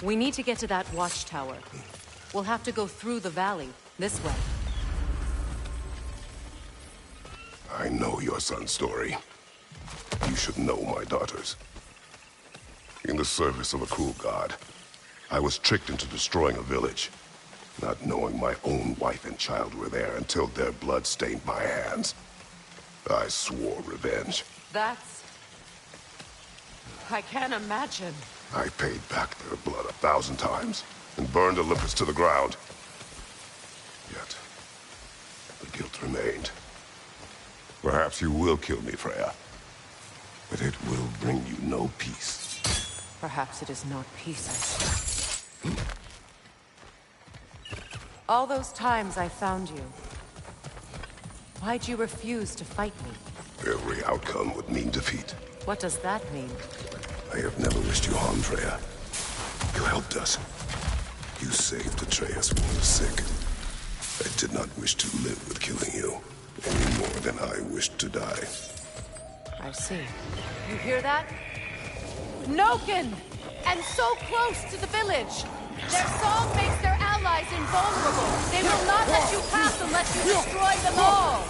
We need to get to that watchtower. We'll have to go through the valley, this way. I know your son's story. You should know my daughter's. In the service of a cruel god, I was tricked into destroying a village, not knowing my own wife and child were there until their blood stained my hands. I swore revenge. I can't imagine. I paid back their blood 1,000 times and burned Olympus to the ground. Yet, the guilt remained. Perhaps you will kill me, Freya, but it will bring you no peace. Perhaps it is not peace I seek. All those times I found you, why'd you refuse to fight me? Every outcome would mean defeat. What does that mean? I have never wished you harm, Freya. You helped us. You saved Atreus from the sick. I did not wish to live with killing you, any more than I wished to die. I see. You hear that? Noken! And so close to the village! Their song makes their allies invulnerable! They will not let you pass unless you destroy them all!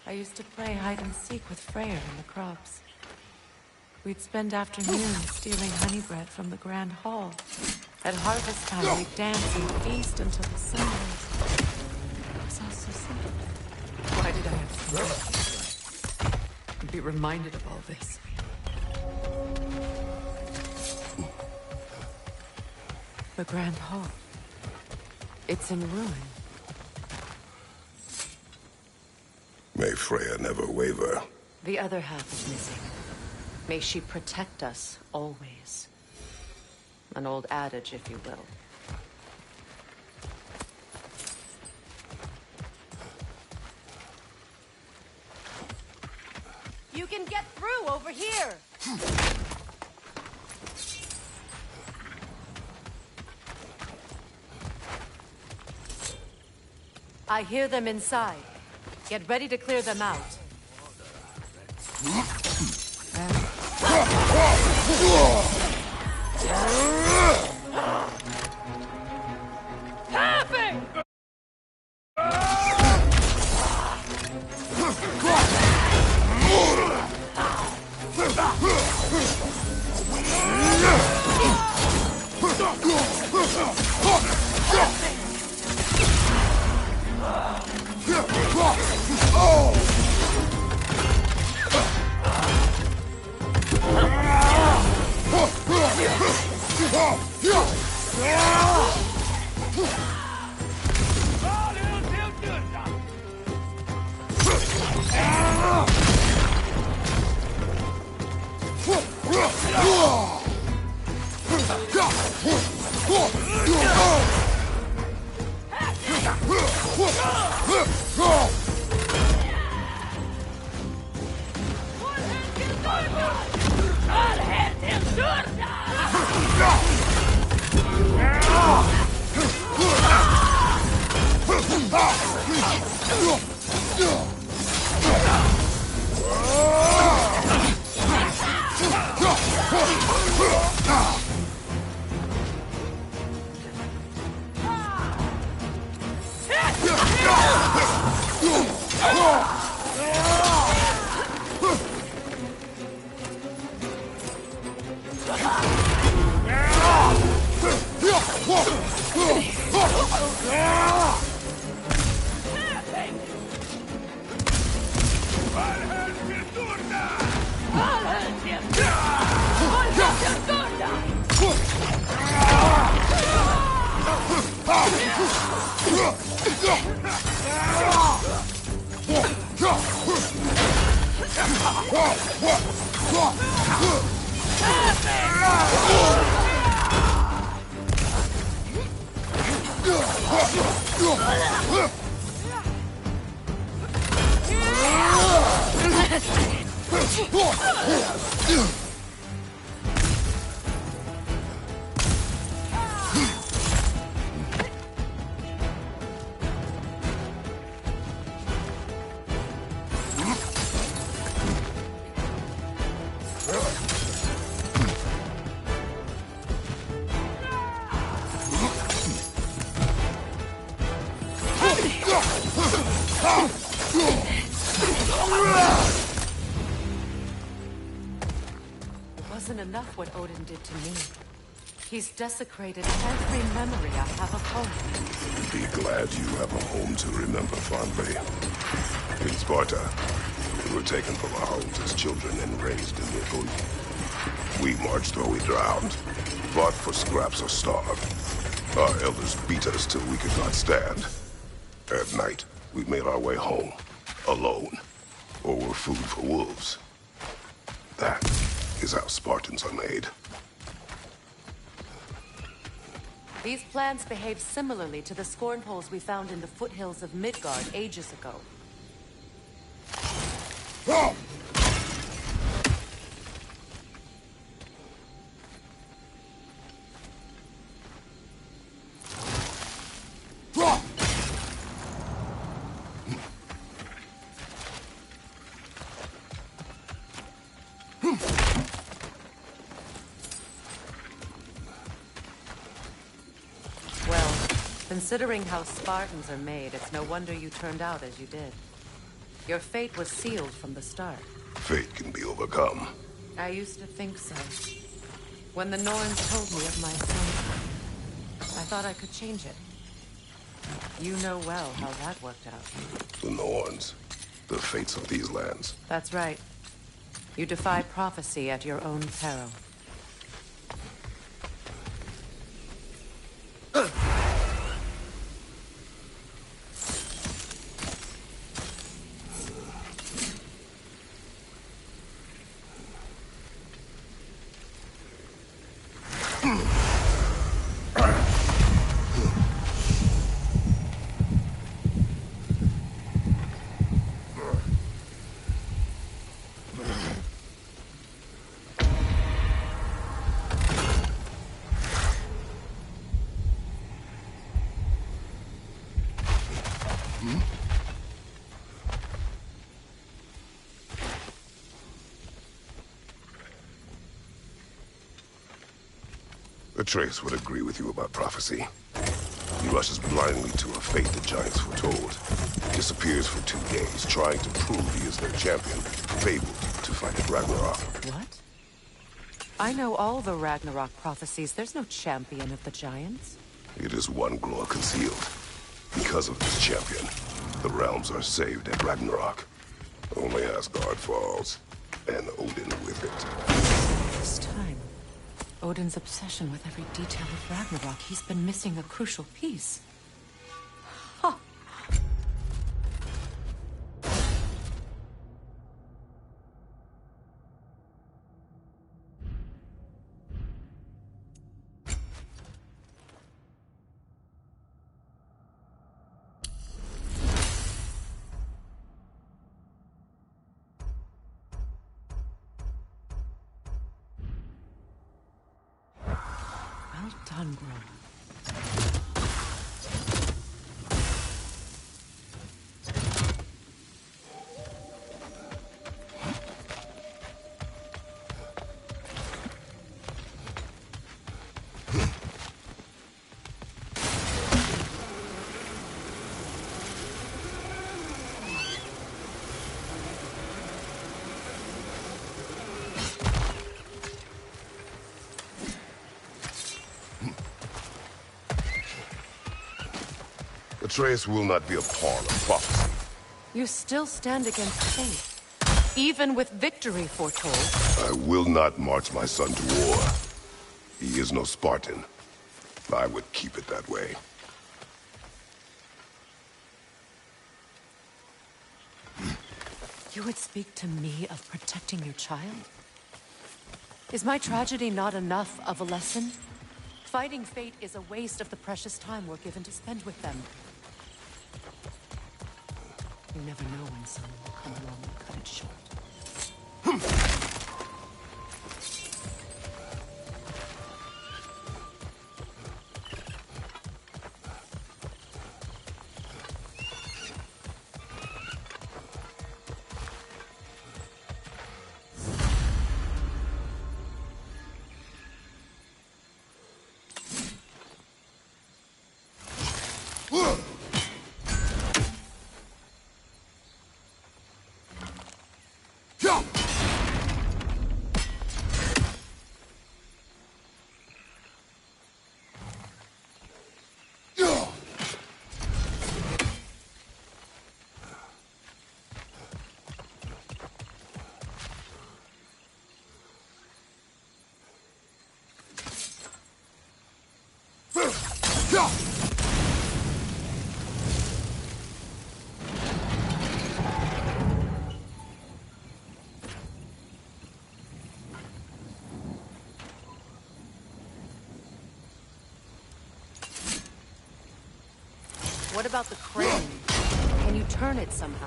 I used to play hide and seek with Freyr in the crops. We'd spend afternoons stealing honey bread from the Grand Hall. At harvest time, we'd dance and feast until the sun rose. It was all so simple. Why did I have to grow up and be reminded of all this? The Grand Hall. It's in ruin. May Freya never waver. The other half is missing. May she protect us always. An old adage, if you will. You can get through over here! I hear them inside. Get ready to clear them out. Happy! Wasn't enough what Odin did to me. He's desecrated every memory I have of home. Be glad you have a home to remember fondly. In Sparta, we were taken from our homes as children and raised in Nikolia. We marched or we drowned, fought for scraps or starved. Our elders beat us till we could not stand. At night, we made our way home, alone, or were food for wolves. That is how Spartans are made. These plants behave similarly to the scorn poles we found in the foothills of Midgard ages ago. Considering how Spartans are made, it's no wonder you turned out as you did. Your fate was sealed from the start. Fate can be overcome. I used to think so. When the Norns told me of my son, I thought I could change it. You know well how that worked out. The Norns. The fates of these lands. That's right. You defy prophecy at your own peril. Atreus would agree with you about prophecy. He rushes blindly to a fate the giants foretold. Disappears for 2 days, trying to prove he is their champion, fabled to fight at Ragnarok. What? I know all the Ragnarok prophecies. There's no champion of the giants. It is one glow concealed. Because of this champion, the realms are saved at Ragnarok. Only Asgard falls, and Odin with it. This time, Odin's obsession with every detail of Ragnarok, he's been missing a crucial piece. Huh. Well done, Grom. Atreus will not be a pawn of prophecy. You still stand against fate, even with victory foretold. I will not march my son to war. He is no Spartan. I would keep it that way. You would speak to me of protecting your child? Is my tragedy not enough of a lesson? Fighting fate is a waste of the precious time we're given to spend with them. You never know when someone will come along and cut it short. What about the crane? Can you turn it somehow?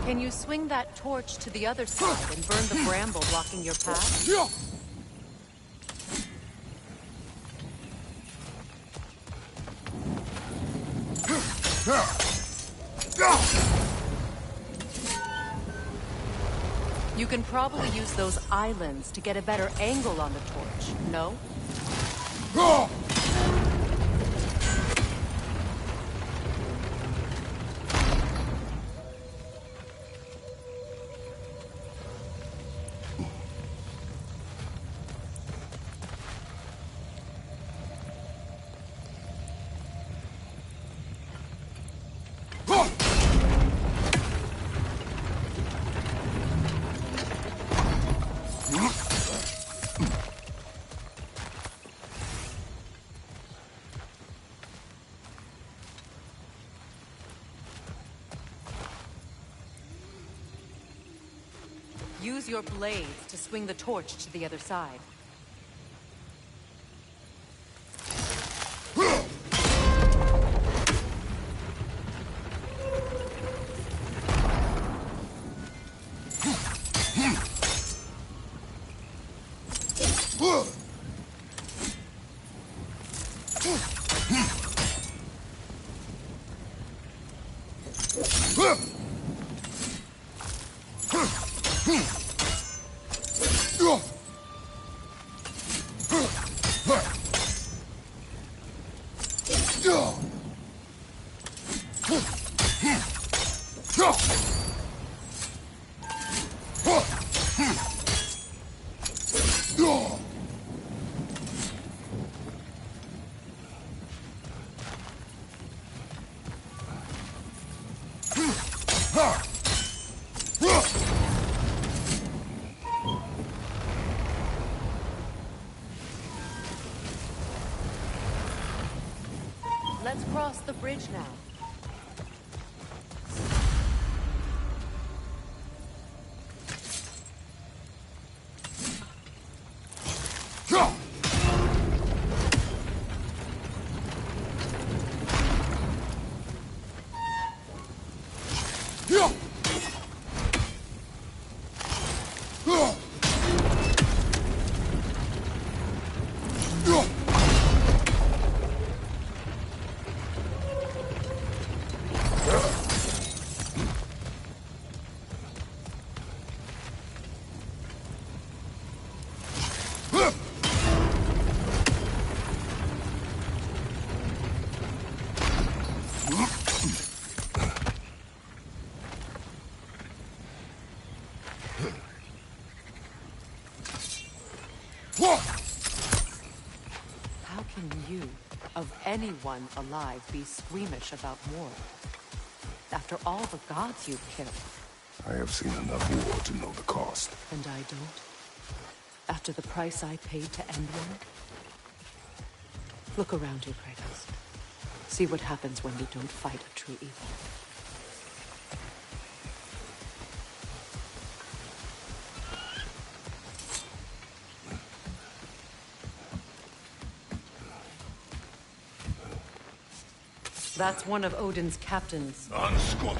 Can you swing that torch to the other side and burn the bramble blocking your path? You can probably use those islands to get a better angle on the torch, no? Use your blades to swing the torch to the other side. Let's cross the bridge now. How can you, of anyone alive, be squeamish about war? After all the gods you've killed. I have seen enough war to know the cost. And I don't? After the price I paid to end one? Look around you, Kratos. See what happens when you don't fight a true evil. That's one of Odin's captains.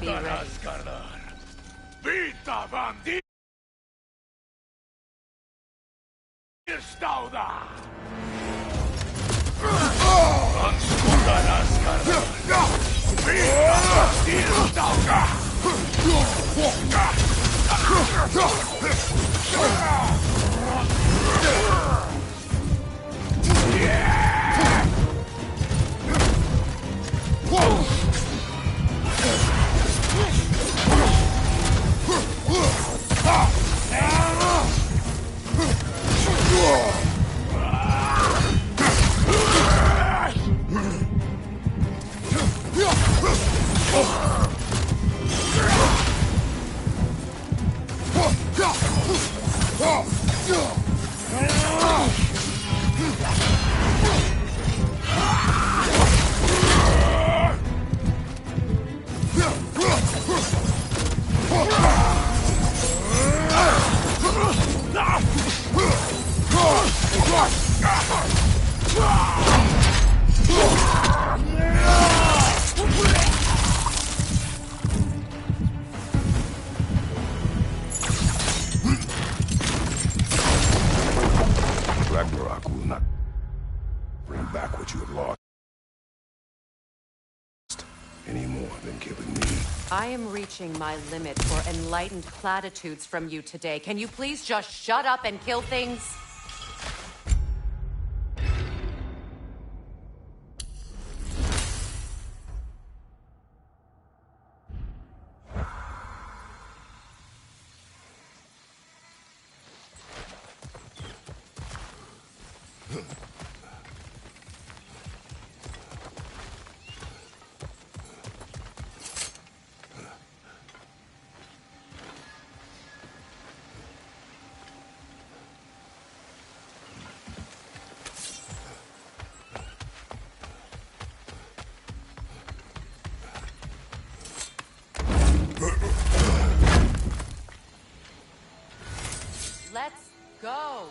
Be ready. Vita van Dirstauda! Anskutan Asgard! Vita van Dirstauda! Ragnarok will not bring back what you have lost any more than killing me. I am reaching my limit for enlightened platitudes from you today. Can you please just shut up and kill things? Let's go!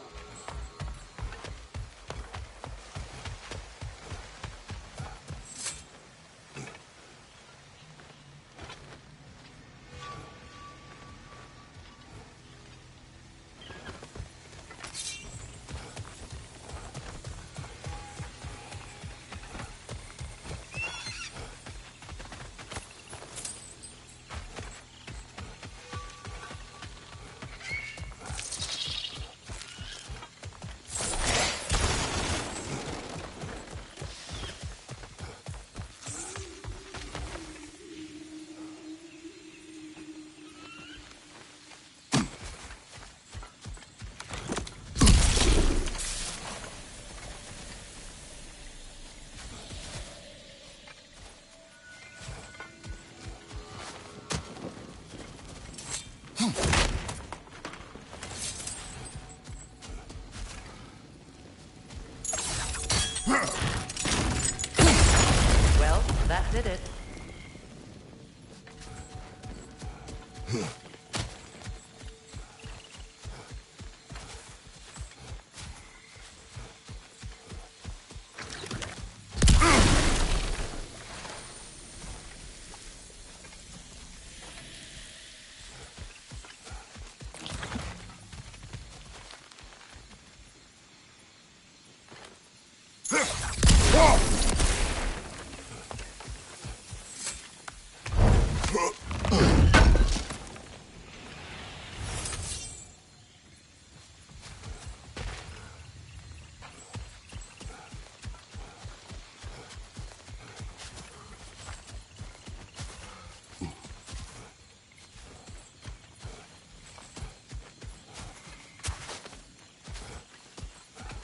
Well, that did it.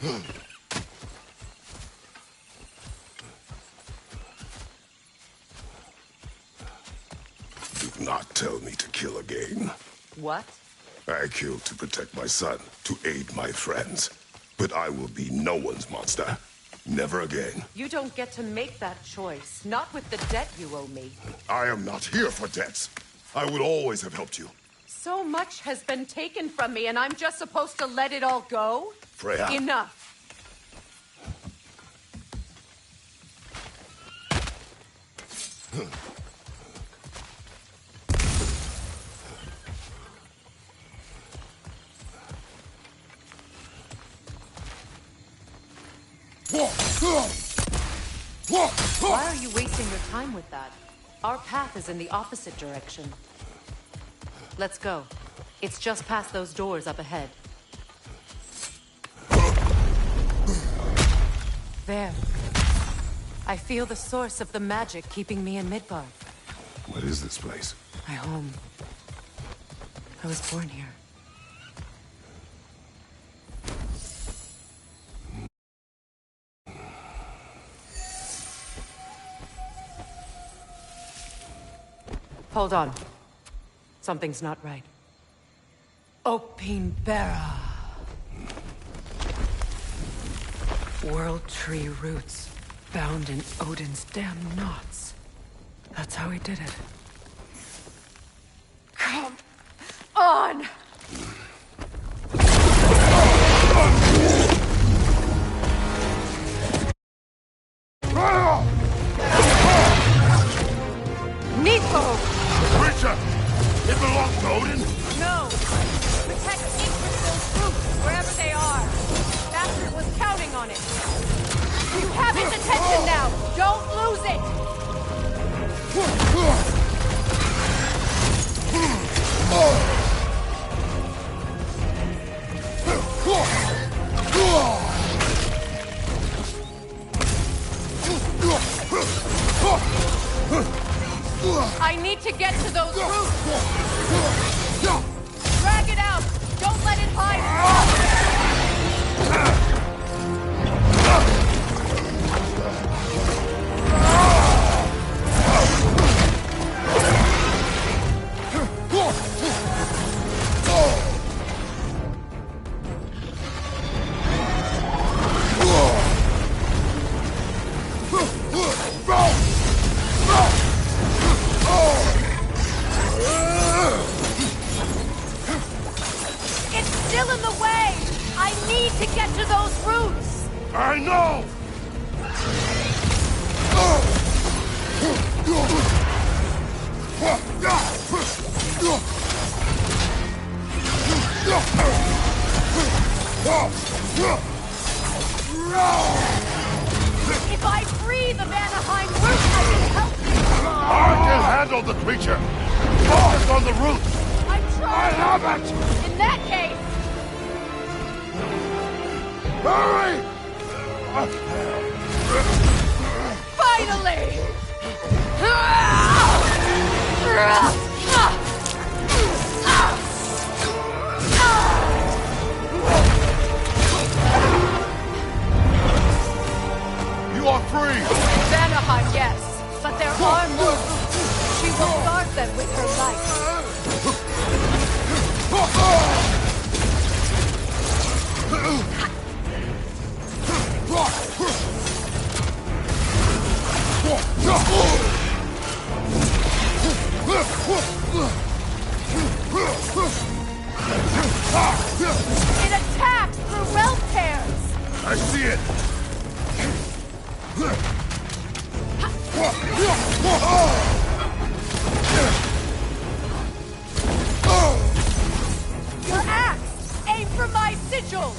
Do not tell me to kill again. What? I killed to protect my son, to aid my friends. But I will be no one's monster. Never again. You don't get to make that choice. Not with the debt you owe me. I am not here for debts. I would always have helped you. So much has been taken from me, and I'm just supposed to let it all go? Freya. Enough. Why are you wasting your time with that? Our path is in the opposite direction. Let's go. It's just past those doors up ahead. There. I feel the source of the magic keeping me in Midgard. What is this place? My home. I was born here. Hold on. Something's not right. Opinbera. World tree roots bound in Odin's damn knots. That's how he did it. Come on! Nico! Creature! It belongs to Odin? No! Protect Yggdrasil's roots, wherever they are. Bastard was counting on it. You have its attention now! Don't lose it! I need to get to those roots! Drag it out! Don't let it hide! It's still in the way! I need to get to those roots! I know! If I free the Vanaheim root, I can help you! I can handle the creature! Focus on the roots! I'm trying! I have it! In that case, Hurry! finally! You are free! Vanaheim, yes, but there are more roots. She will guard them with her life. It attacks through realm tears! I see it! Your axe! Aim for my sigils!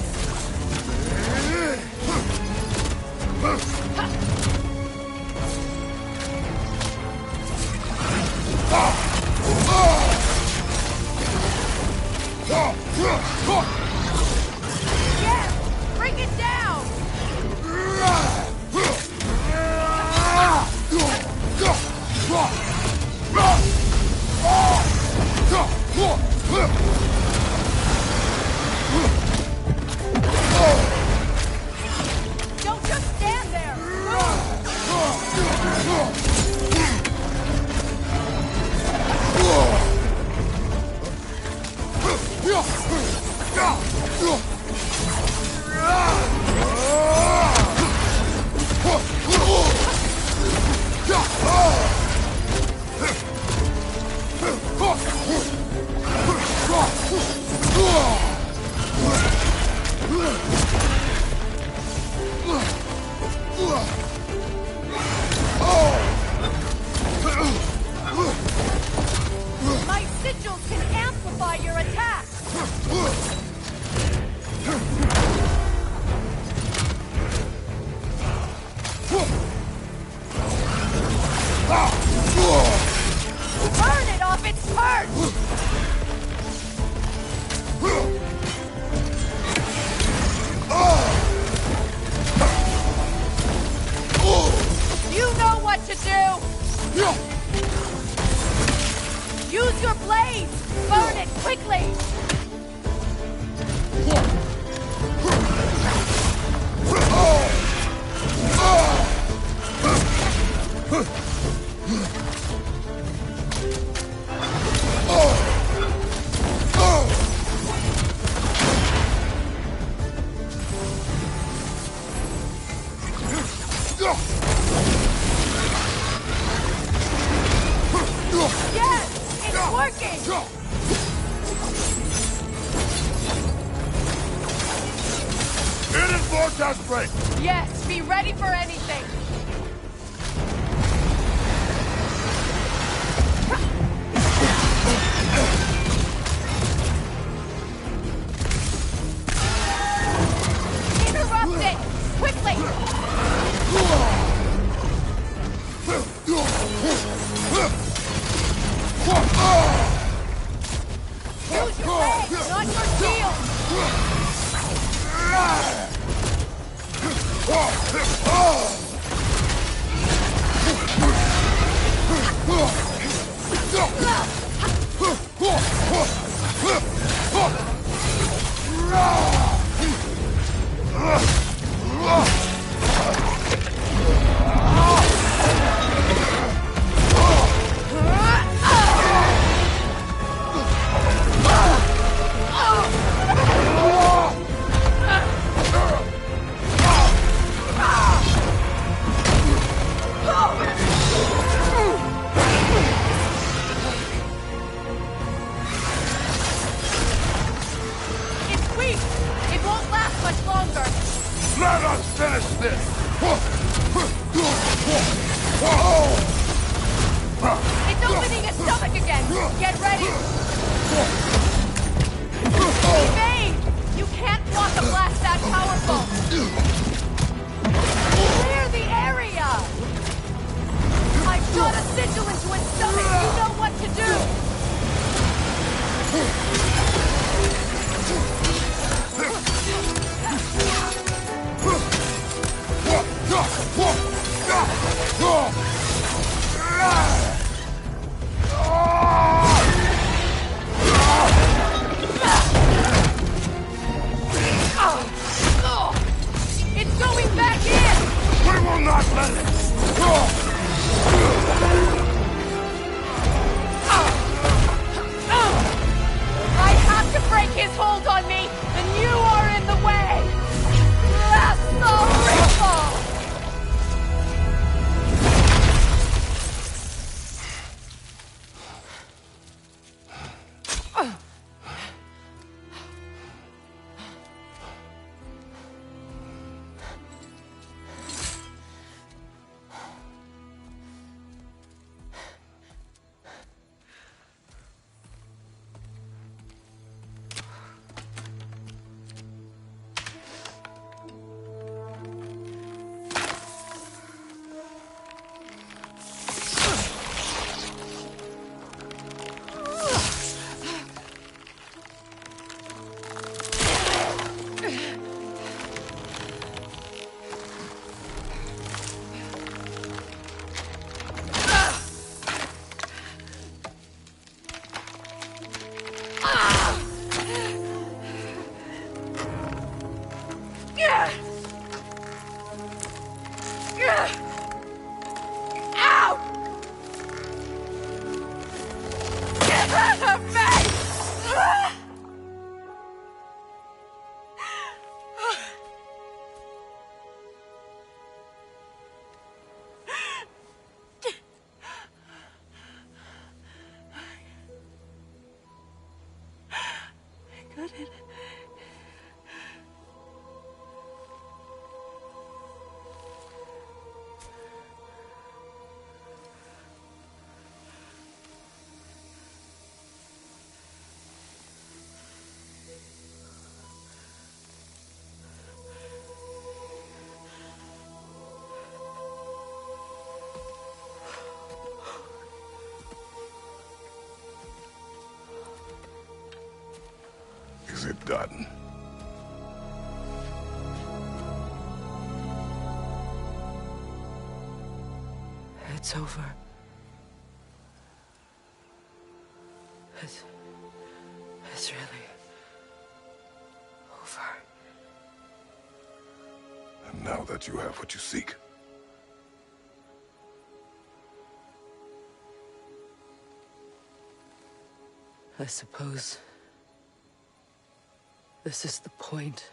Yes! Bring it down! My sigils can amplify your attacks! Burn it off its turn! You know what to do! Use your blades! Burn it quickly! Yes! It's working! Hidden vortex break! Yes, be ready for anything! Interrupt it! Quickly! Use your legs, not your shield! It's weak! It won't last much longer! Let us finish this! It's opening its stomach again! Get ready! Evade! You can't block a blast that powerful! Clear the area! I shot a sigil into its stomach! You know what to do! It's going back in! We will not let it! I have to break his hold on me, and you are in the way! That's the ripple! got it. Is it done? It's over. It's really over. And now that you have what you seek, I suppose this is the point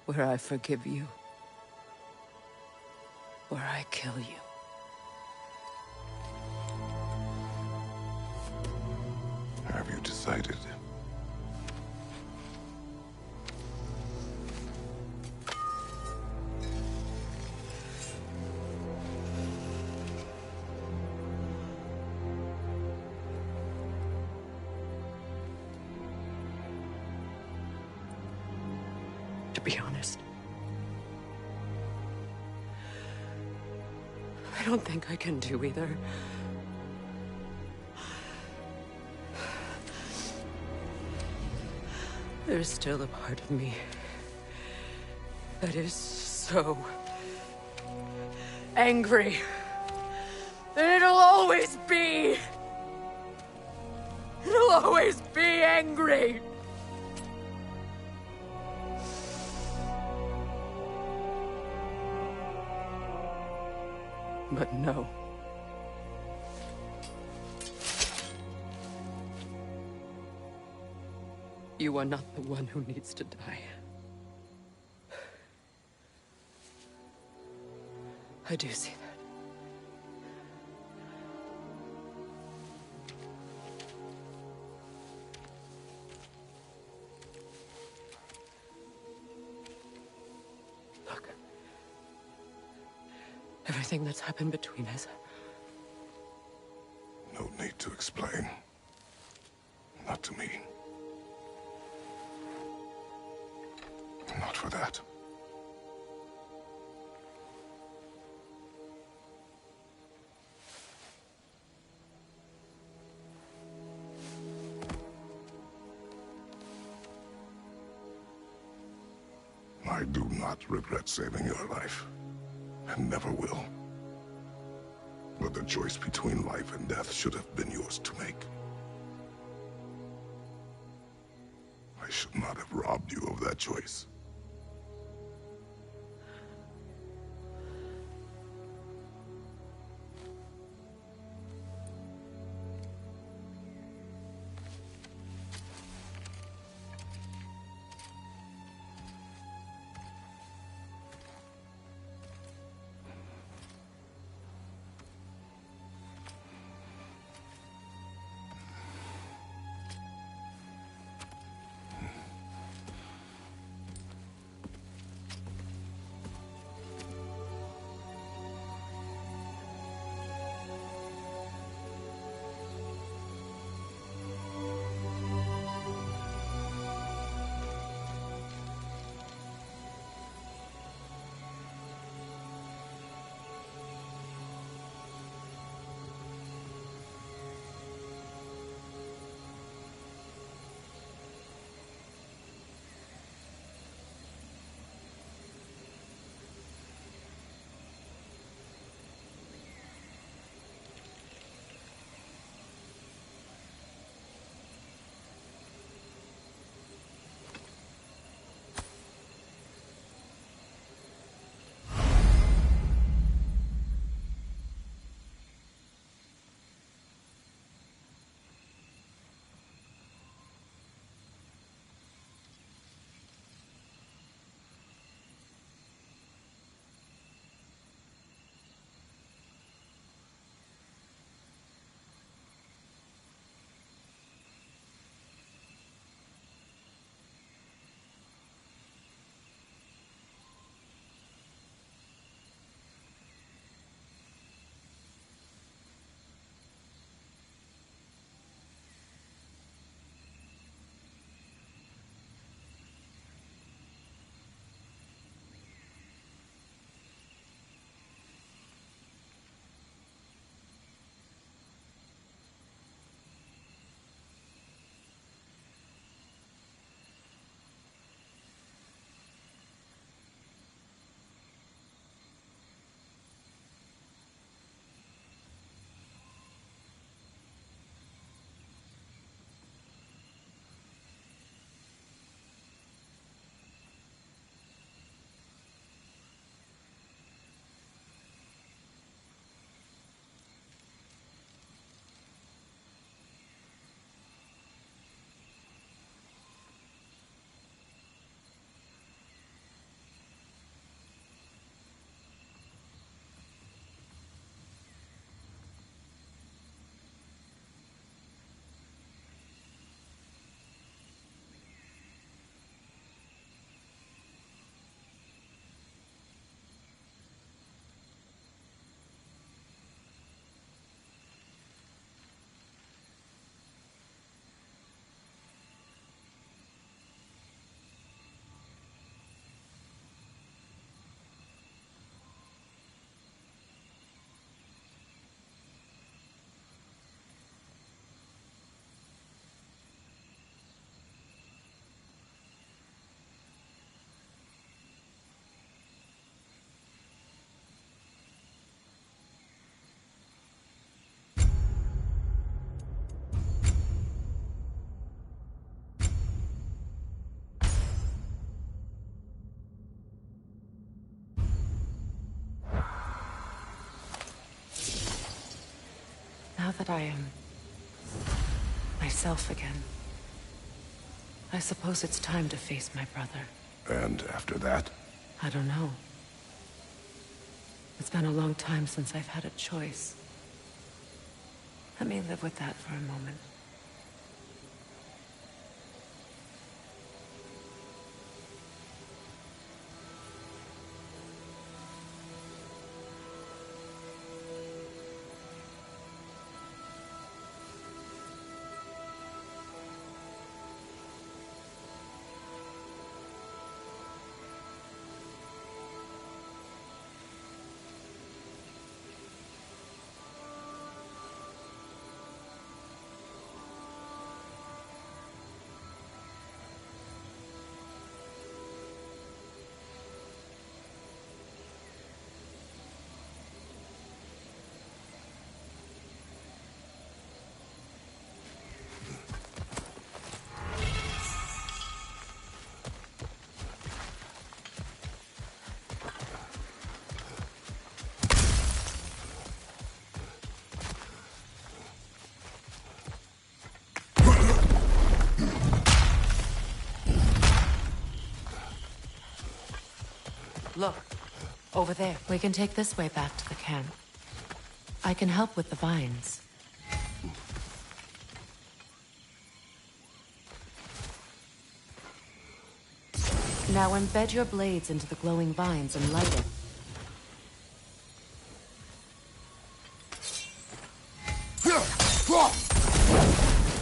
where I forgive you, where I kill you. have you decided? To be honest, I don't think I can do either. There's still a part of me that is so angry that it'll always be angry. But no. You are not the one who needs to die. I do see that. Look. Everything that's happened between us. No need to explain. Not to me. Not for that. I do not regret saving your life, and never will. But the choice between life and death should have been yours to make. I should not have robbed you of that choice. that I am myself again, I suppose it's time to face my brother. And after that? I don't know. It's been a long time since I've had a choice. Let me live with that for a moment. Look, over there. We can take this way back to the camp. I can help with the vines. Now embed your blades into the glowing vines and light it.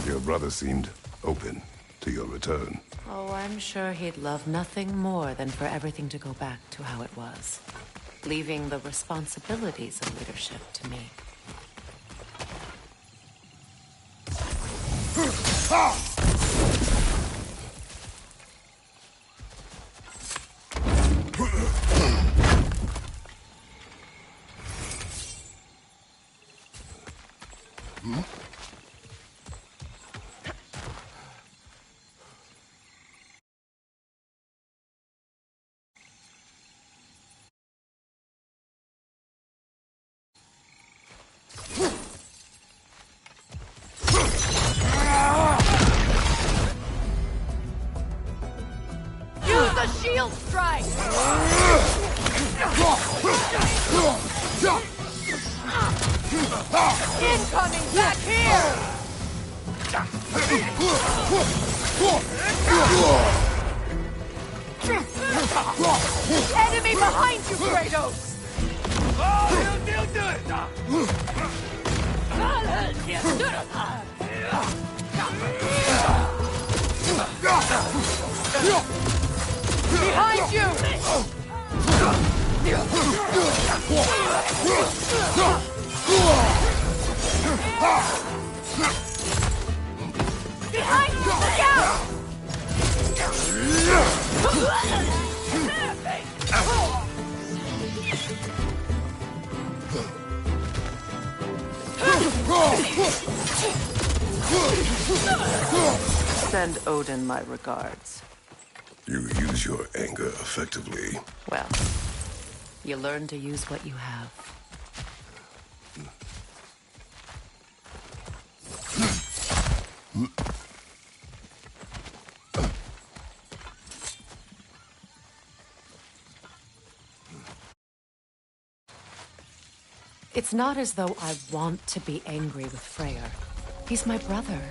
Your brother seemed open to your return. Oh, I'm sure he'd love nothing more than for everything to go back to how it was, leaving the responsibilities of leadership to me. Shield strike! Incoming back here! Enemy behind you, Kratos! Behind you! Behind you! Look out! Send Odin my regards. You use your anger effectively. Well, you learn to use what you have. It's not as though I want to be angry with Freyr. He's my brother.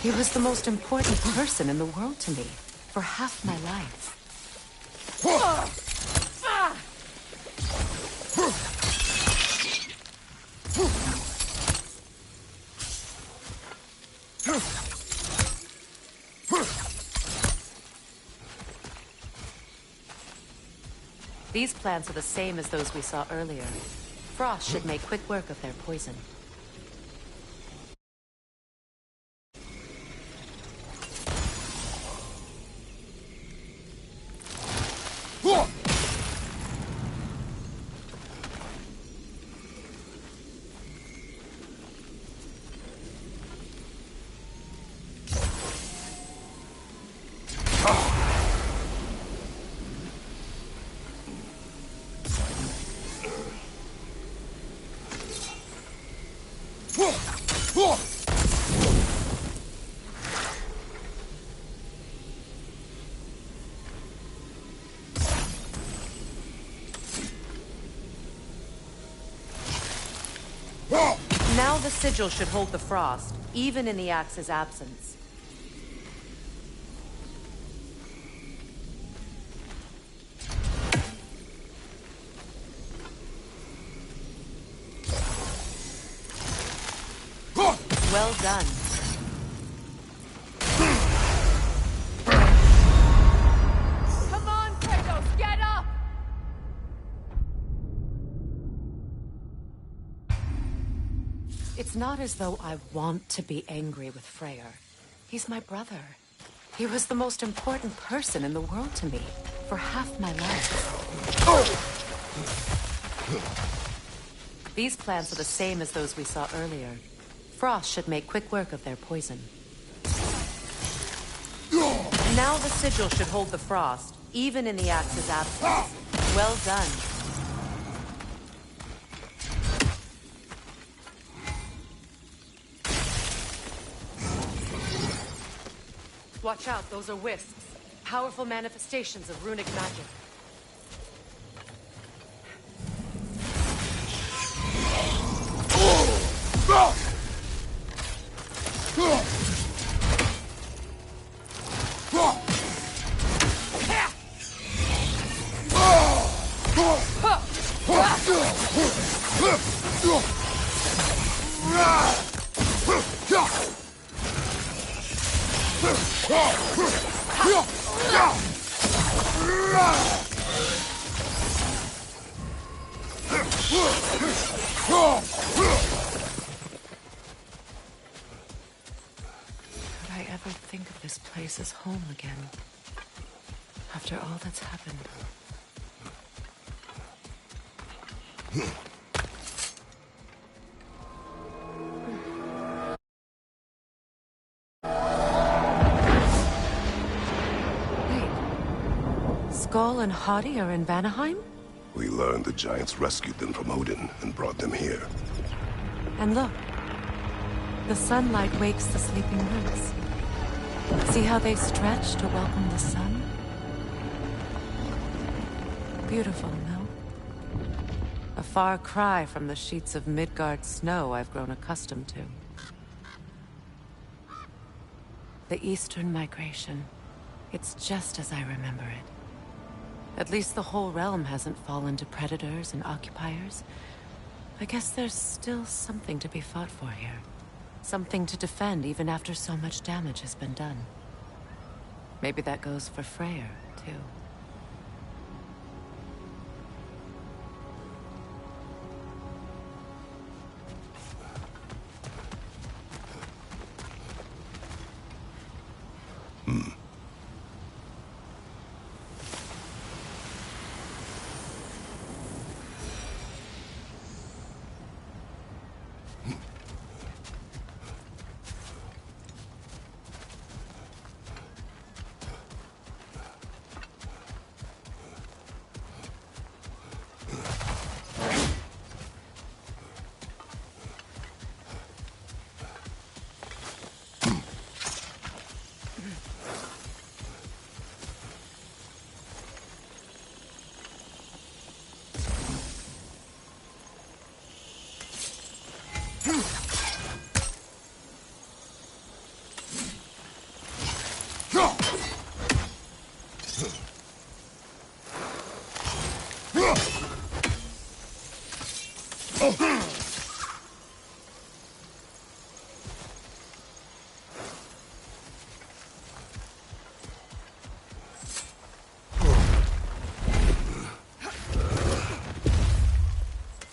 He was the most important person in the world to me for half my life. These plants are the same as those we saw earlier. Frost should make quick work of their poison. the sigil should hold the frost, even in the axe's absence. Well done. Come on, Kratos, get up! It's not as though I want to be angry with Freyr. He's my brother. He was the most important person in the world to me for half my life. These plants are the same as those we saw earlier. Frost should make quick work of their poison. Now the sigil should hold the frost, even in the axe's absence. Well done. Watch out, those are wisps. Powerful manifestations of runic magic. Could I ever think of this place as home again? After all that's happened. Wait. Skull and Hati are in Vanaheim? We learned the giants rescued them from Odin and brought them here. And look. The sunlight wakes the sleeping roots. See how they stretch to welcome the sun? Beautiful, no? A far cry from the sheets of Midgard snow I've grown accustomed to. The Eastern migration. It's just as I remember it. At least the whole realm hasn't fallen to predators and occupiers. I guess there's still something to be fought for here. Something to defend even after so much damage has been done. Maybe that goes for Freyr, too.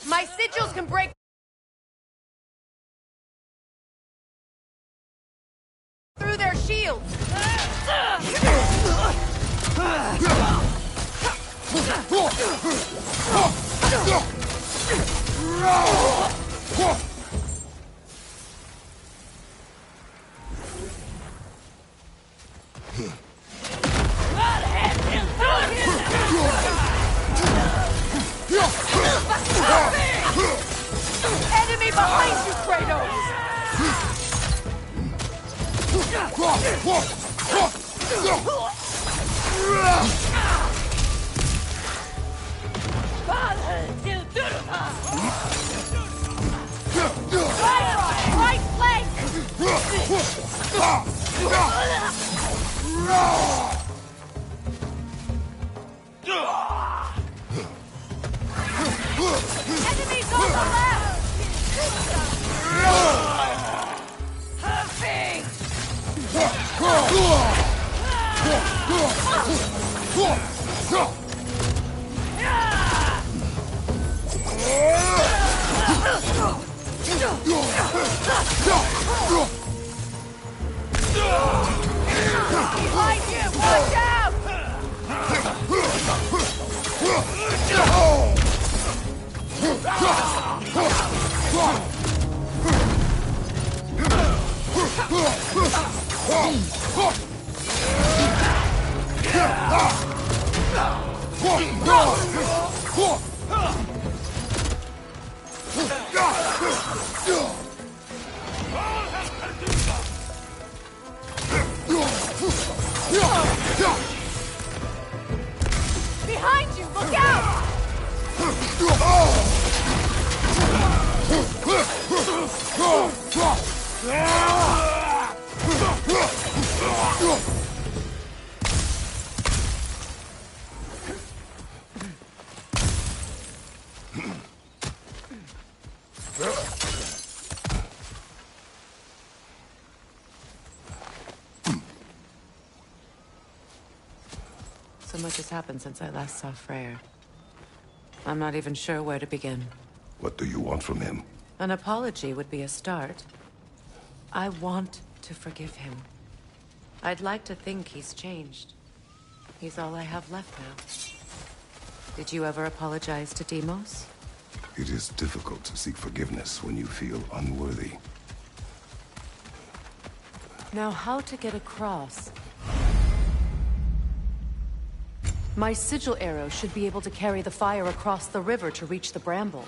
My sigils can break through their shields! Enemy behind you, Kratos! Fire! Behind you! Watch out! Behind you! Look out! So much has happened since I last saw Freyr. I'm not even sure where to begin. What do you want from him? An apology would be a start. I want to forgive him. I'd like to think he's changed. He's all I have left now. Did you ever apologize to Deimos? It is difficult to seek forgiveness when you feel unworthy. Now, how to get across? My sigil arrow should be able to carry the fire across the river to reach the bramble.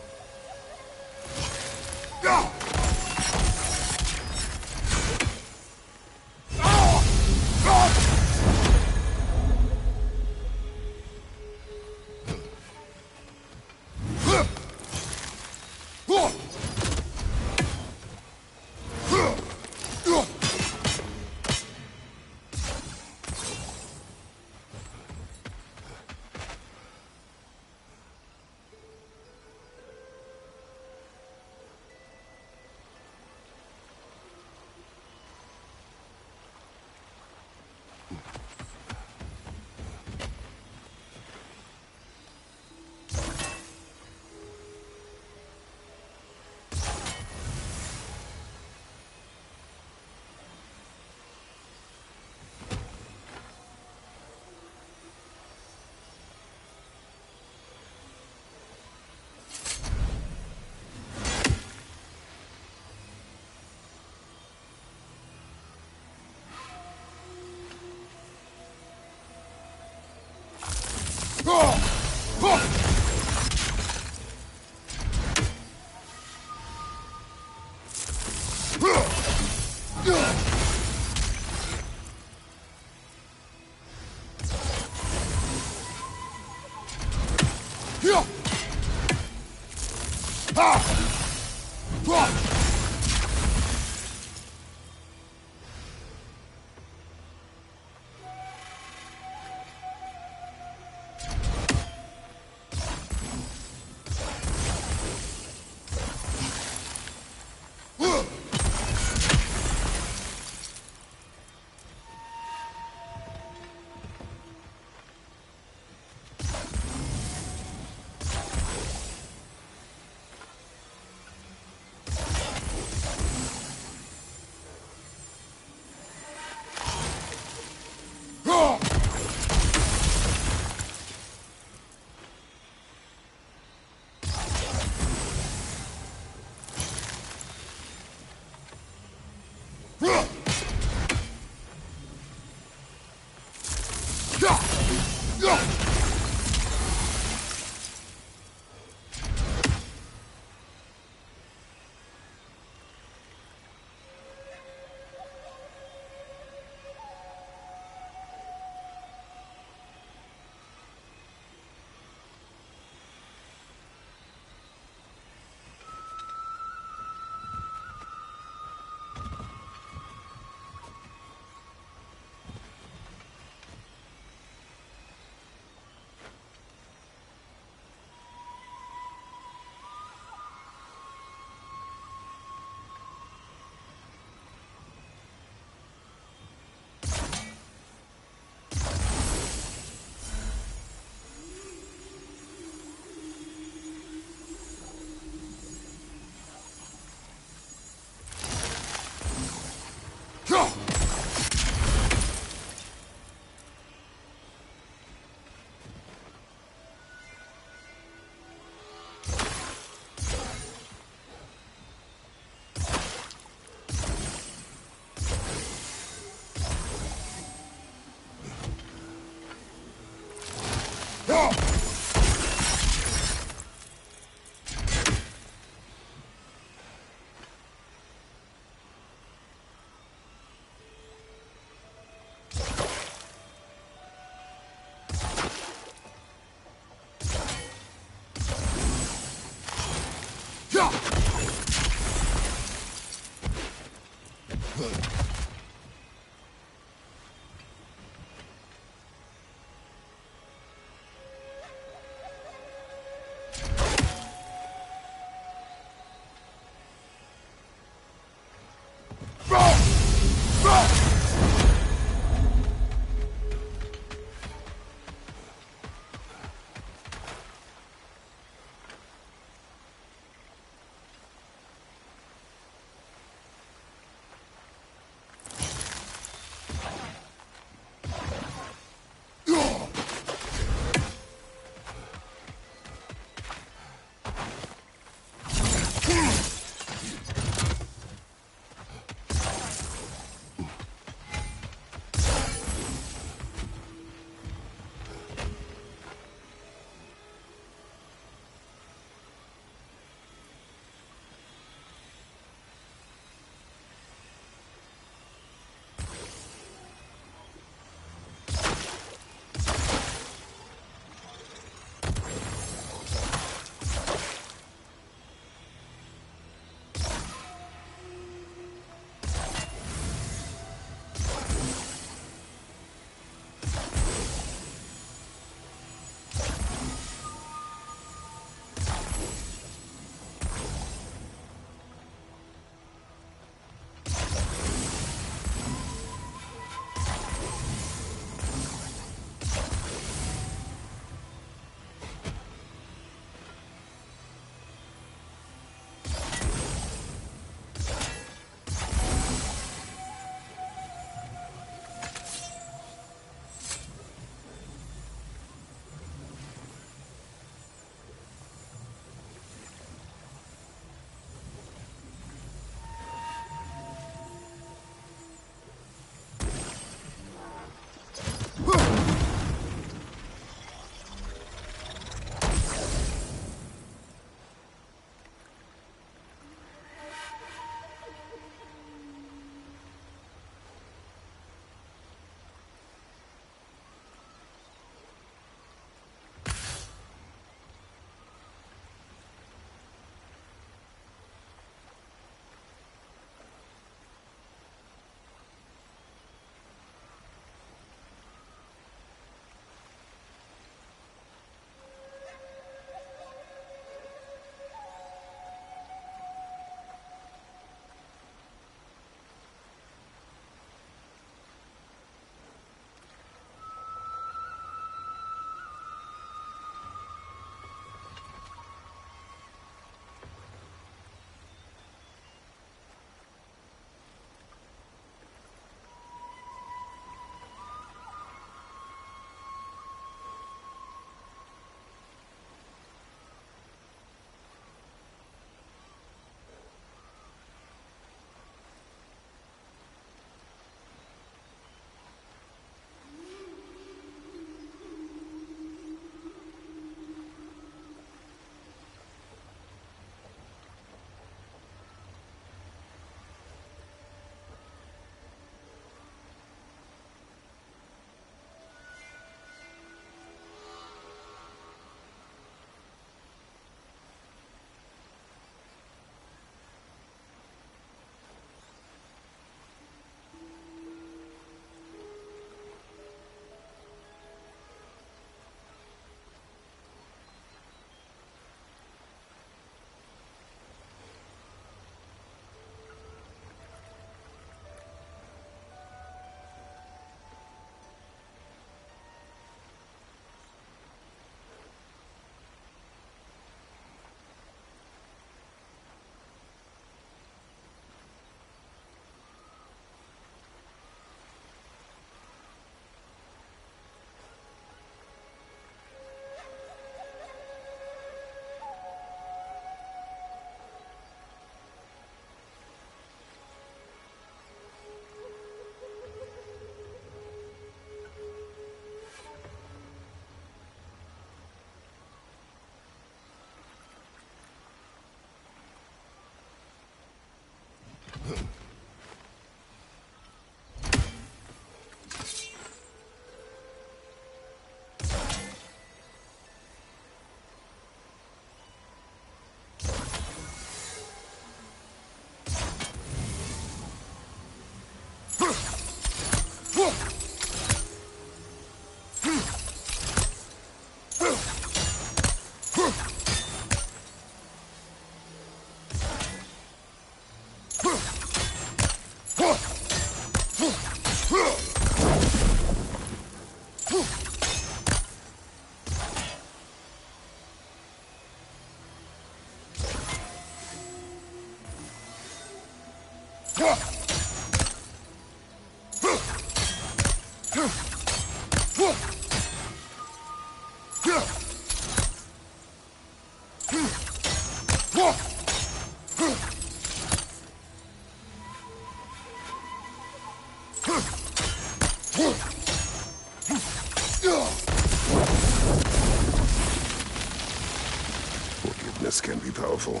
Forgiveness can be powerful,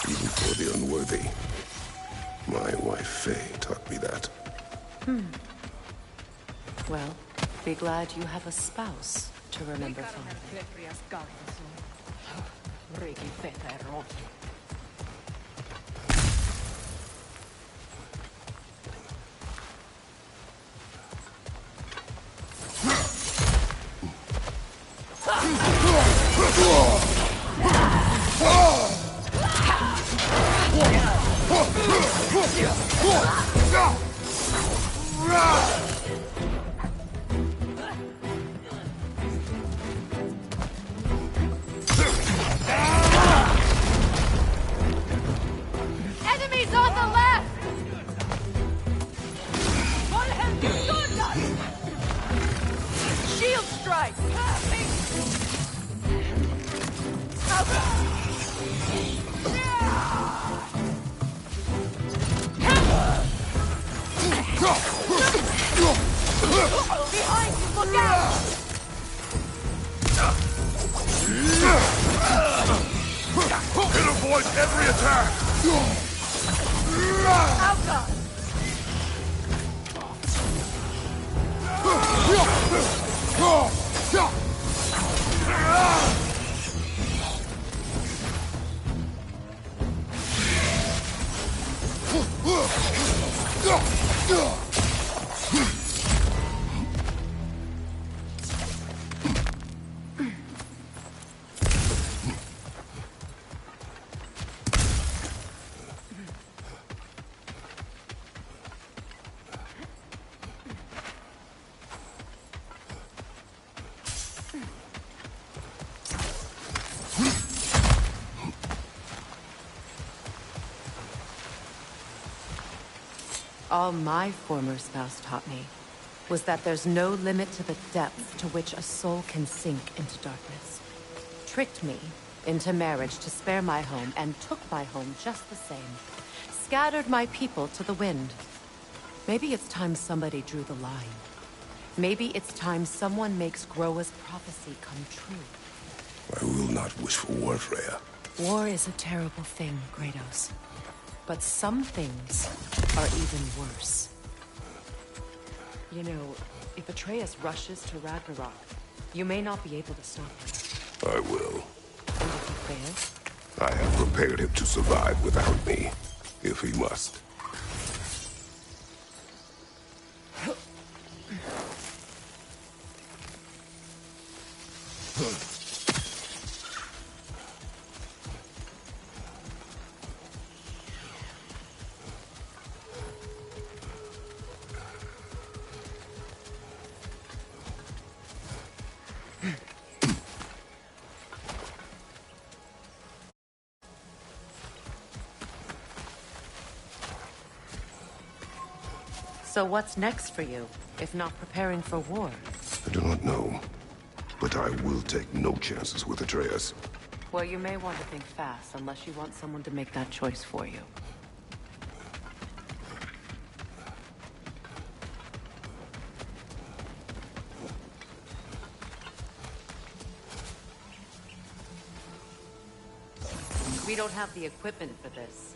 even for the unworthy. My wife Faye taught me that. Well, be glad you have a spouse to remember fondly. Enemies on the left! Shield strike! Behind you, look out! It avoids every attack! Outside! All my former spouse taught me was that there's no limit to the depth to which a soul can sink into darkness. Tricked me into marriage to spare my home and took my home just the same. Scattered my people to the wind. Maybe it's time somebody drew the line. Maybe it's time someone makes Groa's prophecy come true. I will not wish for war, Freya. War is a terrible thing, Kratos. But some things are even worse. You know, if Atreus rushes to Ragnarok, you may not be able to stop him. I will. And if he fails? I have prepared him to survive without me, if he must. So what's next for you, if not preparing for war? I do not know, but I will take no chances with Atreus. Well, you may want to think fast, unless you want someone to make that choice for you. We don't have the equipment for this.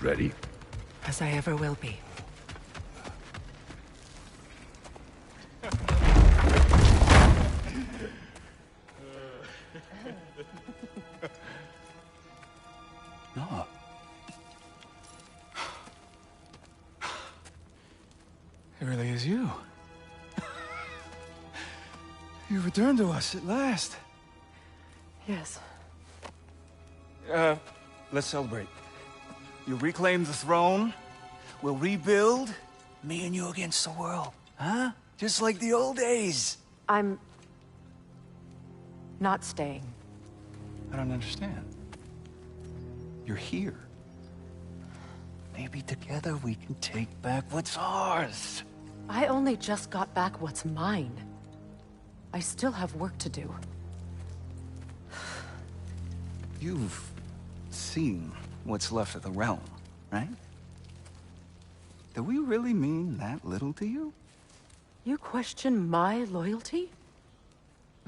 Ready? As I ever will be. No. It really is you. You returned to us at last. Yes. Let's celebrate. You reclaim the throne. We'll rebuild. Me and you against the world. Huh? Just like the old days. I'm... not staying. I don't understand. You're here. Maybe together we can take back what's ours. I only just got back what's mine. I still have work to do. You've seen what's left of the realm, right? Do we really mean that little to you? You question my loyalty?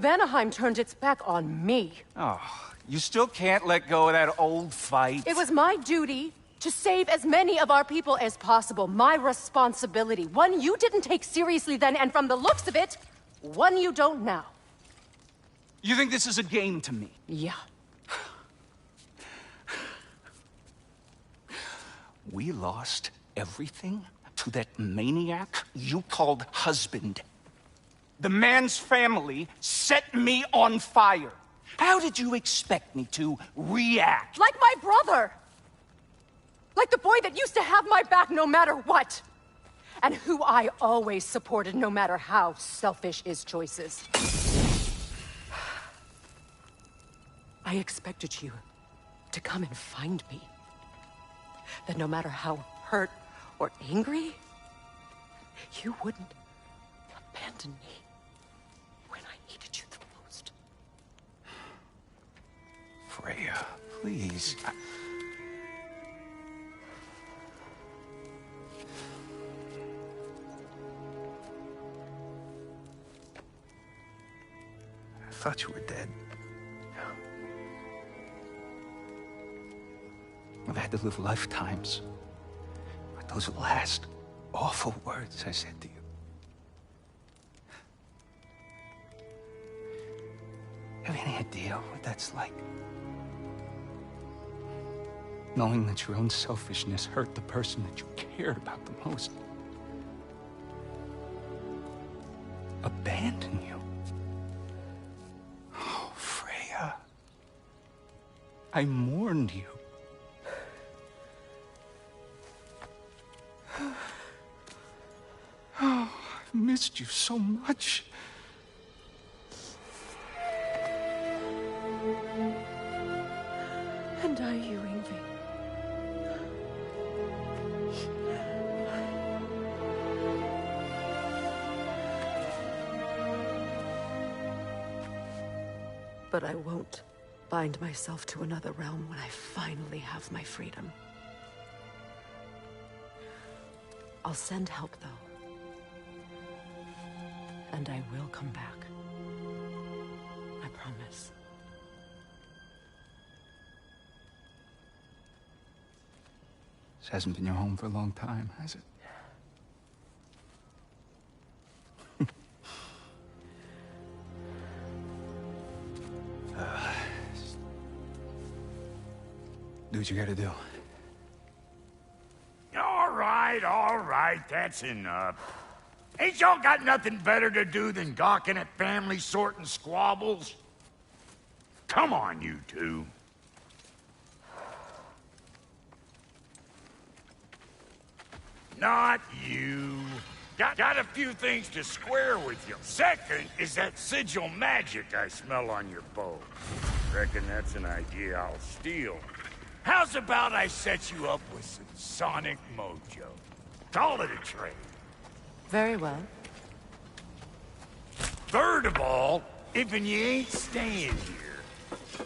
Vanaheim turned its back on me. Oh, you still can't let go of that old fight. It was my duty to save as many of our people as possible. My responsibility. One you didn't take seriously then, and from the looks of it, one you don't now. You think this is a game to me? Yeah. We lost everything to that maniac you called husband. The man's family set me on fire. How did you expect me to react? Like my brother! Like the boy that used to have my back no matter what! And who I always supported no matter how selfish his choices. I expected you to come and find me. That no matter how hurt or angry, you wouldn't abandon me when I needed you the most. Freya, please. I thought you were dead. I've had to live lifetimes with those last awful words I said to you. Have any idea what that's like? Knowing that your own selfishness hurt the person that you cared about the most. Abandon you. Oh, Freya. I mourned you. Oh, I've missed you so much. And I you, Ingvi. But I won't bind myself to another realm when I finally have my freedom. I'll send help, though. And I will come back. I promise. This hasn't been your home for a long time, has it? Do what you gotta do. All right, that's enough. Ain't y'all got nothing better to do than gawking at family sorting squabbles? Come on, you two. Not you. Got a few things to square with you. Second is that sigil magic I smell on your bow. Reckon that's an idea I'll steal. How's about I set you up with some sonic mojo? Call it a trade. Very well. Third of all, if you ain't staying here,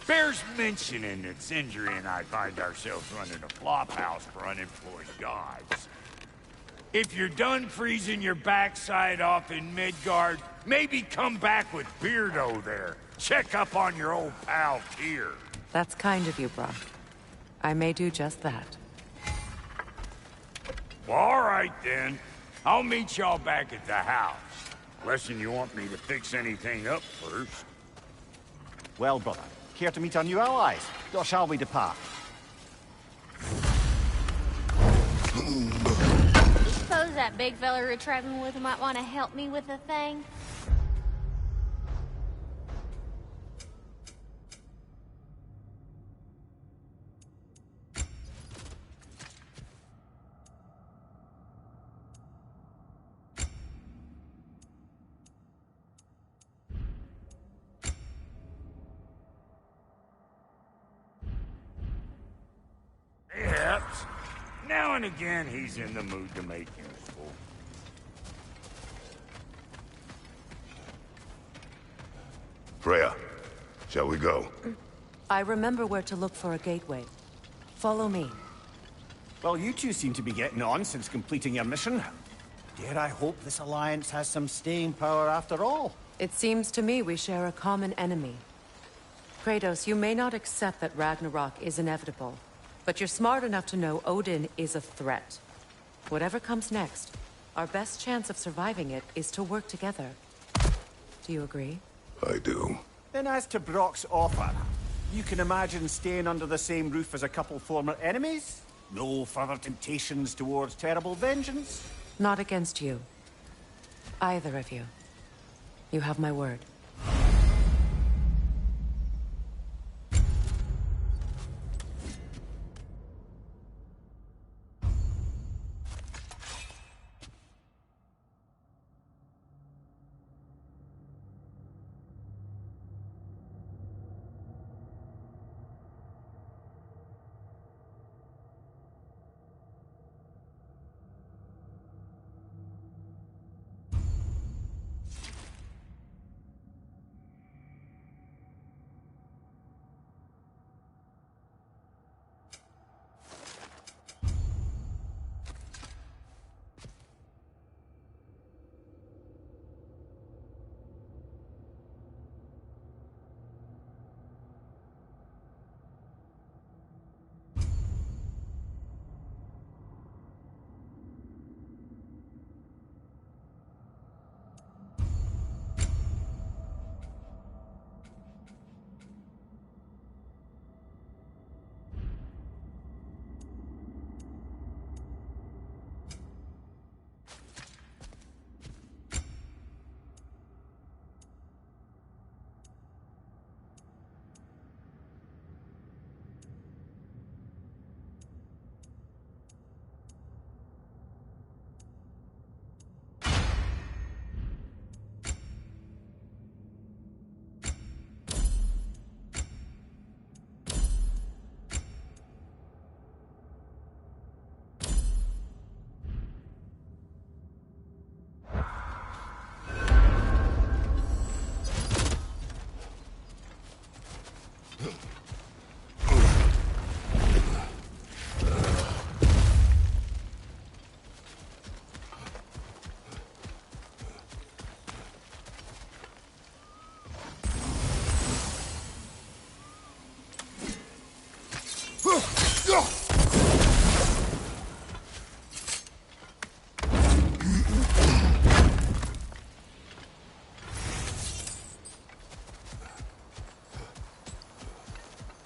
bears mentioning that Sindri and I find ourselves running a flop house for unemployed gods. If you're done freezing your backside off in Midgard, maybe come back with Beardo there. Check up on your old pal Tyr. That's kind of you, Brock. I may do just that. Well, all right then. I'll meet y'all back at the house. Unless you want me to fix anything up first. Well, brother, care to meet our new allies? Or shall we depart? Suppose that big fella we're traveling with might want to help me with a thing? Perhaps. Now and again, he's in the mood to make useful. Freya, shall we go? I remember where to look for a gateway. Follow me. Well, you two seem to be getting on since completing your mission. Dare I hope this alliance has some staying power after all? It seems to me we share a common enemy. Kratos, you may not accept that Ragnarok is inevitable, but you're smart enough to know Odin is a threat. Whatever comes next, our best chance of surviving it is to work together. Do you agree? I do. Then as to Brock's offer, you can imagine staying under the same roof as a couple former enemies? No further temptations towards terrible vengeance? Not against you. Either of you. You have my word.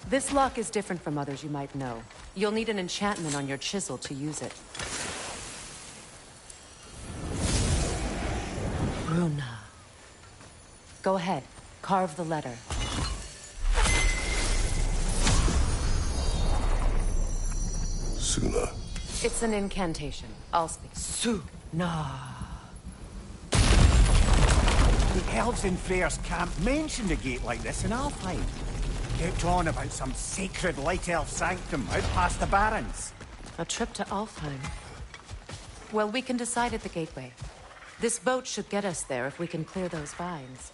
This lock is different from others you might know. You'll need an enchantment on your chisel to use it. Runa. Go ahead. Carve the letter. Suna. It's an incantation. I'll speak. Suna. The elves in Freyr's camp mentioned a gate like this in Alfheim. Kept on about some sacred light elf sanctum out past the barrens. A trip to Alfheim. Well, we can decide at the gateway. This boat should get us there if we can clear those vines.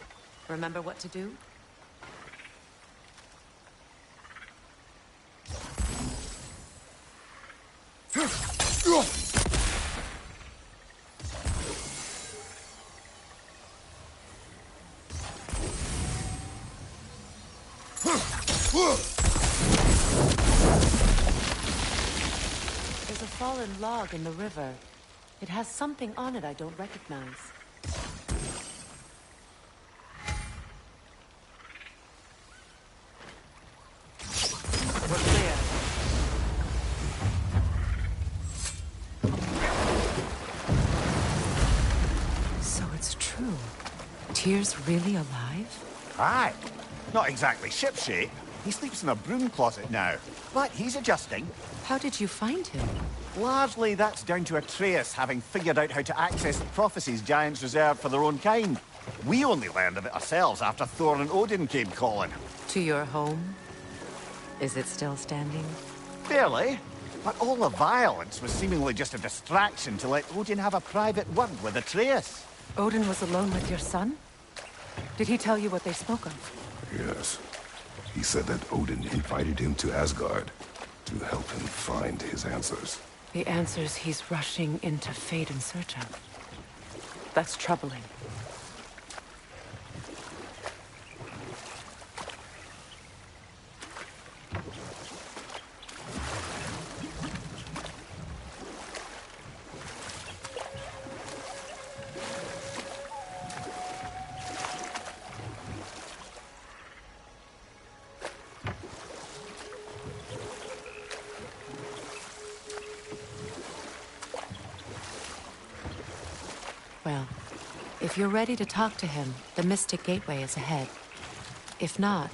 Remember what to do? There's a fall fallen log in the river. It has something on it I don't recognize. We're clear. So it's true. Tyr's really alive? Aye. Not exactly shipshape. He sleeps in a broom closet now. But he's adjusting. How did you find him? Largely, that's down to Atreus having figured out how to access the prophecies giants reserved for their own kind. We only learned of it ourselves after Thor and Odin came calling. To your home? Is it still standing? Barely. But all the violence was seemingly just a distraction to let Odin have a private word with Atreus. Odin was alone with your son? Did he tell you what they spoke of? Yes. He said that Odin invited him to Asgard to help him find his answers. The answers he's rushing into fate in search of. That's troubling. Well, if you're ready to talk to him, the Mystic Gateway is ahead. If not,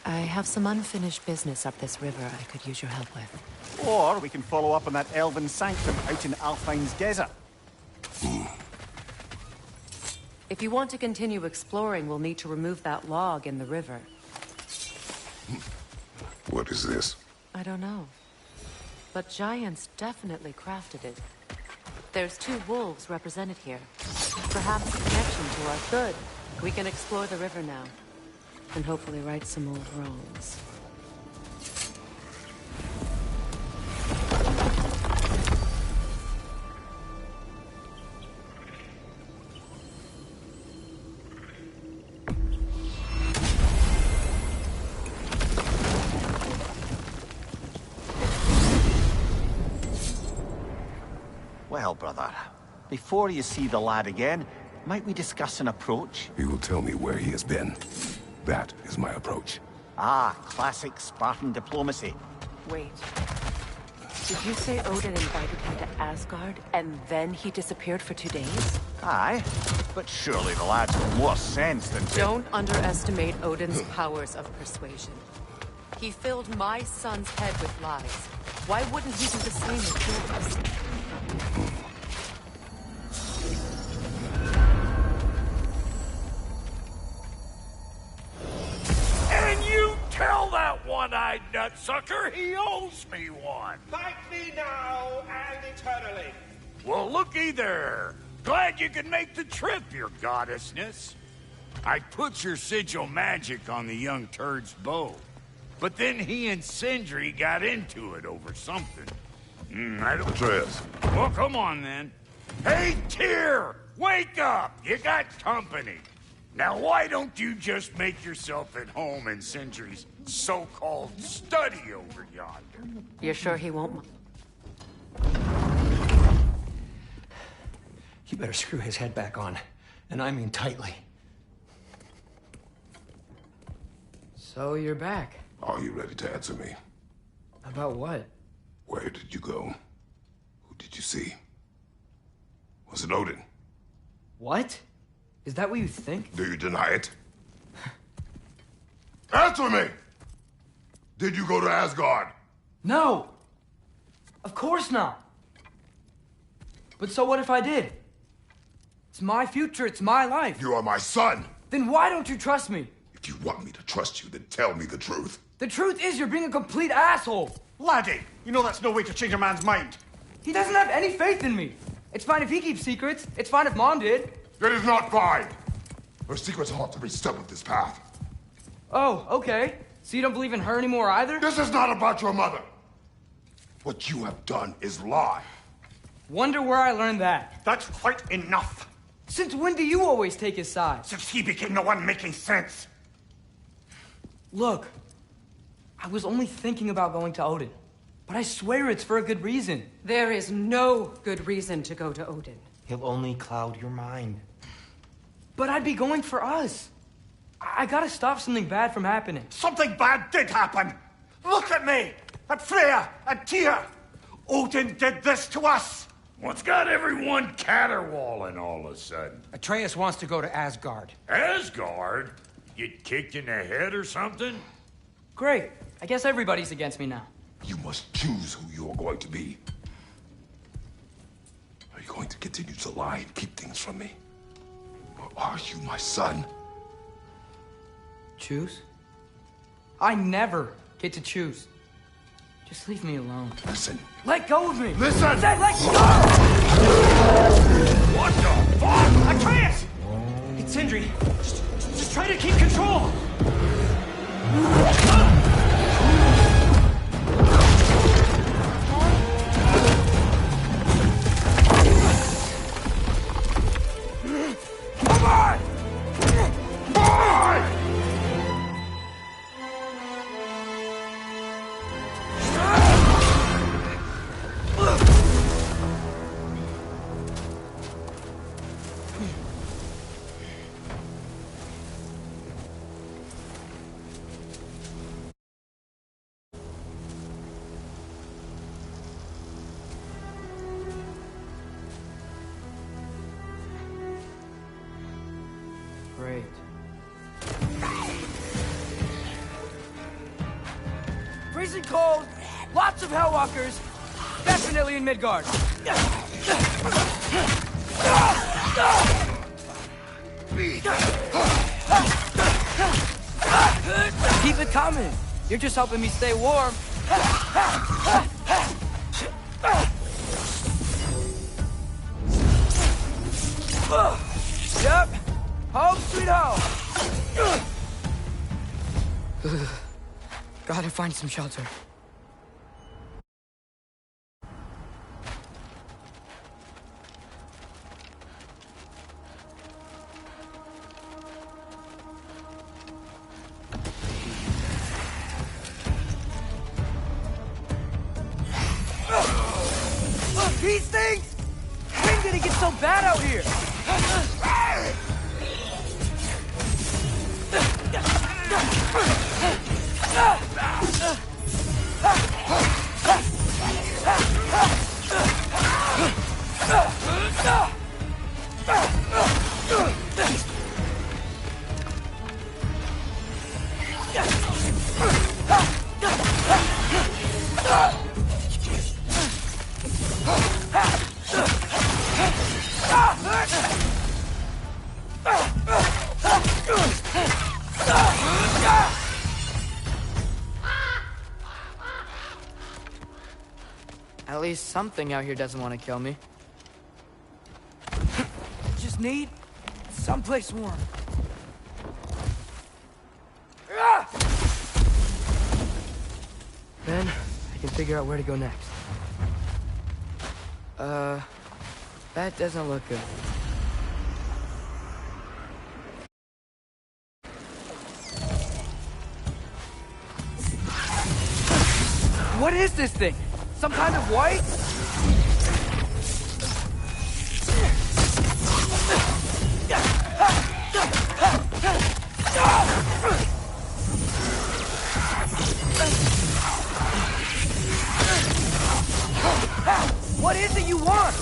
I have some unfinished business up this river I could use your help with. Or we can follow up on that elven sanctum out in Alfheim's desert. If you want to continue exploring, we'll need to remove that log in the river. What is this? I don't know. But giants definitely crafted it. There's 2 wolves represented here. Perhaps a connection to our good. We can explore the river now. And hopefully right some old wrongs. Well, brother, before you see the lad again, might we discuss an approach? He will tell me where he has been. That is my approach. Ah, classic Spartan diplomacy. Wait. Did you say Odin invited him to Asgard, and then he disappeared for 2 days? Aye, but surely the lad's got more sense than to... Don't underestimate Odin's powers of persuasion. He filled my son's head with lies. Why wouldn't he do the same with yours? And you tell that one-eyed nutsucker he owes me one. Thank me now and eternally. Well, looky there. Glad you could make the trip, your goddessness. I put your sigil magic on the young turd's bow. But then he and Sindri got into it over something. I don't... Atreus. Well, come on, then. Hey, Tyr! Wake up! You got company. Now, why don't you just make yourself at home in Sindri's so-called study over yonder? You're sure he won't... You better screw his head back on. And I mean tightly. So you're back. Are you ready to answer me? About what? Where did you go? Who did you see? Was it Odin? What? Is that what you think? Do you deny it? Answer me! Did you go to Asgard? No! Of course not! But so what if I did? It's my future, it's my life. You are my son! Then why don't you trust me? If you want me to trust you, then tell me the truth. The truth is you're being a complete asshole. Laddie, you know that's no way to change a man's mind. He doesn't have any faith in me. It's fine if he keeps secrets. It's fine if Mom did. It is not fine! Her secrets haunt every step of this path. Oh, okay. So you don't believe in her anymore either? This is not about your mother! What you have done is lie. Wonder where I learned that. That's quite enough. Since when do you always take his side? Since he became the one making sense. Look, I was only thinking about going to Odin, but But I swear it's for a good reason. There is no good reason to go to Odin. He'll only cloud your mind. But I'd be going for us. I gotta stop something bad from happening. Something bad did happen! Look at me! At Freya! At Tyr! Odin did this to us! What's got everyone caterwauling all of a sudden? Atreus wants to go to Asgard. Asgard? Get kicked in the head or something? Great. I guess everybody's against me now. You must choose who you're going to be. Are you going to continue to lie and keep things from me? Or are you my son? Choose? I never get to choose. Just leave me alone. Listen. Let go of me! Listen! I said let go! What the fuck? Atreus! It's Sindri. Just try to keep control! Come on! Boy! Great. Freezing cold, lots of Hellwalkers, definitely in Midgard. Keep it coming. You're just helping me stay warm. Yep. Home sweet home. Gotta find some shelter. These things! When did it get so bad out here? At least something out here doesn't want to kill me. Just need someplace warm. Then I can figure out where to go next. That doesn't look good. What is this thing? Some kind of white? What is it you want?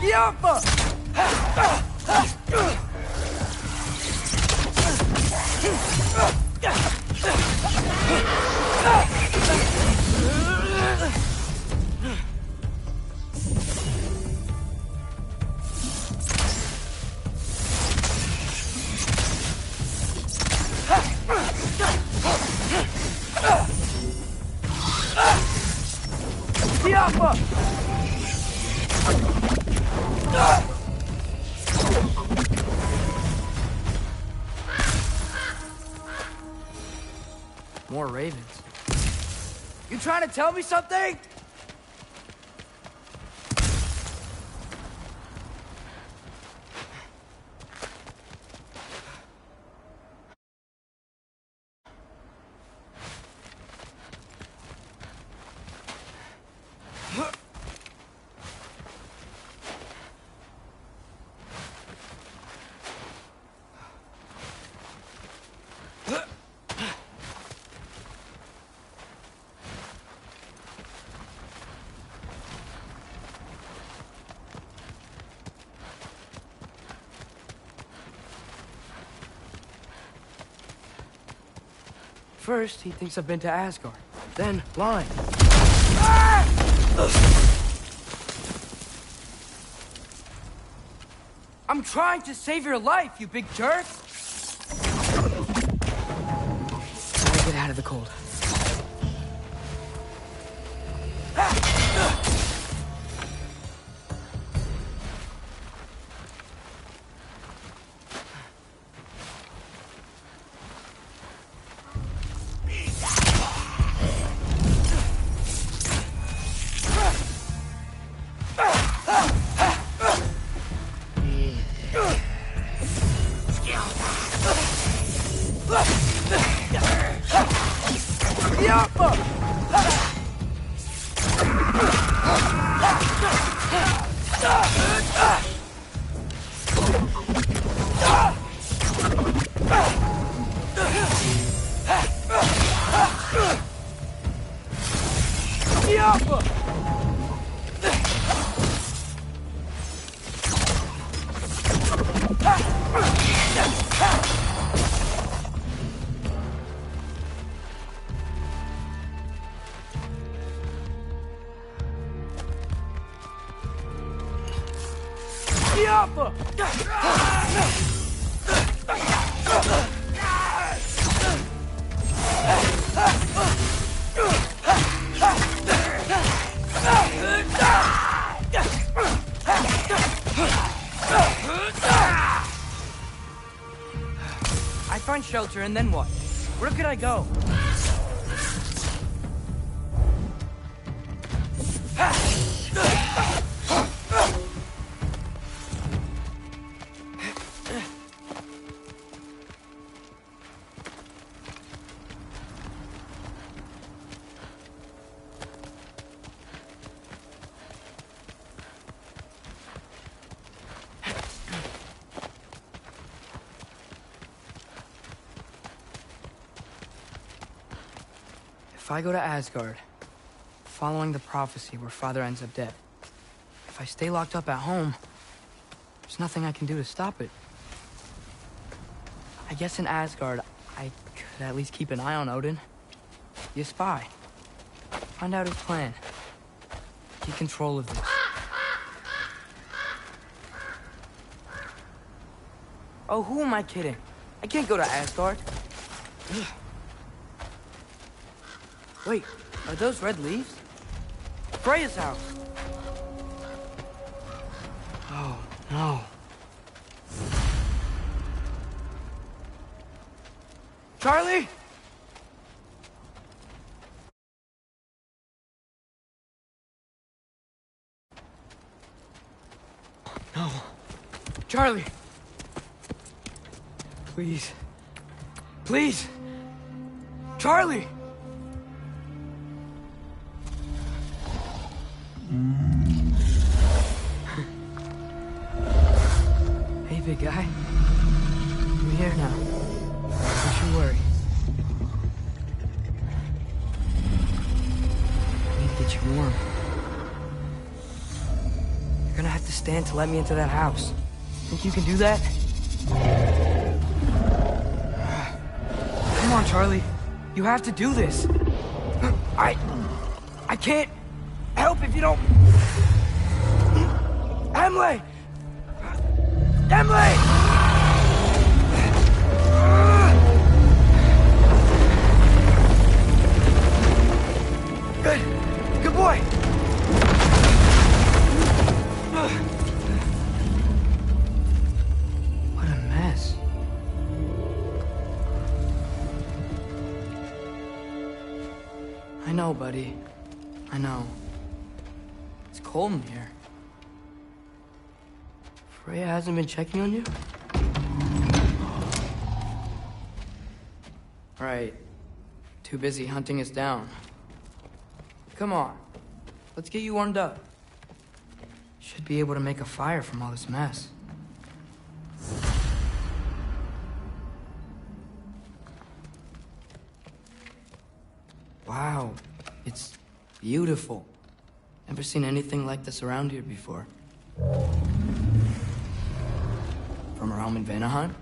Yappa! More ravens. You trying to tell me something? First, he thinks I've been to Asgard. Then, lying. I'm trying to save your life, you big jerk! Gotta get out of the cold. I find shelter, and then what? Where could I go? If I go to Asgard, following the prophecy where Father ends up dead, if I stay locked up at home, there's nothing I can do to stop it. I guess in Asgard, I could at least keep an eye on Odin. Be a spy. Find out his plan. Take control of this. Oh, who am I kidding? I can't go to Asgard. Wait, are those red leaves? Freya's house! Oh, no. Charlie? No. Charlie! Please. Please! Charlie! Hey, big guy. I'm here now. Don't you worry. I need to get you warm. You're gonna have to stand to let me into that house. Think you can do that? Come on, Charlie. You have to do this. I can't help if you don't... Emily! Emily! Good. Good boy. What a mess. I know, buddy. I know. It's cold in here. Freya hasn't been checking on you? Right. Too busy hunting us down. Come on. Let's get you warmed up. Should be able to make a fire from all this mess. Wow. It's beautiful. Never seen anything like this around here before. From her home in Vanaheim?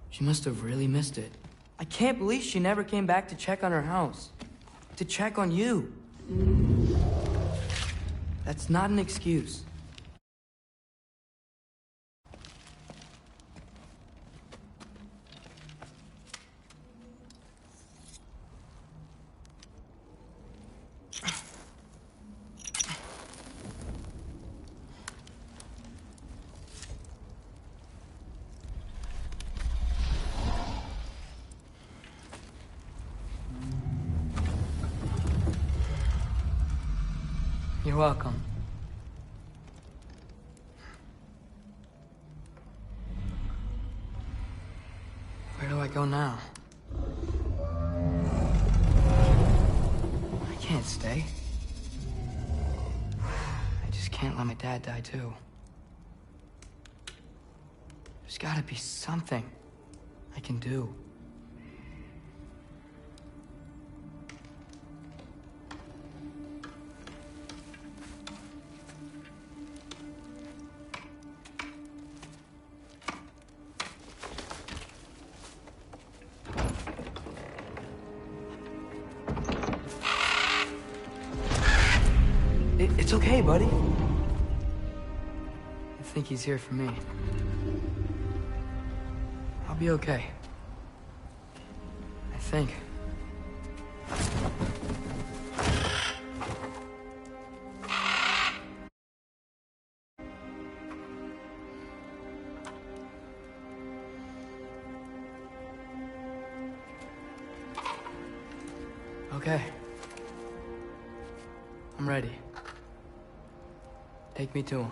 She must have really missed it. I can't believe she never came back to check on her house. To check on you. That's not an excuse. You're welcome. Where do I go now? I can't stay. I just can't let my dad die too. There's gotta be something I can do. It's okay, buddy. I think he's here for me. I'll be okay. I think. Okay. I'm ready. Take me to him.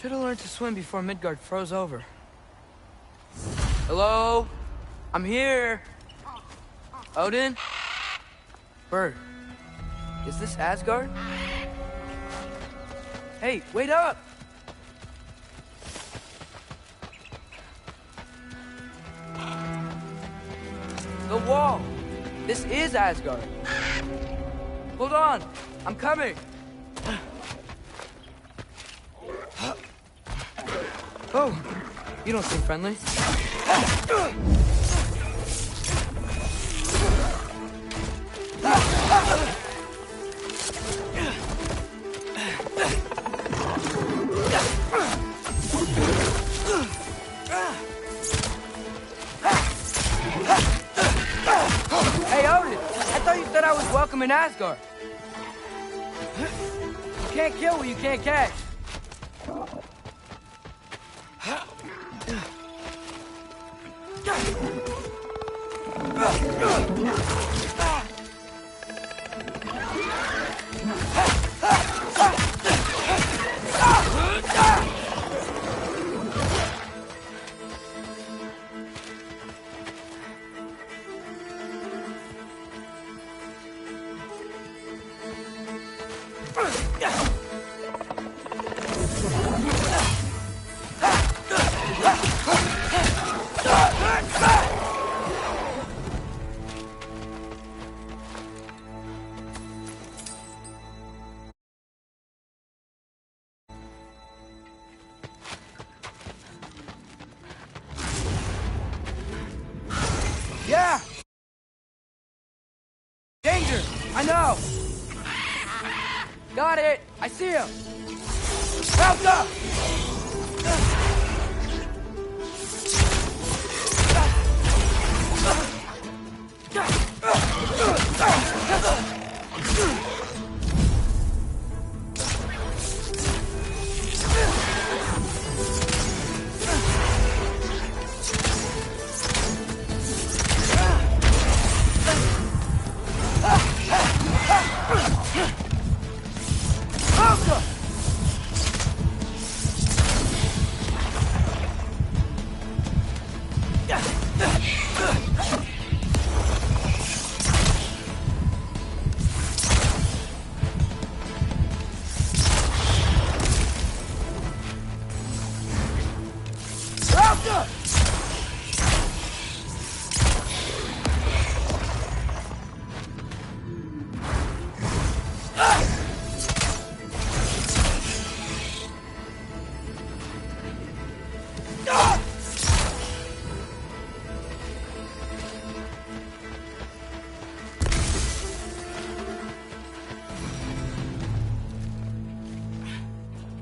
Should have learned to swim before Midgard froze over. Hello? I'm here. Odin? Bird. Is this Asgard? Hey, wait up! The wall! This is Asgard. Hold on, I'm coming. Oh, you don't seem friendly. Hey, Odin, I thought you said I was welcome in Asgard. You can't kill what you can't catch. Danger! I know! Got it! I see him! Help up!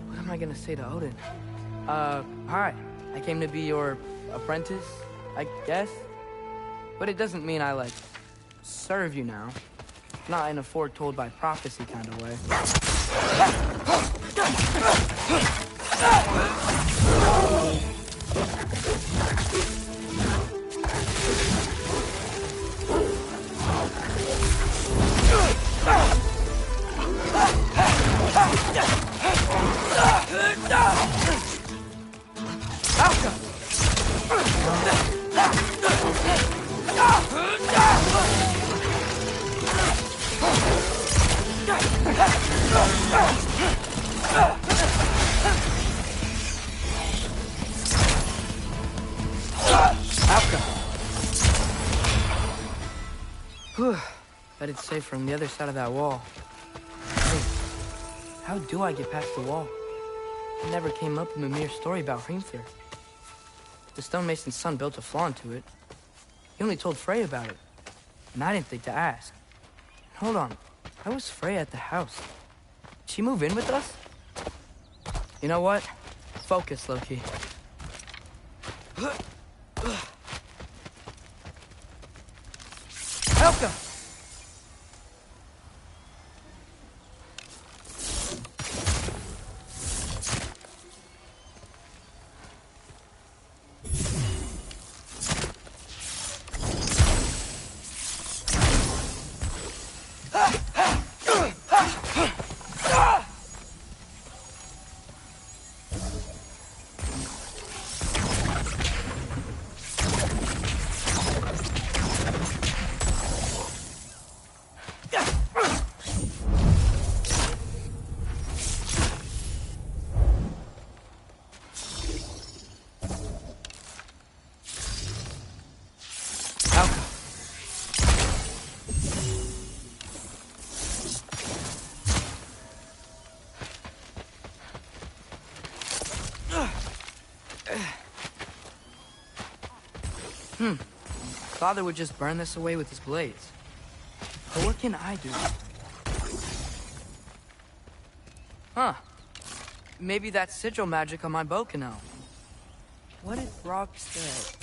What am I gonna say to Odin? Hi. I came to be your apprentice, I guess? But it doesn't mean I, like, serve you now. Not in a foretold by prophecy kind of way. Whew. Bet it's safer on the other side of that wall. Hey, how do I get past the wall? It never came up in Mimir's story about Hrimthur. The stonemason's son built a flaw into it. He only told Frey about it, and I didn't think to ask. Hold on, how was Frey at the house? Did she move in with us? You know what? Focus, Loki. Helka! Father would just burn this away with his blades. But what can I do? Huh. Maybe that's sigil magic on my bow can help. What did Brock say?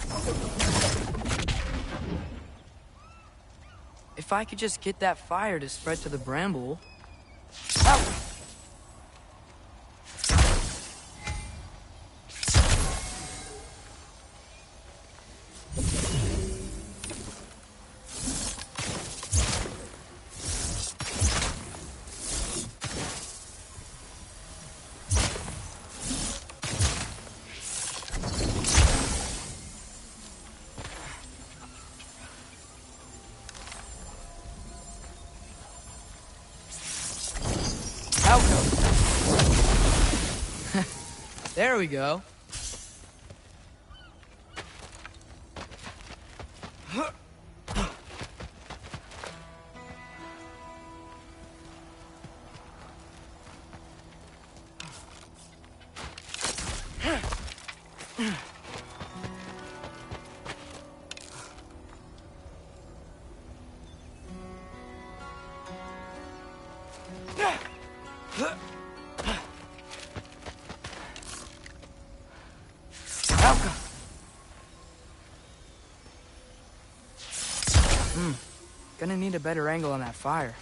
If I could just get that fire to spread to the bramble... Ow! There we go. Gonna need a better angle on that fire.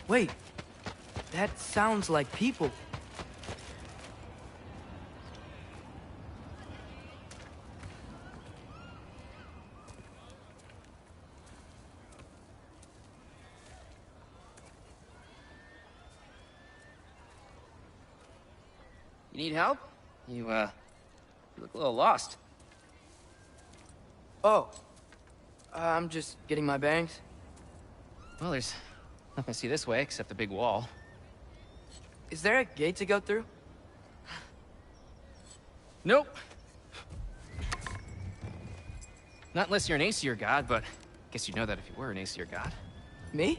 Wait, that sounds like people. You need help? You look a little lost. Oh, I'm just getting my bearings. Well, there's nothing to see this way except the big wall. Is there a gate to go through? Nope. Not unless you're an Aesir god, but I guess you'd know that if you were an Aesir god. Me?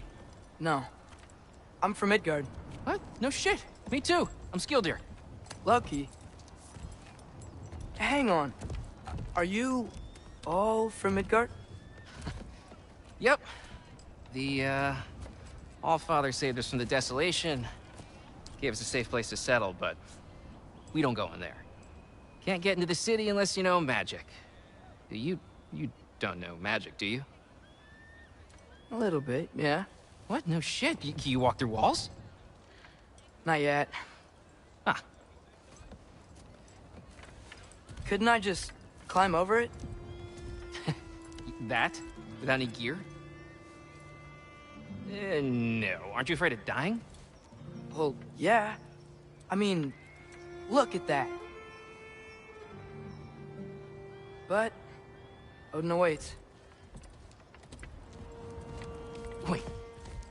No. I'm from Midgard. What? No shit. Me too. I'm Skildir. Lucky. Hang on. Are you all from Midgard? Yep. The, Allfather saved us from the desolation. Gave us a safe place to settle, but we don't go in there. Can't get into the city unless you know magic. You don't know magic, do you? A little bit, yeah. What? No shit. Can you walk through walls? Not yet. Ah. Couldn't I just climb over it? That? Without any gear? No. Aren't you afraid of dying? Well, yeah. I mean, look at that. But Odin awaits. Wait,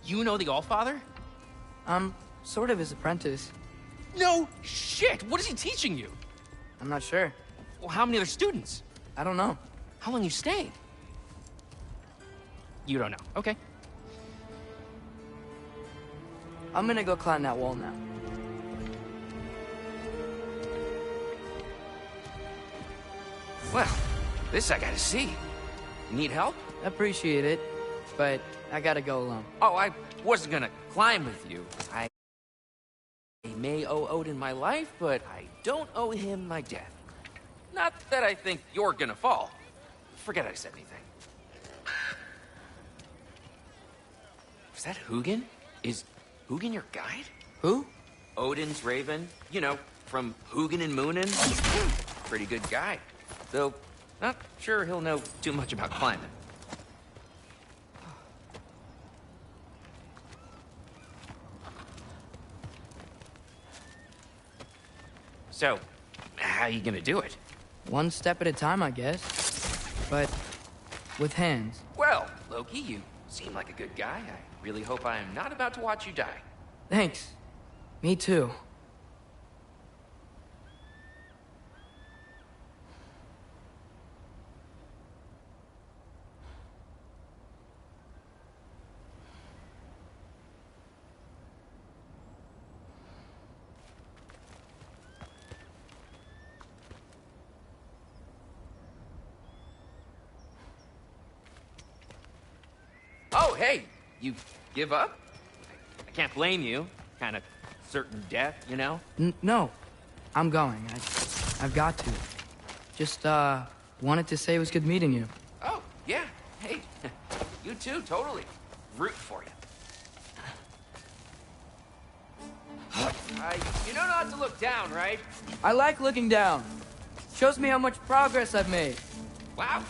you know the Allfather? I'm sort of his apprentice. No shit! What is he teaching you? I'm not sure. Well, how many other students? I don't know. How long you staying? You don't know. Okay. I'm gonna go climb that wall now. Well, this I gotta see. You need help? Appreciate it, but I gotta go alone. Oh, I wasn't gonna climb with you. I may owe Odin my life, but I don't owe him my death. Not that I think you're gonna fall. Forget I said anything. Was that Hugin? Is Hugin your guide? Who? Odin's raven. You know, from Hugin and Moonin. Pretty good guy. Though, not sure he'll know too much about climbing. So, how you gonna do it? One step at a time, I guess. But with hands. Well, Loki, you seem like a good guy. I really hope I am not about to watch you die. Thanks. Me too. Oh, hey, you give up? I can't blame you. Kind of certain death, you know? No, I'm going. I've got to. Just, wanted to say it was good meeting you. Oh, yeah. Hey, you too, totally. Rooting for you. You know not to look down, right? I like looking down. Shows me how much progress I've made. Wow.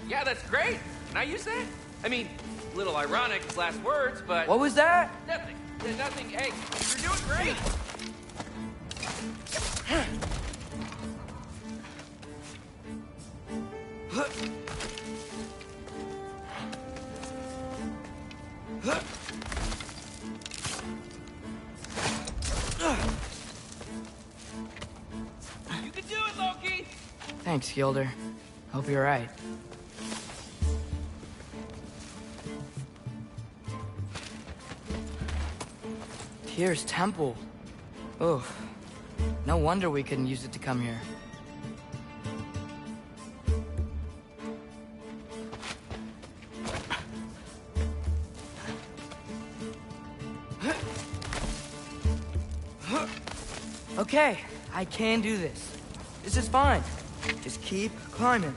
Yeah, that's great. Can I use that? I mean, a little ironic, his last words, but... What was that? Nothing. Yeah, nothing. Hey, you're doing great. You can do it, Loki! Thanks, Gilder. Hope you're right. Tyr's temple. Oh, no wonder we couldn't use it to come here. Okay, I can do this. This is fine. Just keep climbing.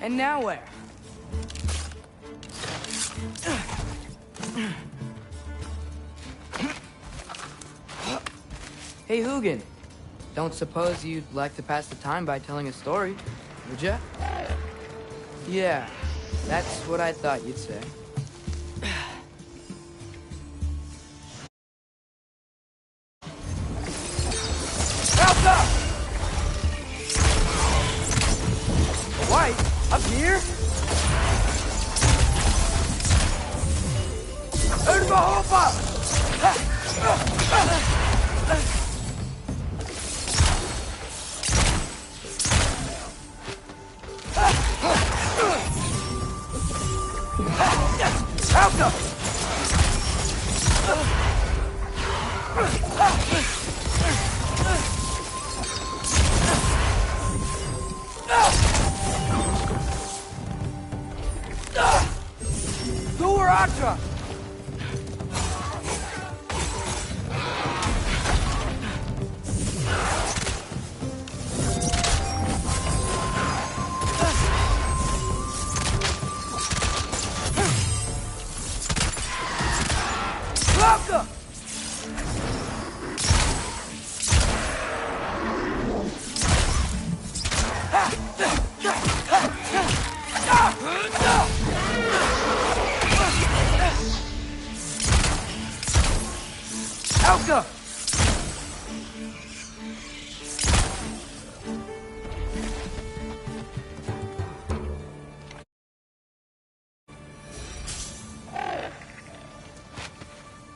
And now where? Hey, Hugin. Don't suppose you'd like to pass the time by telling a story, would ya? Yeah, that's what I thought you'd say. White? Up here?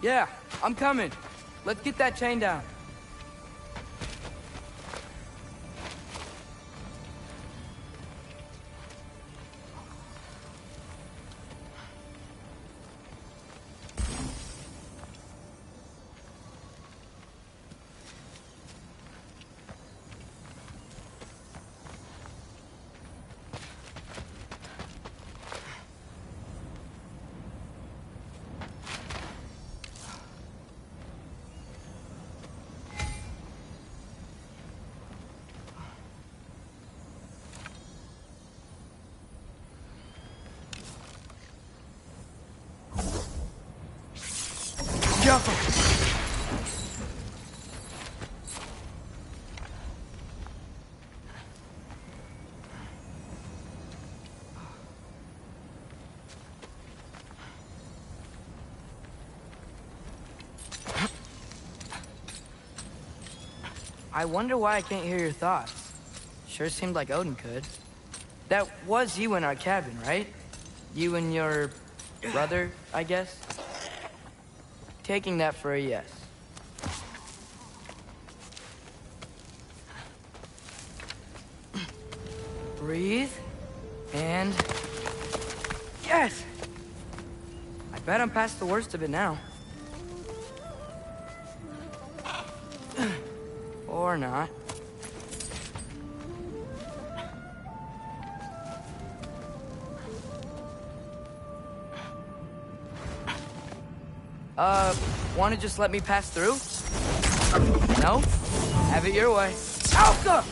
Yeah, I'm coming. Let's get that chain down. I wonder why I can't hear your thoughts. Sure seemed like Odin could. That was you in our cabin, right? You and your brother, I guess? Taking that for a yes. Breathe. And... yes! I bet I'm past the worst of it now. Or not. wanna just let me pass through? No? Have it your way. Alka!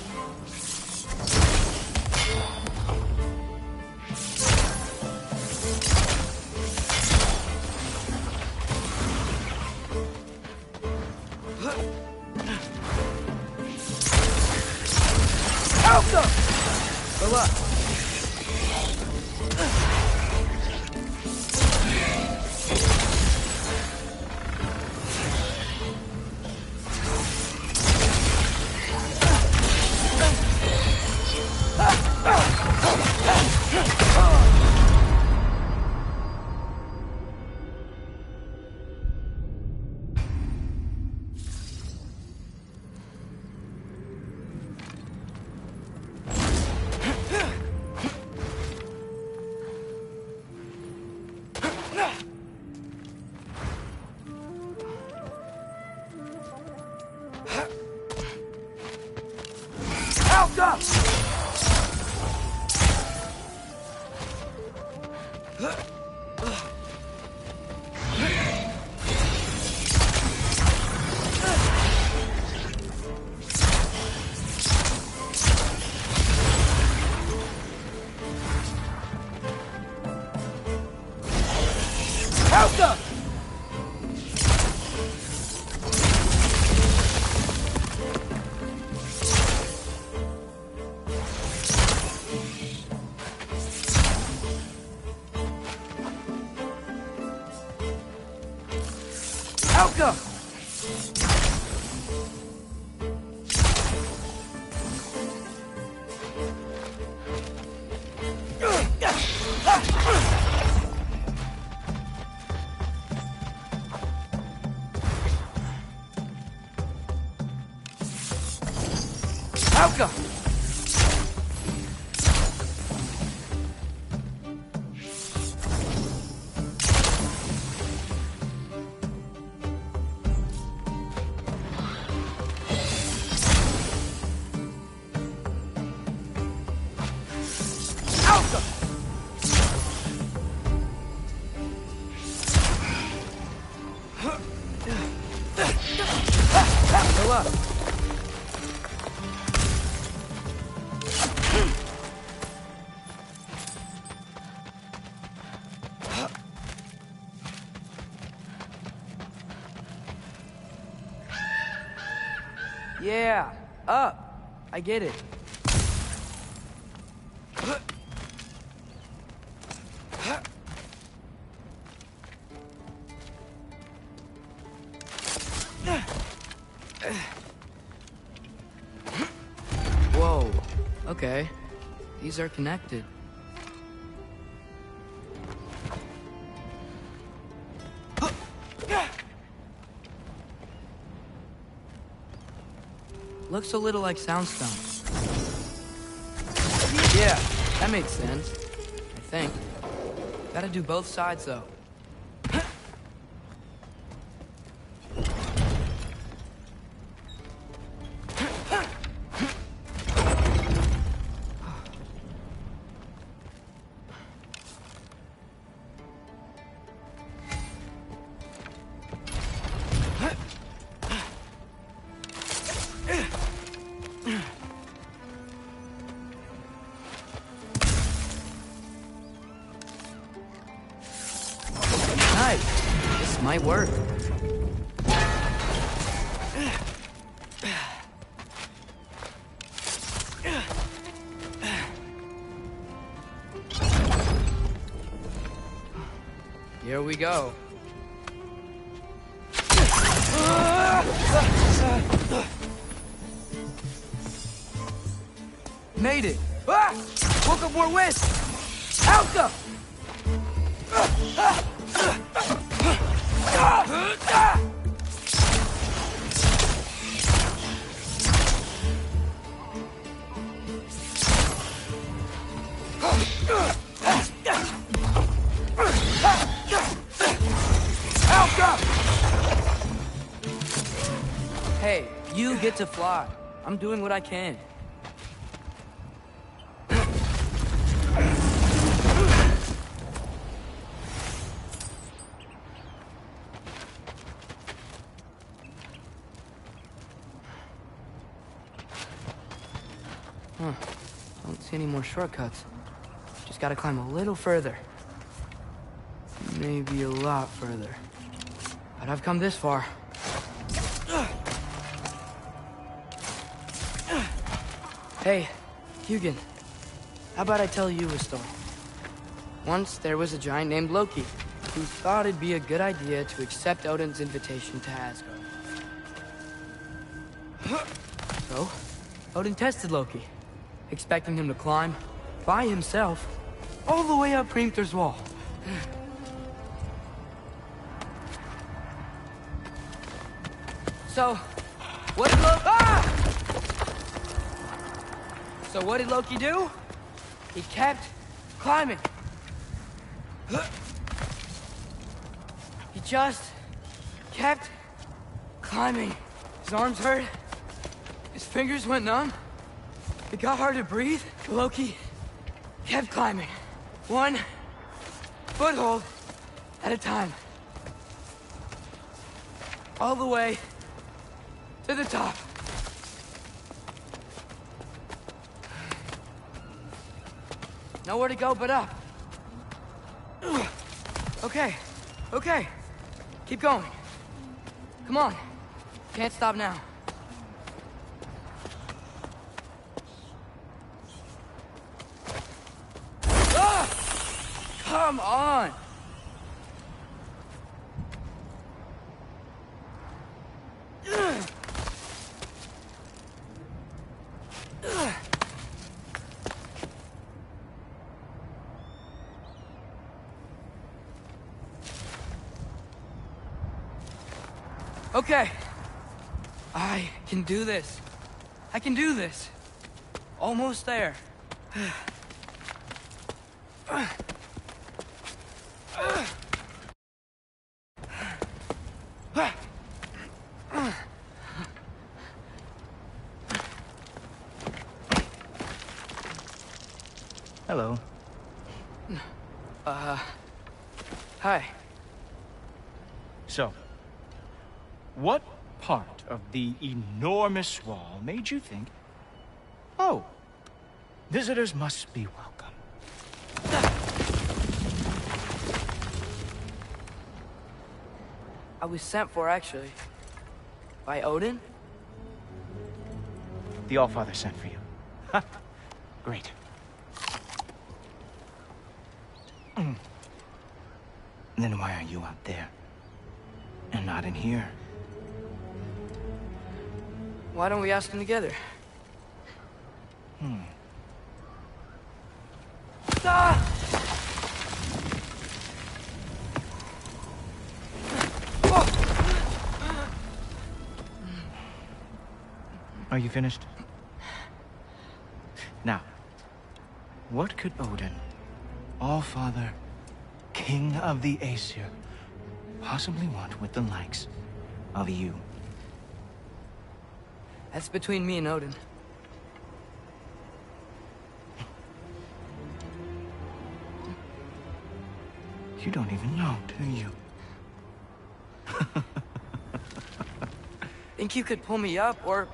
Alka! Good luck. Alka! Alka! Yeah, up. I get it. Whoa, okay. These are connected. Looks a little like soundstone. Yeah, that makes sense. I think. Gotta do both sides, though. This might work. Here we go. Made it. Woke up more wind. Alka! Hey, you get to fly. I'm doing what I can. see any more shortcuts. Just gotta climb a little further. Maybe a lot further. But I've come this far. Hey, Hugin. How about I tell you a story? Once there was a giant named Loki who thought it'd be a good idea to accept Odin's invitation to Asgard. So, Odin tested Loki, expecting him to climb by himself all the way up Hrimthur's wall. So, what did Loki... So what did Loki do? He kept climbing. He just kept climbing. His arms hurt. His fingers went numb. It got hard to breathe. Loki kept climbing. One foothold at a time. All the way to the top. Nowhere to go but up. Okay, okay. Keep going. Come on. Can't stop now. Come on! Okay. I can do this. I can do this. Almost there. Hello. Hi. So, what part of the enormous wall made you think, oh, visitors must be welcome? I was sent for, actually. By Odin? The Allfather sent for you. Ha! Great. Then why are you out there? And not in here? Why don't we ask them together? Ah! Are you finished? Now, what could Odin, Allfather, King of the Aesir, possibly want with the likes of you? That's between me and Odin. You don't even know, do you? Think you could pull me up, or...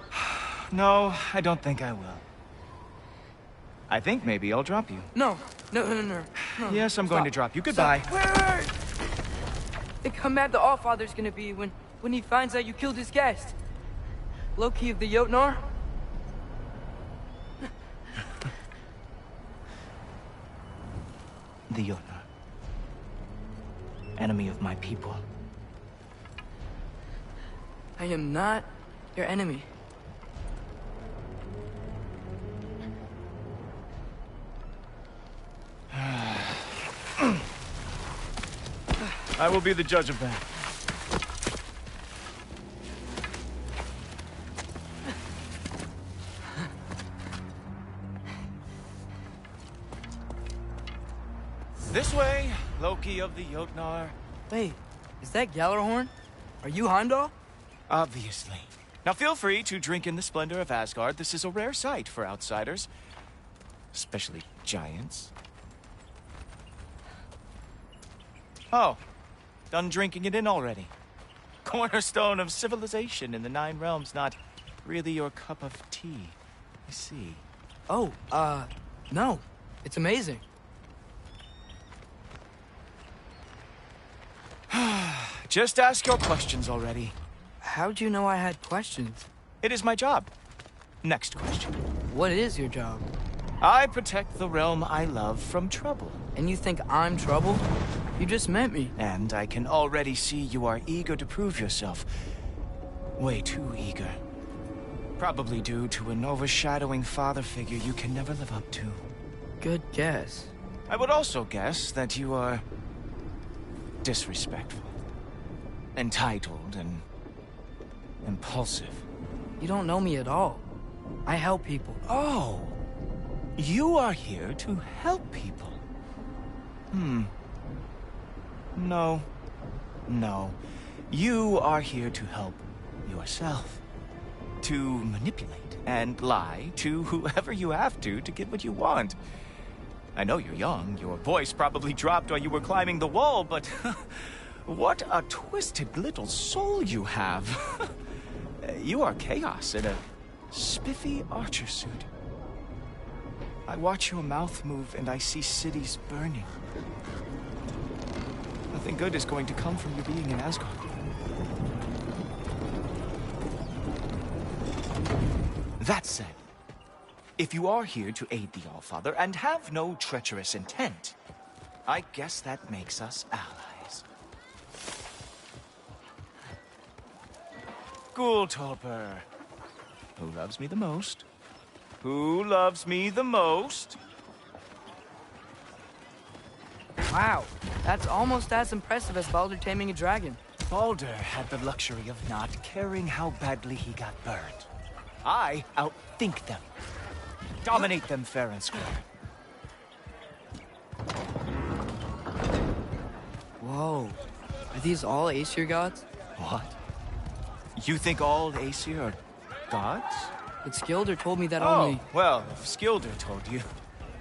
No, I don't think I will. I think maybe I'll drop you. No. Yes, I'm going to drop you. Goodbye. Wait. Think how mad the Allfather's gonna be when he finds out you killed his guest. Loki of the Jotnar? The Jotnar. Enemy of my people. I am not your enemy. I will be the judge of that. This way, Loki of the Jotnar. Wait, is that Gjallarhorn? Are you Heimdall? Obviously. Now feel free to drink in the splendor of Asgard. This is a rare sight for outsiders. Especially giants. Oh, done drinking it in already. Cornerstone of civilization in the 9 realms, not really your cup of tea. I see. Oh, No, it's amazing. Just ask your questions already. How'd you know I had questions? It is my job. Next question. What is your job? I protect the realm I love from trouble. And you think I'm trouble? You just met me. And I can already see you are eager to prove yourself. Way too eager. Probably due to an overshadowing father figure you can never live up to. Good guess. I would also guess that you are disrespectful, entitled, and impulsive. You don't know me at all. I help people. Oh, you are here to help people. No. You are here to help yourself. To manipulate and lie to whoever you have to get what you want. I know you're young. Your voice probably dropped while you were climbing the wall, but what a twisted little soul you have. You are chaos in a spiffy archer suit. I watch your mouth move and I see cities burning. Nothing good is going to come from you being in Asgard. That said, if you are here to aid the Allfather and have no treacherous intent, I guess that makes us allies. Ghoultopper. Who loves me the most? Who loves me the most? Wow, that's almost as impressive as Baldur taming a dragon. Baldur had the luxury of not caring how badly he got burned. I outthink them. Dominate them fair and square. Whoa, are these all Aesir gods? What? You think all Aesir are gods? But Skilder told me that only... well, if Skilder told you.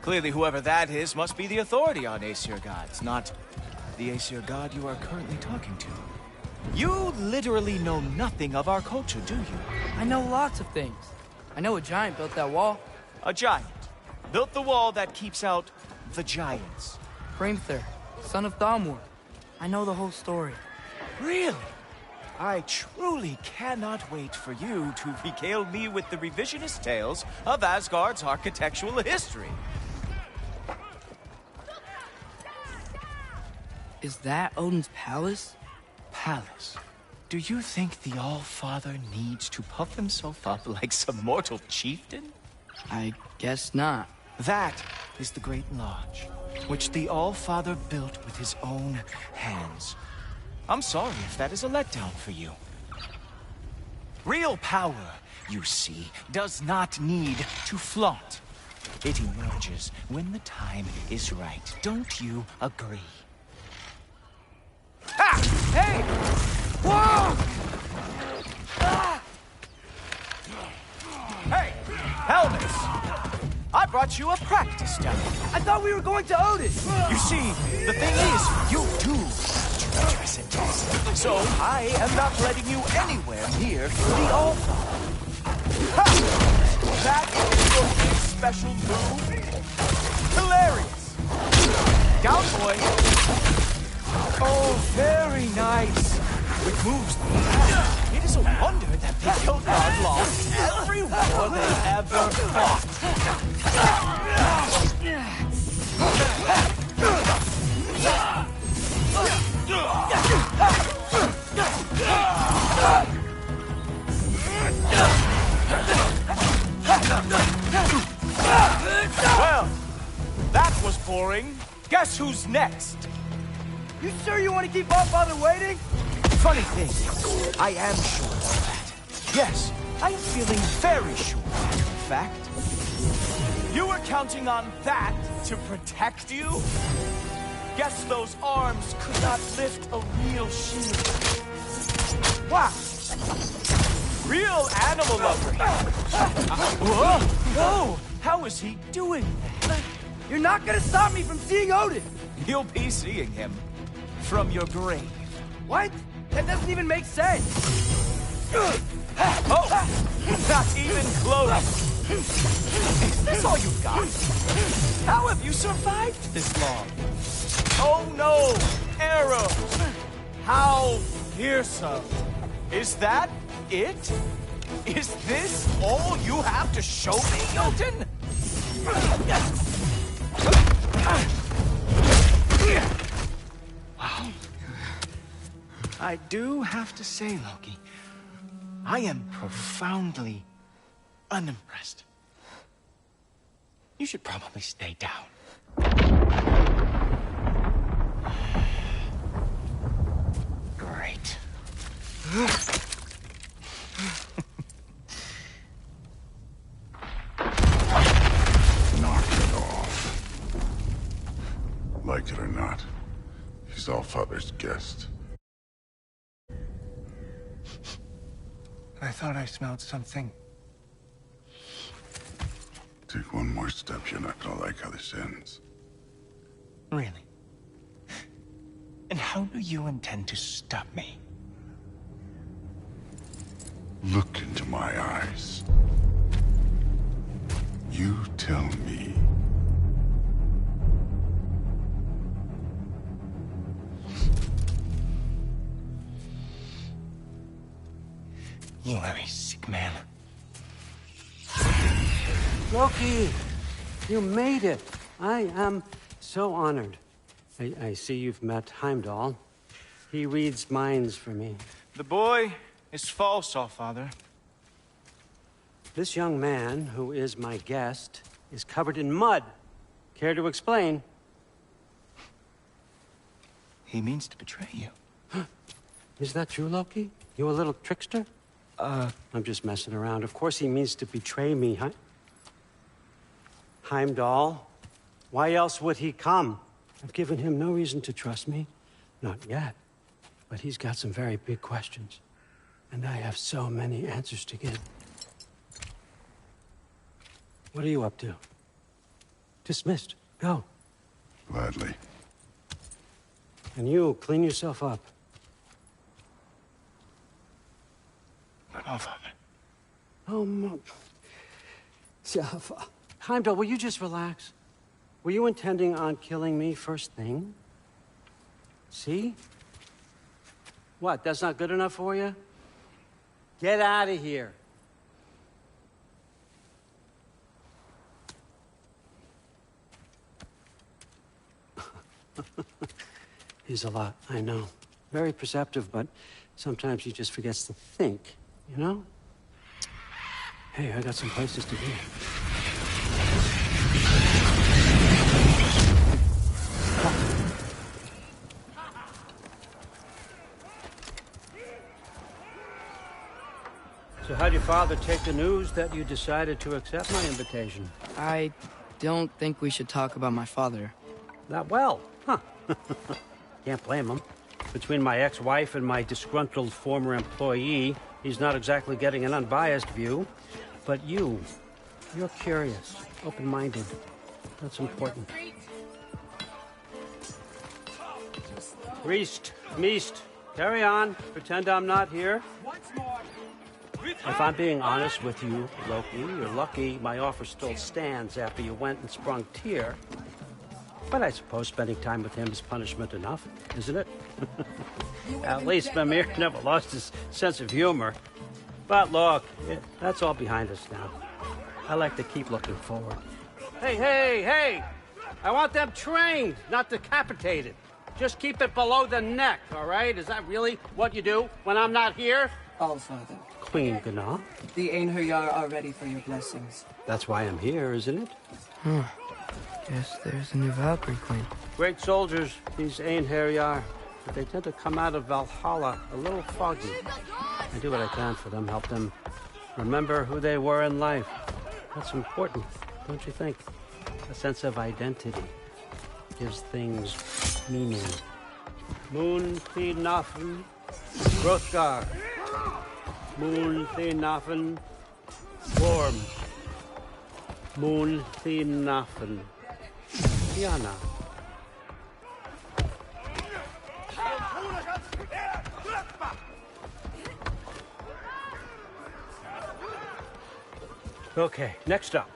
Clearly whoever that is must be the authority on Aesir gods, not the Aesir god you are currently talking to. You literally know nothing of our culture, do you? I know lots of things. I know a giant built that wall. A giant built the wall that keeps out the giants. Hrimthur, son of Thamur. I know the whole story. Really? I truly cannot wait for you to regale me with the revisionist tales of Asgard's architectural history. Is that Odin's palace? Palace? Do you think the All-Father needs to puff himself up like some mortal chieftain? I guess not. That is the Great Lodge, which the All-Father built with his own hands. I'm sorry if that is a letdown for you. Real power, you see, does not need to flaunt. It emerges when the time is right. Don't you agree? Ha! Hey! Whoa! Ah! Hey! Helmets! I brought you a practice demo. I thought we were going to Odin! You see, the thing is, you do treacherous intent. So I am not letting you anywhere near the All-Father. Ha! That is your big special move? Hilarious! Down, boy! Oh, very nice. With moves like that, it is a wonder that the Hildgard lost every war they ever fought. Well, that was boring. Guess who's next? You sure you want to keep All-Father waiting? Funny thing, I am sure of that. Yes, I am feeling very sure, in fact. You were counting on that to protect you? Guess those arms could not lift a real shield. Wow! Real animal lover. Whoa! Whoa! How is he doing that? You're not gonna stop me from seeing Odin! You'll be seeing him from your grave. What? That doesn't even make sense! Oh! Not even close! Is this all you got? How have you survived this long? Oh no! Arrows! How fearsome! Is that it? Is this all you have to show me, Jotun? Wow. I do have to say, Loki, I am profoundly unimpressed. You should probably stay down. Great. Knock it off. Like it or not, he's Allfather's guest. I thought I smelled something. Take one more step, you're not gonna like how this ends. Really? And how do you intend to stop me? Look into my eyes. You tell me. You are a sick man. Loki, you made it. I am so honored. I see you've met Heimdall. He reads minds for me. The boy is false, Allfather. This young man, who is my guest, is covered in mud. Care to explain? He means to betray you. Is that true, Loki? You a little trickster? I'm just messing around. Of course he means to betray me, huh? Heimdall? Why else would he come? I've given him no reason to trust me. Not yet. But he's got some very big questions. And I have so many answers to give. What are you up to? Dismissed. Go. Gladly. And you, clean yourself up. But Allfather. Oh, Heimdall, will you just relax? Were you intending on killing me first thing? See? What, that's not good enough for you? Get out of here. He's a lot, I know. Very perceptive, but sometimes he just forgets to think, you know? Hey, I got some places to be. So how'd your father take the news that you decided to accept my invitation? I don't think we should talk about my father. Not well, huh? Can't blame him. Between my ex-wife and my disgruntled former employee, he's not exactly getting an unbiased view. But you're curious, open-minded. That's important. Priest, Meest, carry on. Pretend I'm not here. If I'm being honest with you, Loki, you're lucky my offer still stands after you went and sprung Tyr. But I suppose spending time with him is punishment enough, isn't it? At least Mimir never lost his sense of humor. But look, that's all behind us now. I like to keep looking forward. Hey! I want them trained, not decapitated. Just keep it below the neck, all right? Is that really what you do when I'm not here? Allfather. Queen Gná. The Einherjar are ready for your blessings. That's why I'm here, isn't it? Guess there's a new Valkyrie queen. Great soldiers, these Einherjar. But they tend to come out of Valhalla a little foggy. I do what I can for them, help them remember who they were in life. That's important, don't you think? A sense of identity gives things meaning. Moon Thinafen, Hrothgar. Moon Thinafen, Worm. Moon Thinafen, Diana. Okay, next up.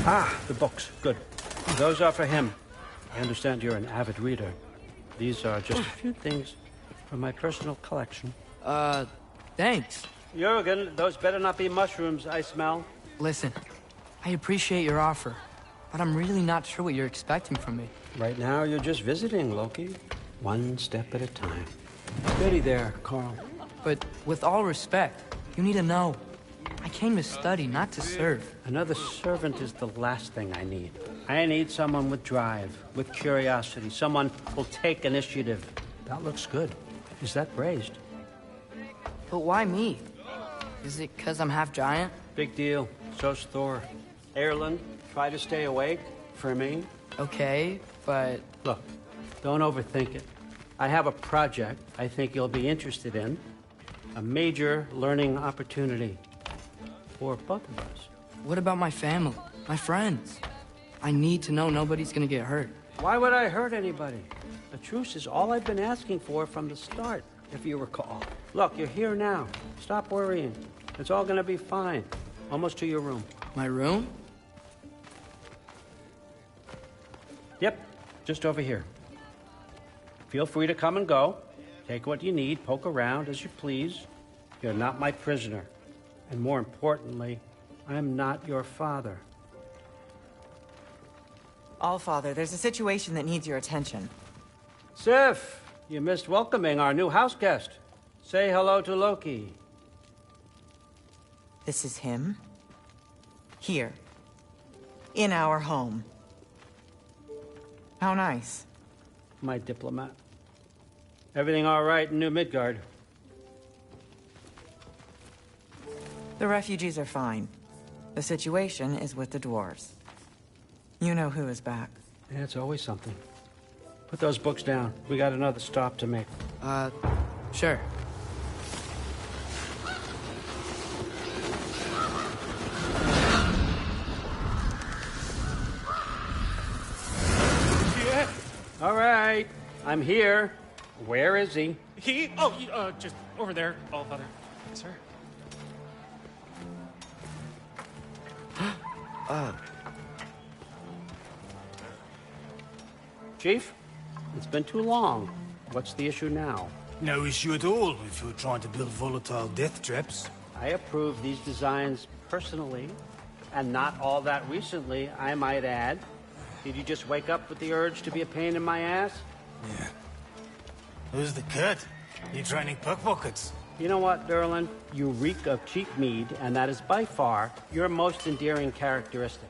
Ah, the books. Good. Those are for him. I understand you're an avid reader. These are just a few things from my personal collection. Thanks. Jurgen, those better not be mushrooms I smell. Listen, I appreciate your offer, but I'm really not sure what you're expecting from me. Right now, you're just visiting, Loki. One step at a time. Steady there, Carl. But with all respect, you need to know. I came to study, not to serve. Another servant is the last thing I need. I need someone with drive, with curiosity, someone who'll take initiative. That looks good. Is that praised? But why me? Is it because I'm half giant? Big deal. So's Thor. Erland, try to stay awake for me. Okay, but... Look, don't overthink it. I have a project I think you'll be interested in. A major learning opportunity for both of us. What about my family? My friends? I need to know nobody's gonna get hurt. Why would I hurt anybody? A truce is all I've been asking for from the start, if you recall. Look, you're here now. Stop worrying. It's all gonna be fine. Almost to your room. My room? Yep, just over here. Feel free to come and go. Take what you need, poke around as you please. You're not my prisoner. And more importantly, I'm not your father. Allfather, there's a situation that needs your attention. Sif, you missed welcoming our new house guest. Say hello to Loki. This is him? Here. In our home. How nice. My diplomat. Everything all right in New Midgard? The refugees are fine. The situation is with the dwarves. You know who is back. Yeah, it's always something. Put those books down. We got another stop to make. Sure. Yeah. All right. I'm here. Where is he? Just over there, Allfather. Sir. Chief, it's been too long. What's the issue now? No issue at all if you're trying to build volatile death traps. I approve these designs personally, and not all that recently, I might add. Did you just wake up with the urge to be a pain in my ass? Yeah. Who's the cut? You training pickpockets? You know what, Derlin? You reek of cheap mead, and that is by far your most endearing characteristic.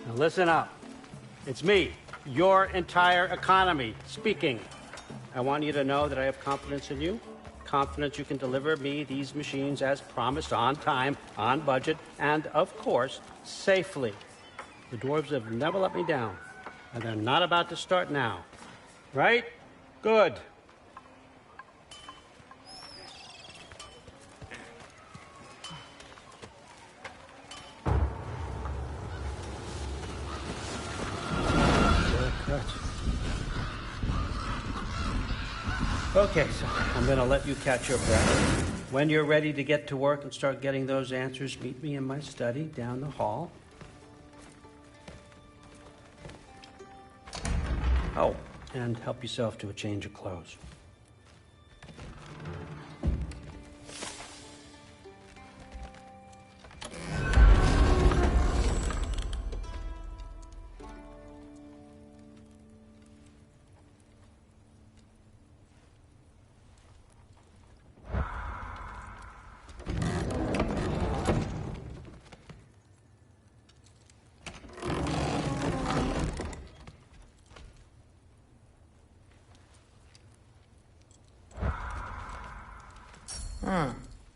Now listen up. It's me, your entire economy, speaking. I want you to know that I have confidence in you. Confidence you can deliver me these machines as promised, on time, on budget, and, of course, safely. The dwarves have never let me down, and they're not about to start now. Right? Good. Okay, so I'm going to let you catch your breath. When you're ready to get to work and start getting those answers, meet me in my study down the hall. Oh, and help yourself to a change of clothes.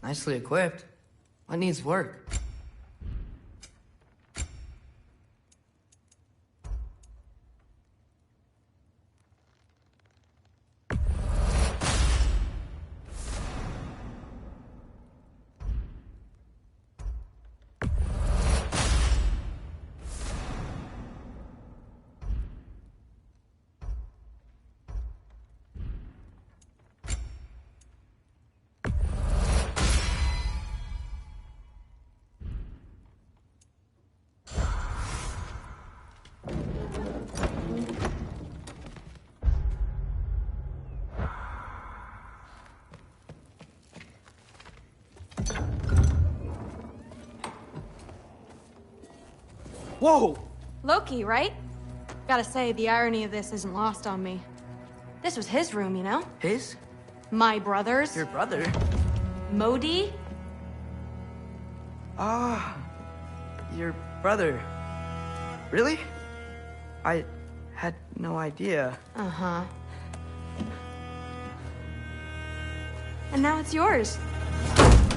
Nicely equipped. What needs work? Whoa! Loki, right? Gotta say, the irony of this isn't lost on me. This was his room, you know? His? My brother's. Your brother? Modi? Ah, your brother. Really? I had no idea. Uh-huh. And now it's yours.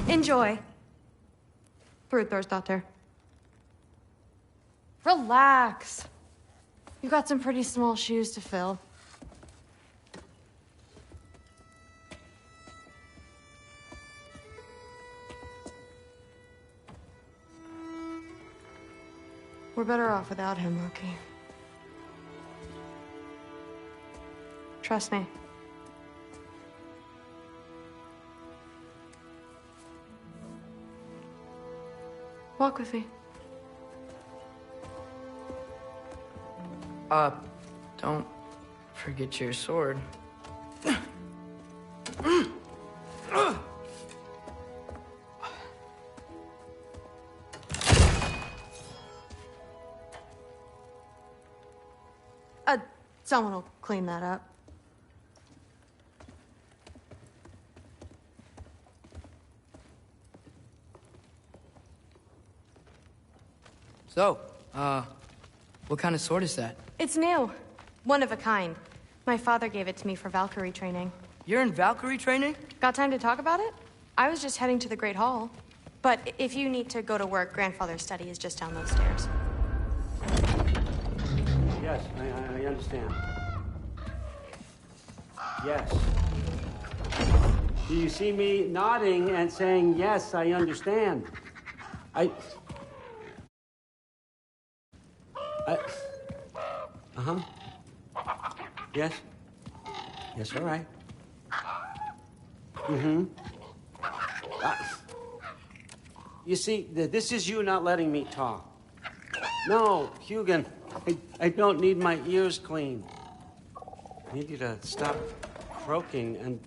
Enjoy. Daughter. Relax. You've got some pretty small shoes to fill. We're better off without him, Loki. Trust me. Walk with me. Don't forget your sword. Someone will clean that up. So, what kind of sword is that? It's new. One of a kind. My father gave it to me for Valkyrie training. You're in Valkyrie training? Got time to talk about it? I was just heading to the Great Hall. But if you need to go to work, Grandfather's study is just down those stairs. Yes, I understand. Yes. Do you see me nodding and saying, yes, I understand? Uh-huh. Yes? Yes, all right. Mm-hmm. You see, this is you not letting me talk. No, Hugin, I don't need my ears cleaned. I need you to stop croaking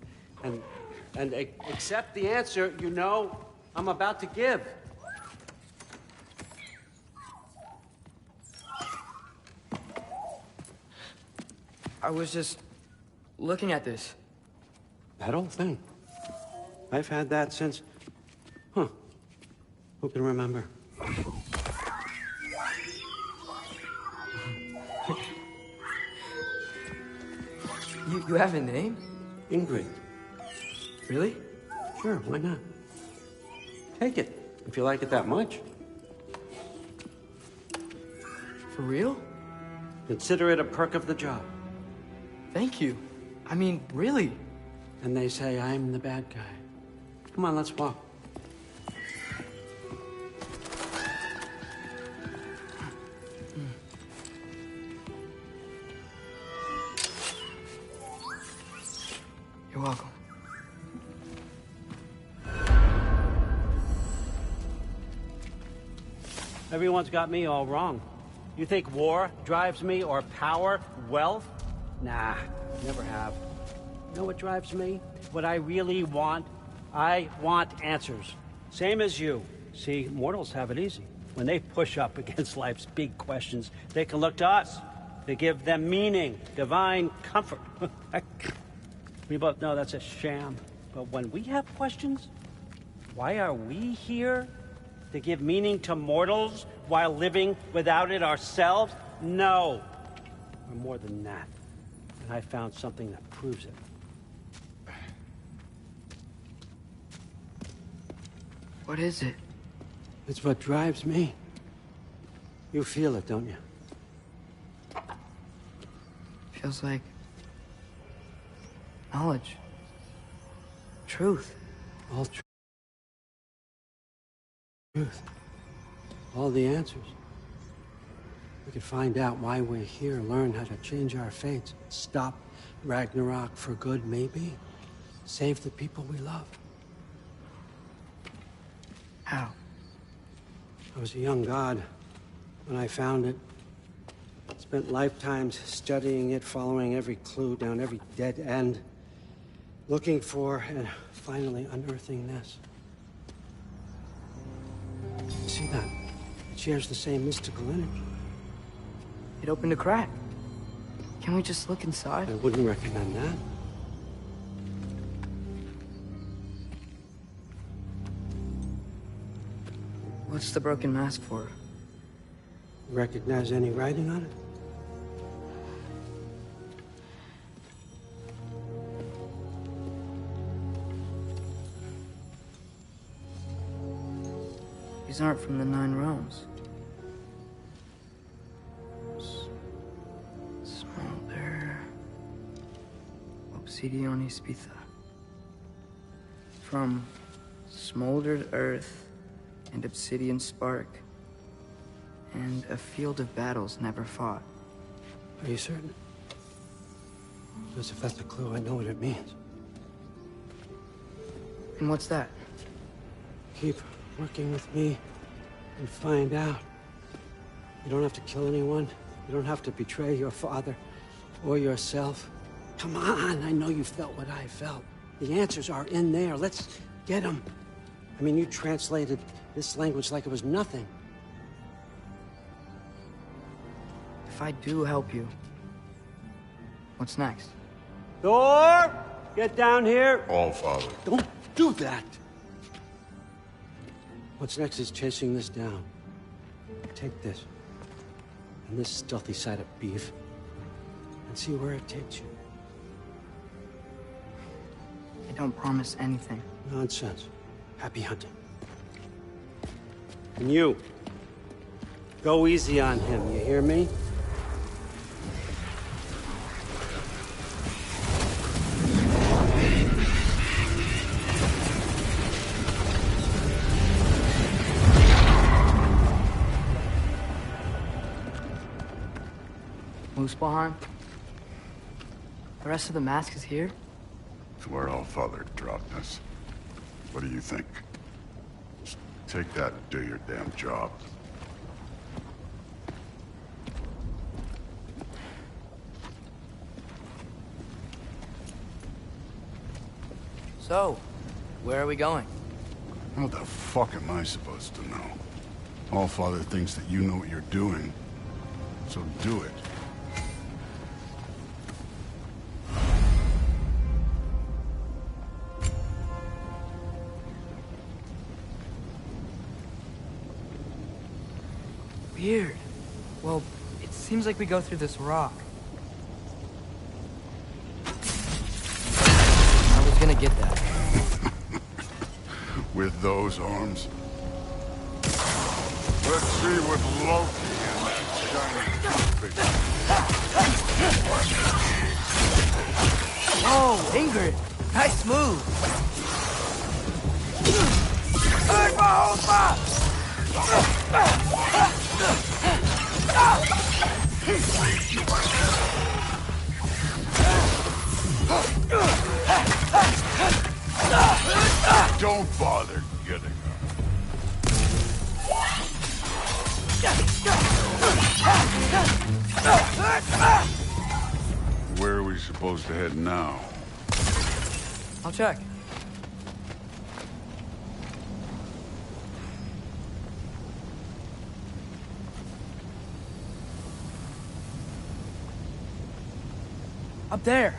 and accept the answer you know I'm about to give. I was just looking at this. That old thing. I've had that since... Huh. Who can remember? You have a name? Ingrid. Really? Sure, why not? Take it, if you like it that much. For real? Consider it a perk of the job. Thank you. I mean, really. And they say I'm the bad guy. Come on, let's walk. You're welcome. Everyone's got me all wrong. You think war drives me, or power, wealth? Nah, never have. You know what drives me? What I really want? I want answers. Same as you. See, mortals have it easy. When they push up against life's big questions, they can look to us. They give them meaning, divine comfort. We both know that's a sham. But when we have questions, why are we here? To give meaning to mortals while living without it ourselves? No. We're more than that. And I found something that proves it. What is it? It's what drives me. You feel it, don't you? Feels like knowledge. Truth. All truth. All the answers. We could find out why we're here, learn how to change our fates, stop Ragnarok for good, maybe. Save the people we love. How? I was a young god when I found it. Spent lifetimes studying it, following every clue down every dead end, looking for and finally unearthing this. See that? It shares the same mystical energy. It opened a crack. Can we just look inside? I wouldn't recommend that. What's the broken mask for? Recognize any writing on it? These aren't from the Nine Realms. Smolder. Obsidion Ispitha. From smoldered earth and obsidian spark. And a field of battles never fought. Are you certain? Because if that's a clue, I know what it means. And what's that? Keep working with me and find out. You don't have to kill anyone. You don't have to betray your father or yourself. Come on, I know you felt what I felt. The answers are in there. Let's get them. I mean, you translated this language like it was nothing. If I do help you, what's next? Thor! Get down here! All Father. Don't do that! What's next is chasing this down. Take this, and this stealthy side of beef, and see where it takes you. I don't promise anything. Nonsense. Happy hunting. And you, go easy on him, you hear me? Muspelheim? The rest of the mask is here? It's where All Father dropped us. What do you think? Just take that and do your damn job. So, where are we going? What the fuck am I supposed to know? All Father thinks that you know what you're doing, so do it. Weird. Well, it seems like we go through this rock. I was gonna get that. With those arms? Let's see what Loki and that shiny Whoa, Ingrid! Nice move! Don't bother getting her. Where are we supposed to head now? I'll check. Up there.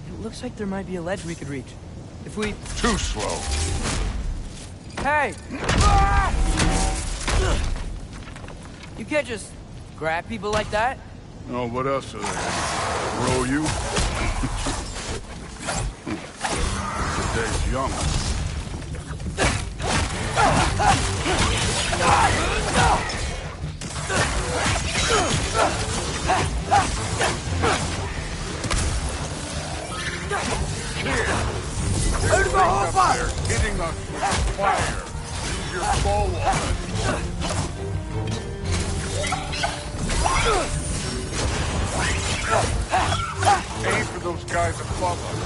It looks like there might be a ledge we could reach. If we... Too slow. Hey! You can't just grab people like that. Oh, what else are they? Roll you? Today's young. They're hitting us with fire. Use your bow Aim for those guys above us.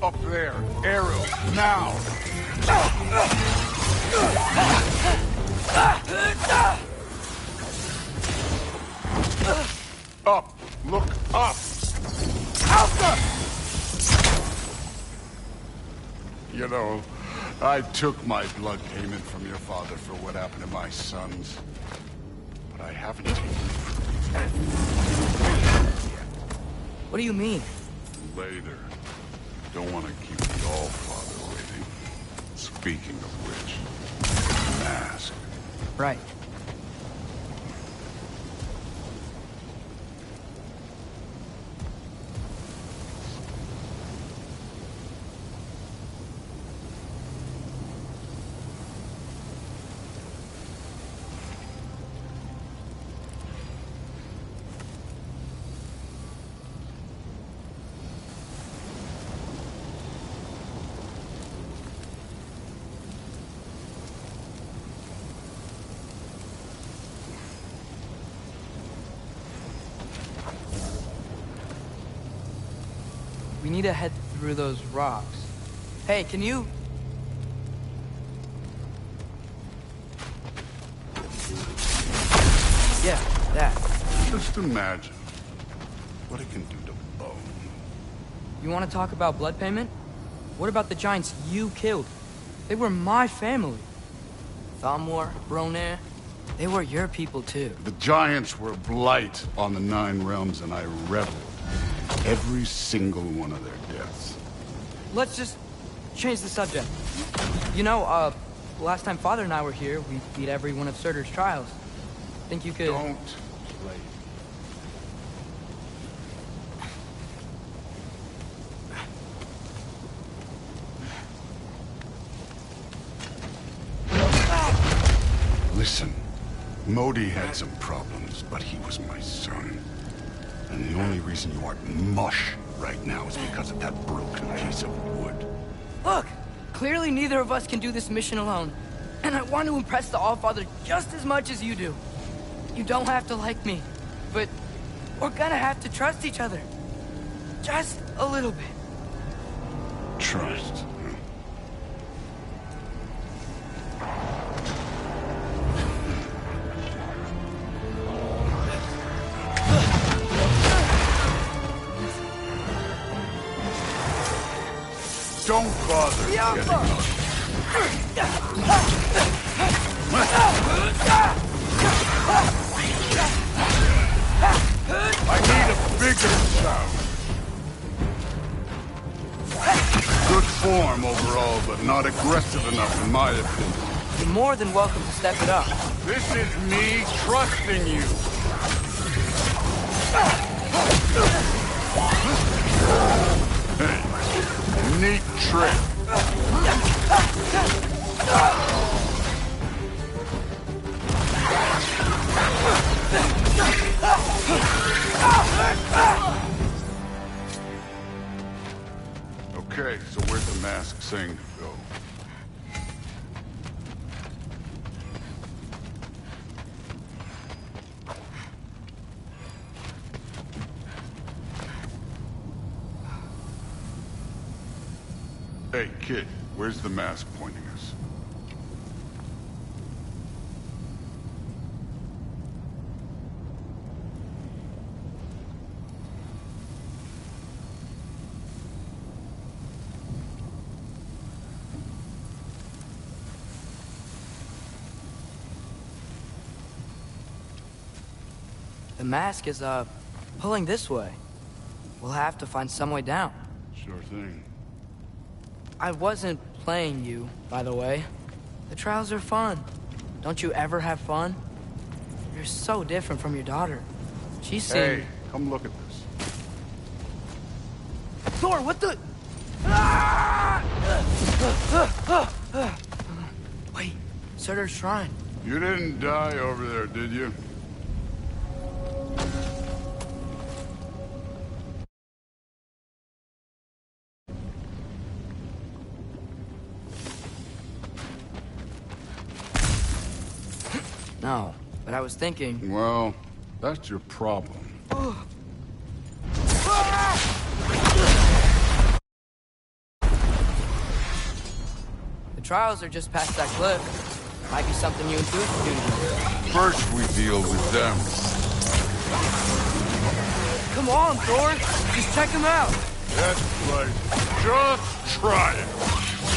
Up there, arrow, now. Up! Look up! Alpha! You know, I took my blood payment from your father for what happened to my sons. But I haven't taken it from you. What do you mean? Later. Don't want to keep the All-Father waiting. Speaking of which, mask. Right. We need to head through those rocks. Hey, can you... Yeah, that. Just imagine what it can do to bone. You want to talk about blood payment? What about the giants you killed? They were my family. Thamur, Bronir, they were your people too. The giants were blight on the Nine Realms, and I reveled every single one of their deaths. Let's just change the subject. You know, last time Father and I were here, we beat every one of Surtur's trials. Think you could... Don't play. Listen, Modi had some problems, but he was my son. And the only reason you aren't mush right now is because of that broken piece of wood. Look! Clearly neither of us can do this mission alone. And I want to impress the Allfather just as much as you do. You don't have to like me, but we're gonna have to trust each other. Just a little bit. Trust. Don't bother getting up. I need a bigger shout. Good form overall, but not aggressive enough in my opinion. You're more than welcome to step it up. This is me trusting you. Hey, neat trick. Okay, so where's the mask saying to go? Hey, kid, where's the mask pointing us? The mask is, pulling this way. We'll have to find some way down. Sure thing. I wasn't playing you, by the way. The trials are fun. Don't you ever have fun? You're so different from your daughter. She's seen... Hey, come look at this. Thor, what the... Wait, Surtur's shrine. You didn't die over there, did you? No, but I was thinking... Well, that's your problem. The trials are just past that cliff. Might be something you and Booth can do. First we deal with them. Come on, Thor! Just check them out! That's right. Just try it.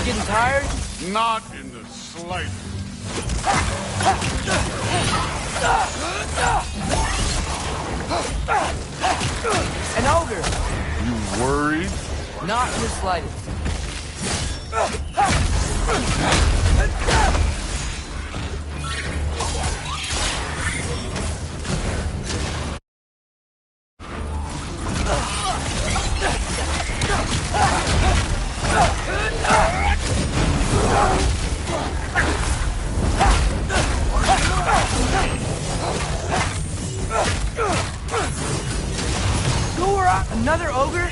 Getting tired? Not in the slightest. An ogre! You worried? Not in the slightest. Another ogre?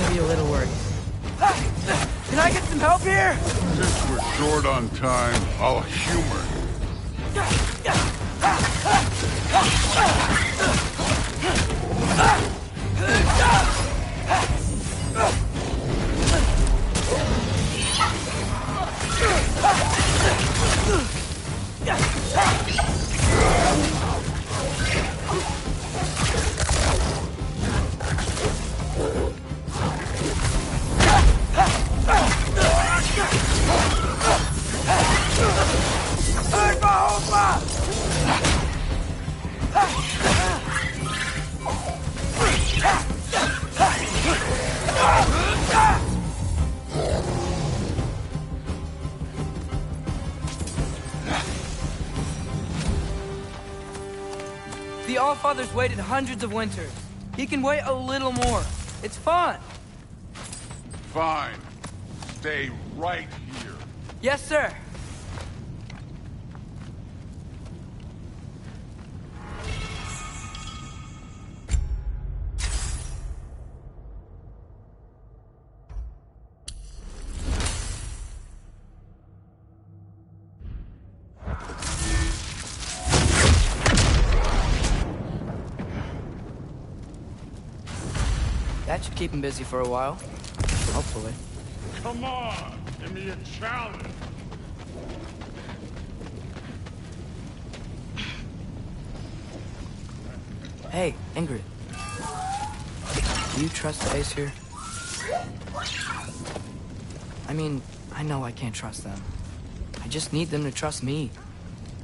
Maybe a little worried. Can I get some help here? Since we're short on time, I'll humor The Allfather's waited hundreds of winters. He can wait a little more. It's fun. Fine. Stay right here. Yes, sir. That should keep him busy for a while. Hopefully. Come on, give me a challenge. Hey, Ingrid. Do you trust the Ace here? I mean, I know I can't trust them. I just need them to trust me.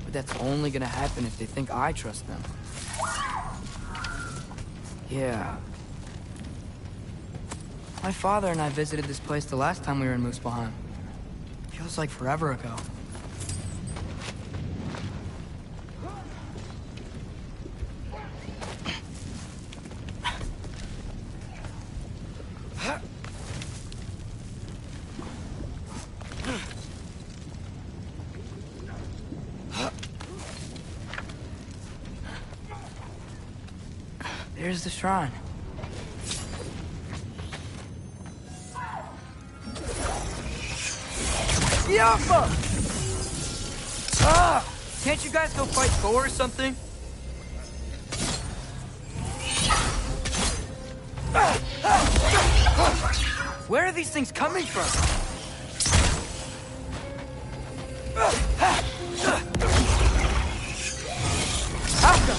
But that's only gonna happen if they think I trust them. Yeah. My father and I visited this place the last time we were in Muspelheim. Feels like forever ago. There's the shrine. Yaffa! Ah! Can't you guys go fight Thor or something? Where are these things coming from? Alka!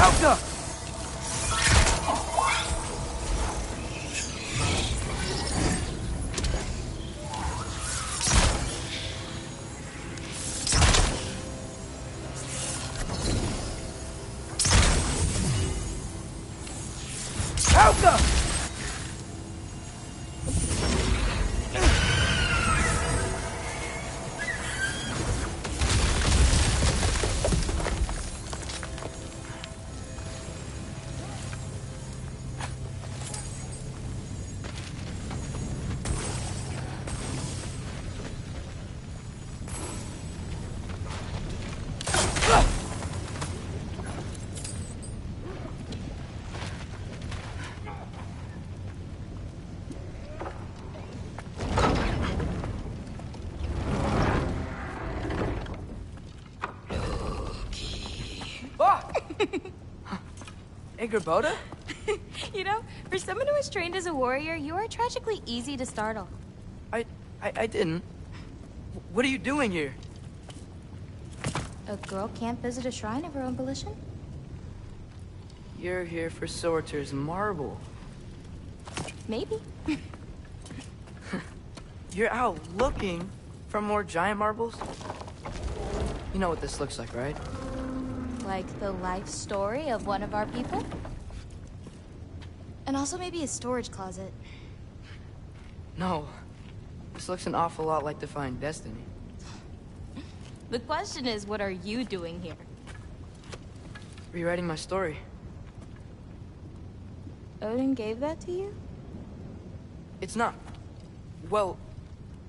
Alka! Alka! Hey, Gerboda? You know, for someone who was trained as a warrior, you are tragically easy to startle. I didn't. What are you doing here? A girl can't visit a shrine of her own volition? You're here for Sorter's marble. Maybe. You're out looking for more giant marbles? You know what this looks like, right? Like the life story of one of our people? And also maybe a storage closet. No. This looks an awful lot like Defying Destiny. The question is, what are you doing here? Rewriting my story. Odin gave that to you? It's not. Well,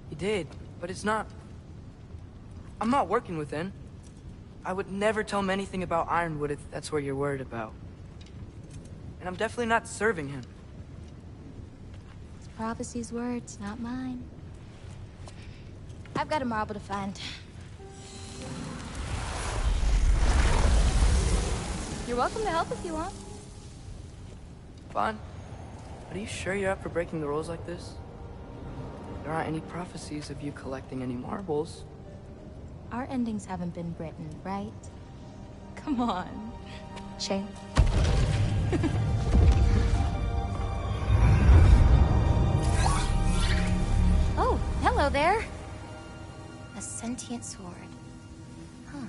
he did, but it's not. I'm not working with him. I would never tell him anything about Ironwood if that's what you're worried about. And I'm definitely not serving him. It's prophecy's words, not mine. I've got a marble to find. You're welcome to help if you want. Fine. But are you sure you're up for breaking the rules like this? There aren't any prophecies of you collecting any marbles. Our endings haven't been written, right? Come on. Shane. Oh, hello there. A sentient sword. Huh.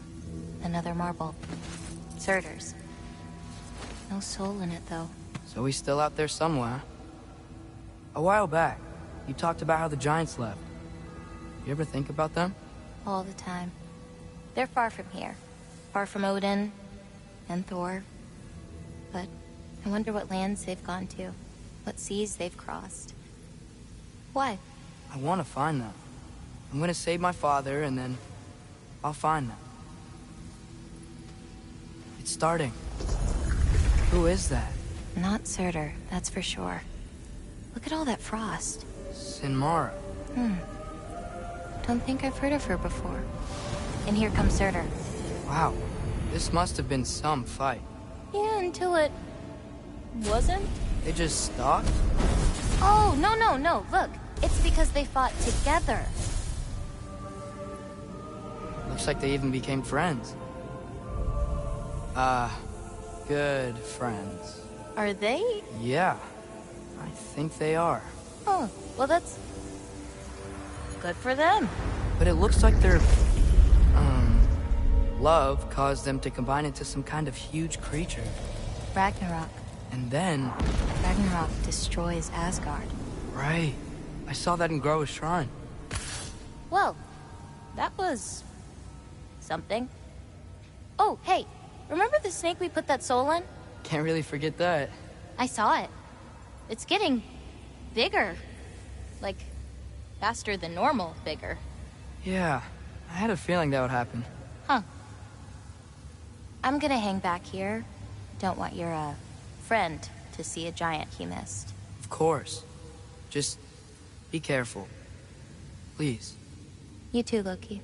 Another marble. Surtur's. No soul in it, though. So he's still out there somewhere. A while back, you talked about how the giants left. You ever think about them? All the time. They're far from here. Far from Odin and Thor. But I wonder what lands they've gone to. What seas they've crossed. Why? I want to find them. I'm gonna save my father, and then I'll find them. It's starting. Who is that? Not Surtur, that's for sure. Look at all that frost. Sinmara. Don't think I've heard of her before. And here comes Surtur. Wow. This must have been some fight. Yeah, until it... wasn't? They just stopped? Oh, no. Look, it's because they fought together. Looks like they even became friends. Good friends. Are they? Yeah, I think they are. Oh, well that's... good for them. But it looks like their... love caused them to combine into some kind of huge creature. Ragnarok. And then... Ragnarok destroys Asgard. Right. I saw that in Groa's shrine. Well, that was... something. Oh, hey, remember the snake we put that soul in? Can't really forget that. I saw it. It's getting... bigger. Like, faster than normal bigger. Yeah, I had a feeling that would happen. Huh. I'm gonna hang back here. Don't want your, friend to see a giant he missed. Of course. Just be careful. Please. You too, Loki.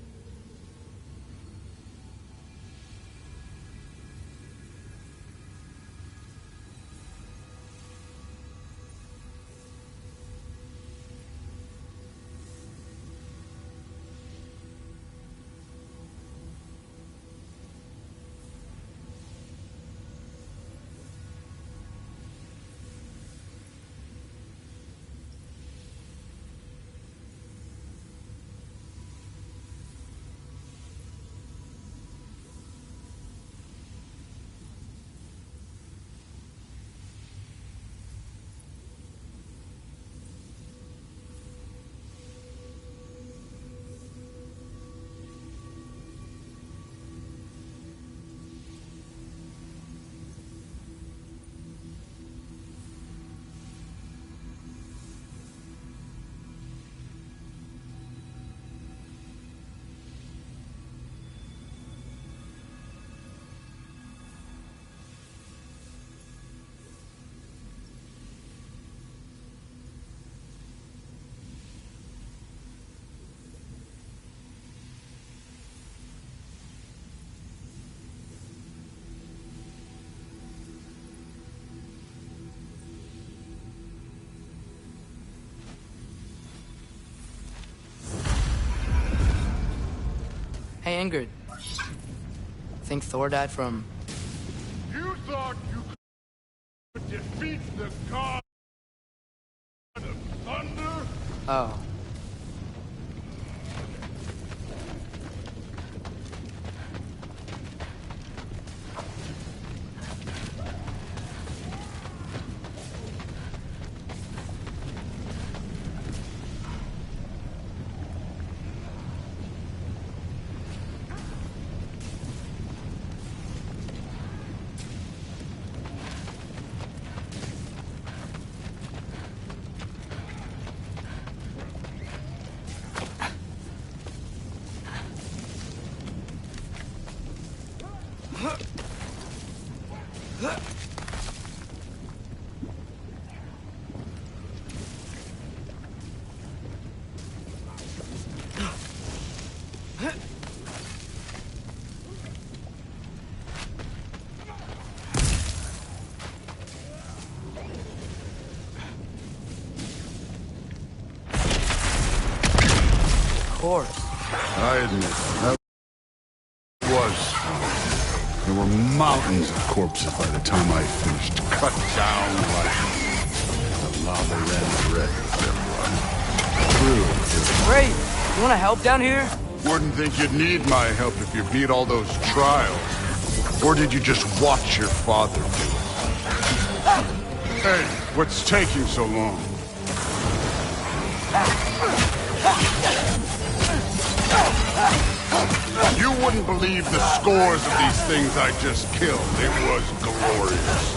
angered. Think Thor died from... You thought you could defeat the god of thunder? Oh. I admit, that was fun. There were mountains of corpses by the time I finished, cut down like the lava red bread of Great! You wanna help down here? Wouldn't think you'd need my help if you beat all those trials. Or did you just watch your father do it? Hey, what's taking so long? You wouldn't believe the scores of these things I just killed. It was glorious.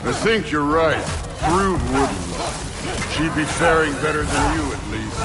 I think you're right. Brood wouldn't lie. She'd be faring better than you, at least.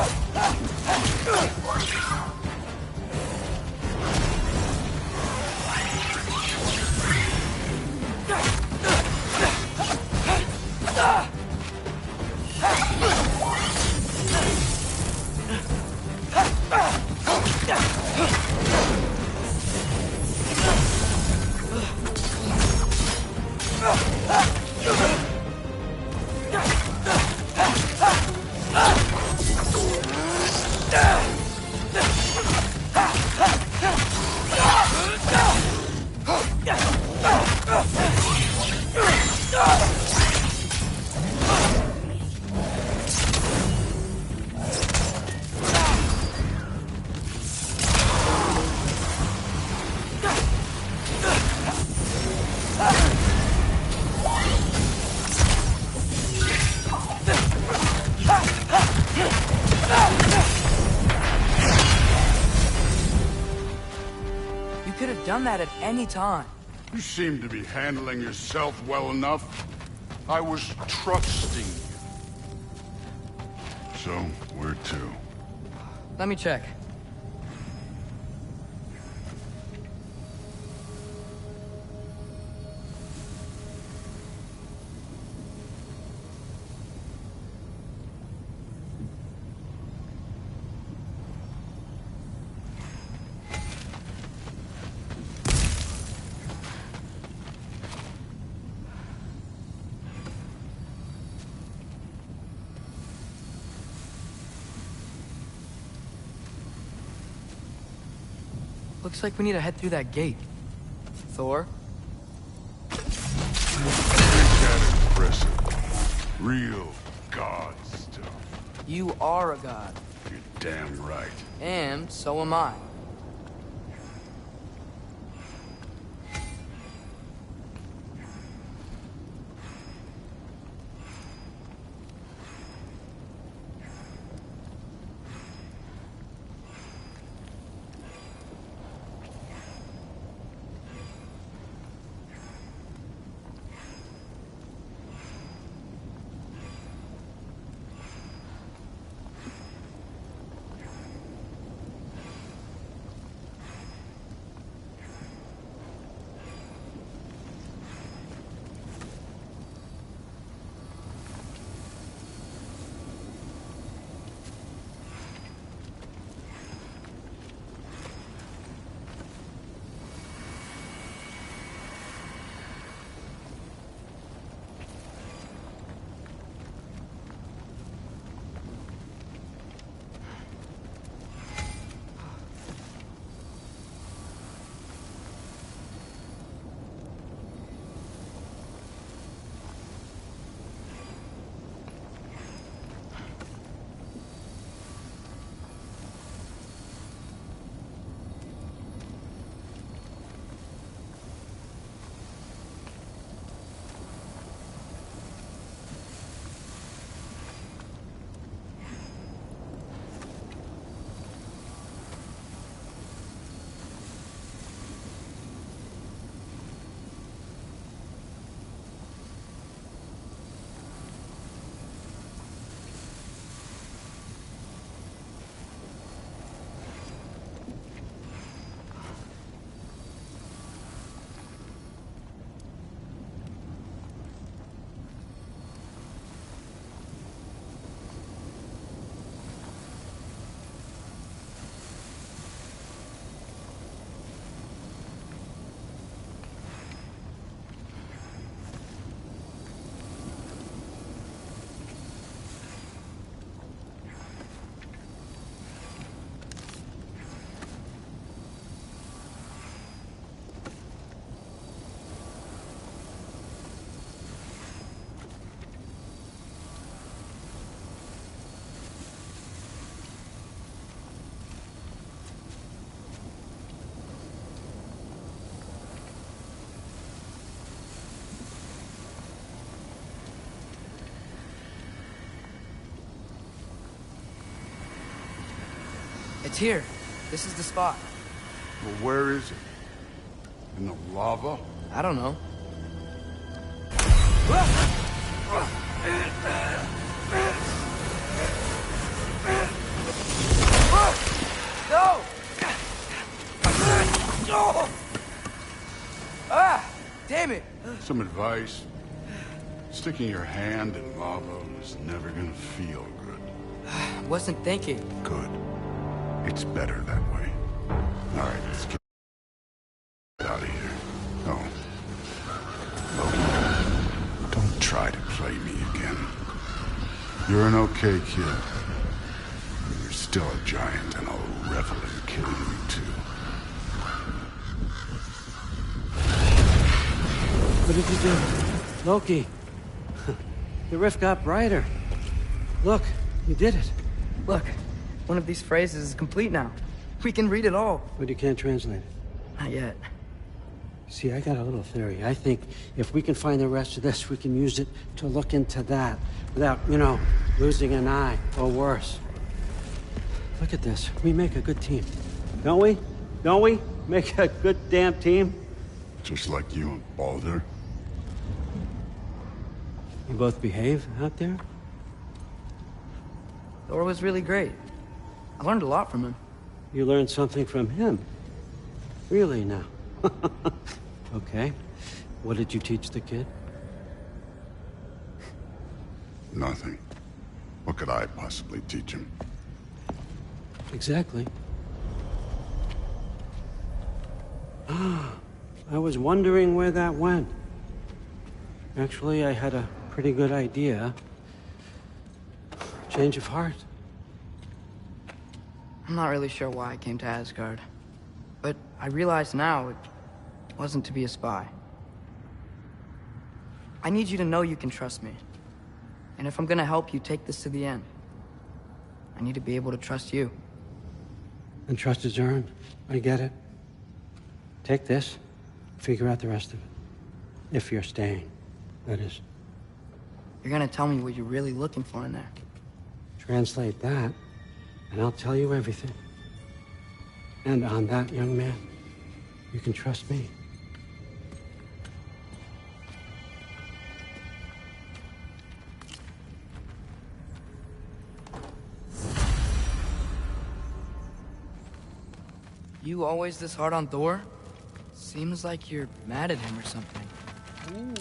Done that at any time. You seem to be handling yourself well enough. I was trusting you. So, where to? Let me check. Looks like we need to head through that gate. Thor? Ain't that impressive? Real god stuff. You are a god. You're damn right. And so am I. It's here. This is the spot. Well, where is it? In the lava? I don't know. No! Ah! Damn it! Some advice. Sticking your hand in lava is never gonna feel good. Wasn't thinking. Good. It's better that way. All right, let's get out of here. Oh. Loki, don't try to play me again. You're an okay kid. You're still a giant, and I'll revel in killing you too. What did you do? Loki. The rift got brighter. Look, you did it. Look, one of these phrases is complete now. We can read it all. But you can't translate it. Not yet. See, I got a little theory. I think if we can find the rest of this, we can use it to look into that without, losing an eye or worse. Look at this. We make a good team. Don't we? Don't we? Make a good damn team? Just like you and Baldur. You both behave out there? Thor was really great. I learned a lot from him. You learned something from him? Really now? Okay. What did you teach the kid? Nothing. What could I possibly teach him? Exactly. I was wondering where that went. Actually, I had a pretty good idea. Change of heart. I'm not really sure why I came to Asgard. But I realize now it wasn't to be a spy. I need you to know you can trust me. And if I'm gonna help you take this to the end, I need to be able to trust you. And trust is earned. I get it. Take this, figure out the rest of it. If you're staying, that is. You're gonna tell me what you're really looking for in there. Translate that, and I'll tell you everything. And on that, young man, you can trust me. You always this hard on Thor? Seems like you're mad at him or something. Ooh,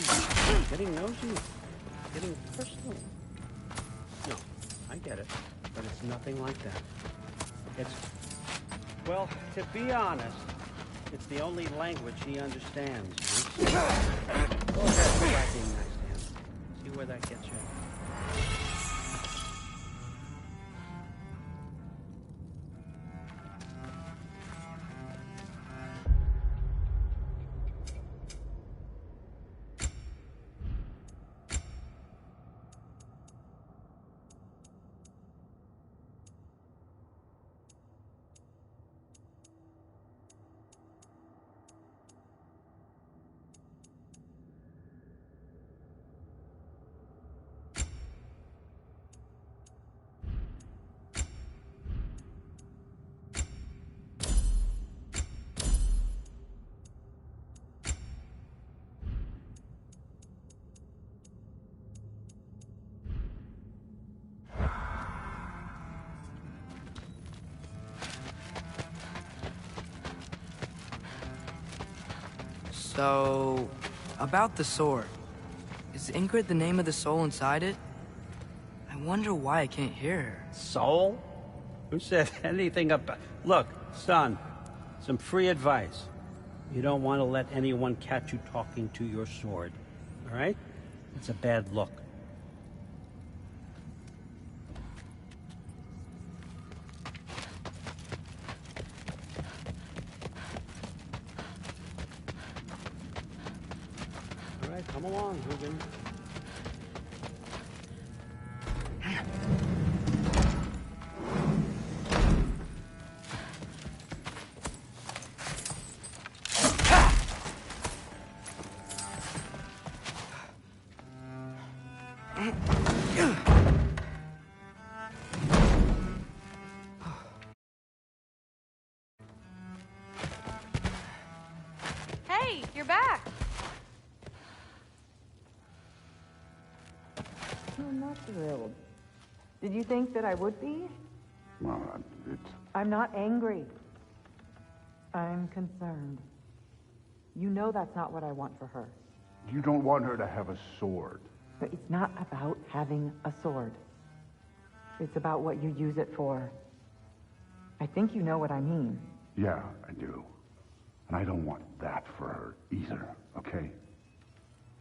getting nosy. Getting personal. No, I get it. But it's nothing like that. It's... Well, to be honest, it's the only language he understands. Right? Go ahead, try being nice to him. See where that gets you. So, about the sword. Is Ingrid the name of the soul inside it? I wonder why I can't hear her. Soul? Who said anything about... Look, son, some free advice. You don't want to let anyone catch you talking to your sword, all right? It's a bad look. All right, come along, Hugin. Hey, you're back. I'm not thrilled. Did you think that I would be? Well, it's... I'm not angry. I'm concerned. You know that's not what I want for her. You don't want her to have a sword. But it's not about having a sword. It's about what you use it for. I think you know what I mean. Yeah, I do. And I don't want that for her either, okay?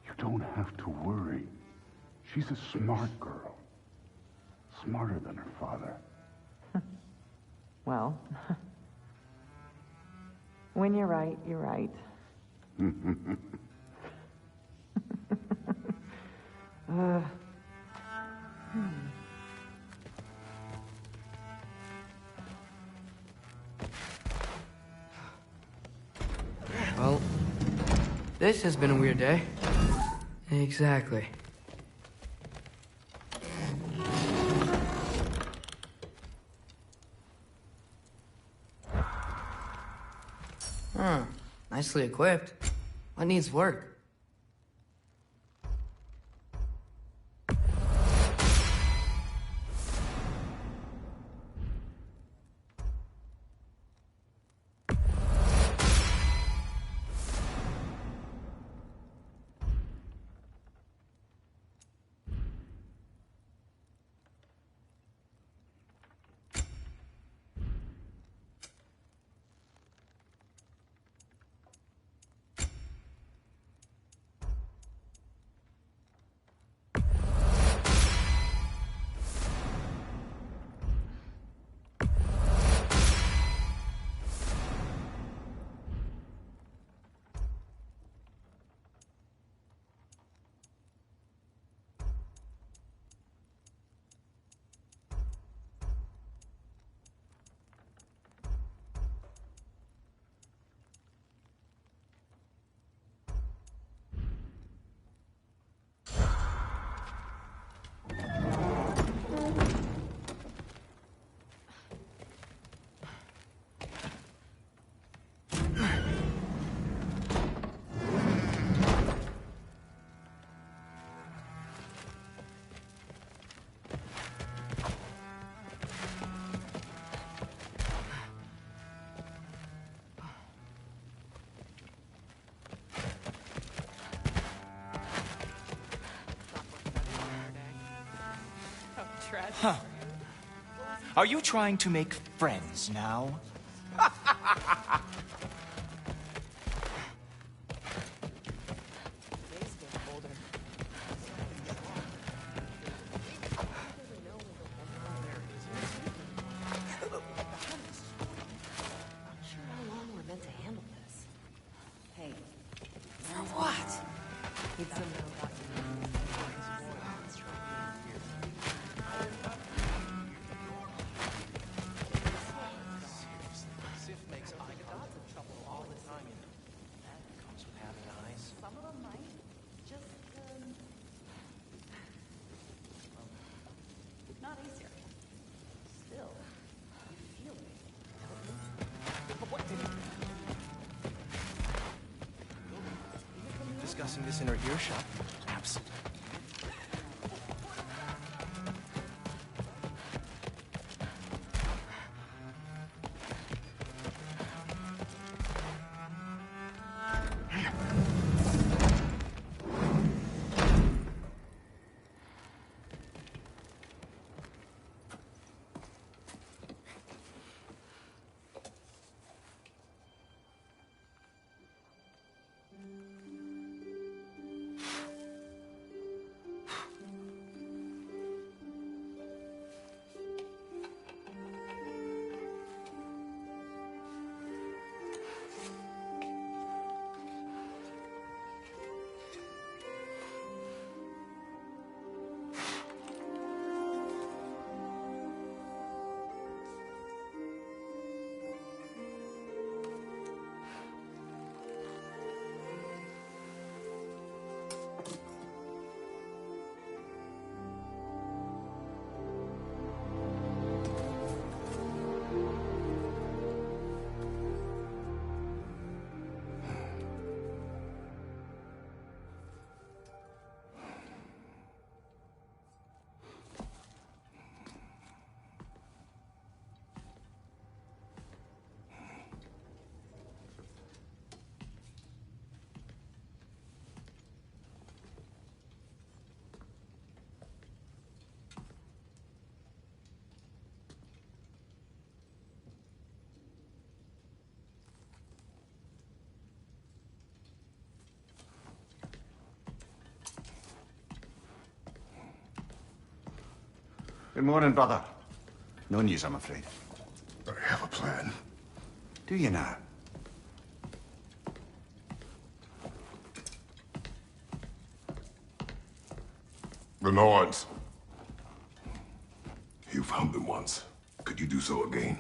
You don't have to worry. She's a smart girl. Smarter than her father. Well, when you're right, you're right. Well, this has been a weird day. Exactly. Huh. Nicely equipped. What needs work? Huh. Are you trying to make friends now? Discussing this in her earshot? Absolutely. Good morning, brother. No news, I'm afraid. I have a plan. Do you now? The Norns. You found them once. Could you do so again?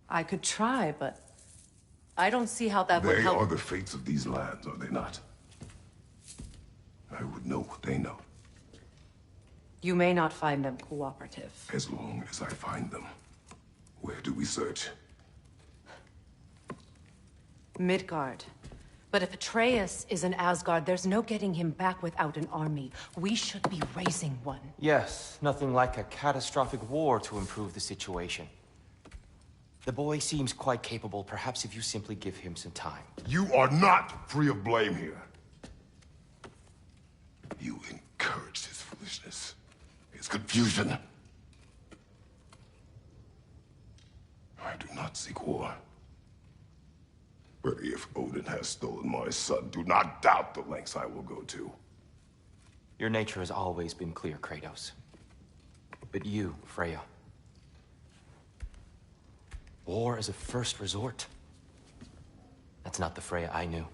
I could try, but I don't see how that would They help. are the fates of these lands, are they not? I would know what they know. You may not find them cooperative. As long as I find them. Where do we search? Midgard. But if Atreus is in Asgard, there's no getting him back without an army. We should be raising one. Yes, nothing like a catastrophic war to improve the situation. The boy seems quite capable. Perhaps if you simply give him some time. You are not free of blame here. You encouraged his foolishness, his confusion. I do not seek war. But if Odin has stolen my son, do not doubt the lengths I will go to. Your nature has always been clear, Kratos. But you, Freya. War is a first resort. That's not the Freya I knew.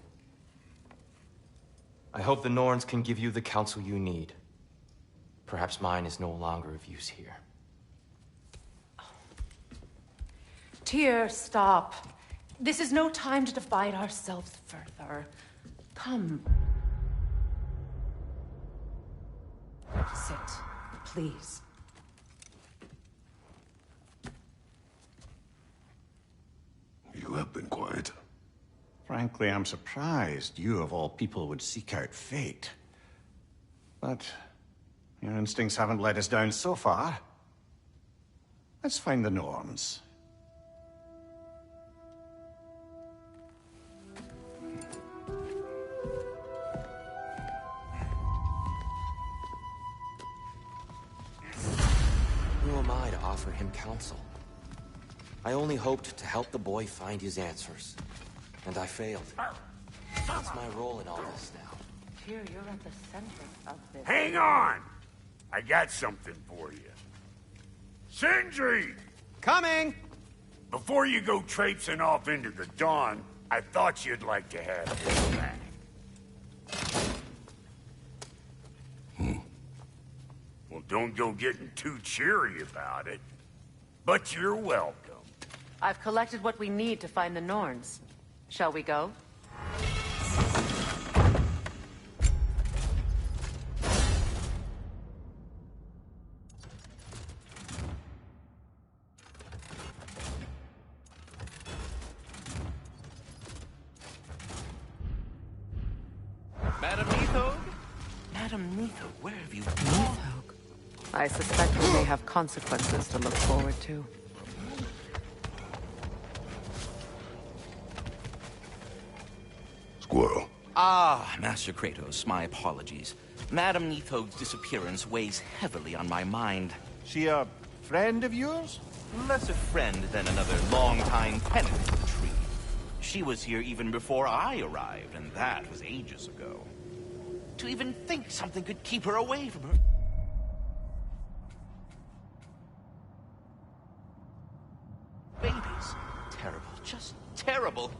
I hope the Norns can give you the counsel you need. Perhaps mine is no longer of use here. Tyr, stop. This is no time to divide ourselves further. Come. Sit, please. You have been quiet. Frankly, I'm surprised you, of all people, would seek out fate. But your instincts haven't let us down so far. Let's find the Norns. Who am I to offer him counsel? I only hoped to help the boy find his answers. And I failed. What's my role in all this now? Tyr, you're at the center of this. Hang on! I got something for you. Sindri! Coming! Before you go traipsing off into the dawn, I thought you'd like to have this back. Well, don't go getting too cheery about it. But you're welcome. I've collected what we need to find the Norns. Shall we go? Madam Neathog? Madam Neathog, where have you been? I suspect we may have consequences to look forward to. Squirrel. Ah, Master Kratos, my apologies. Madam Neathog's disappearance weighs heavily on my mind. She a friend of yours? Less a friend than another long-time tenant of the tree. She was here even before I arrived, and that was ages ago. To even think something could keep her away from her... babies. Terrible, just terrible.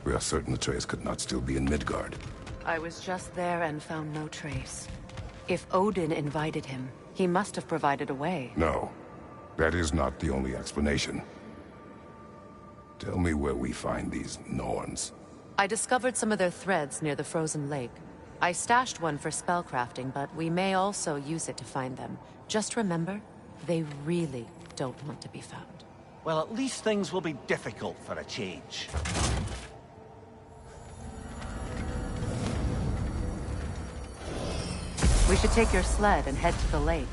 We are certain Atreus could not still be in Midgard. I was just there and found no trace. If Odin invited him, he must have provided a way. No, that is not the only explanation. Tell me where we find these Norns. I discovered some of their threads near the frozen lake. I stashed one for spellcrafting, but we may also use it to find them. Just remember, they really don't want to be found. Well, at least things will be difficult for a change. We should take your sled and head to the lake.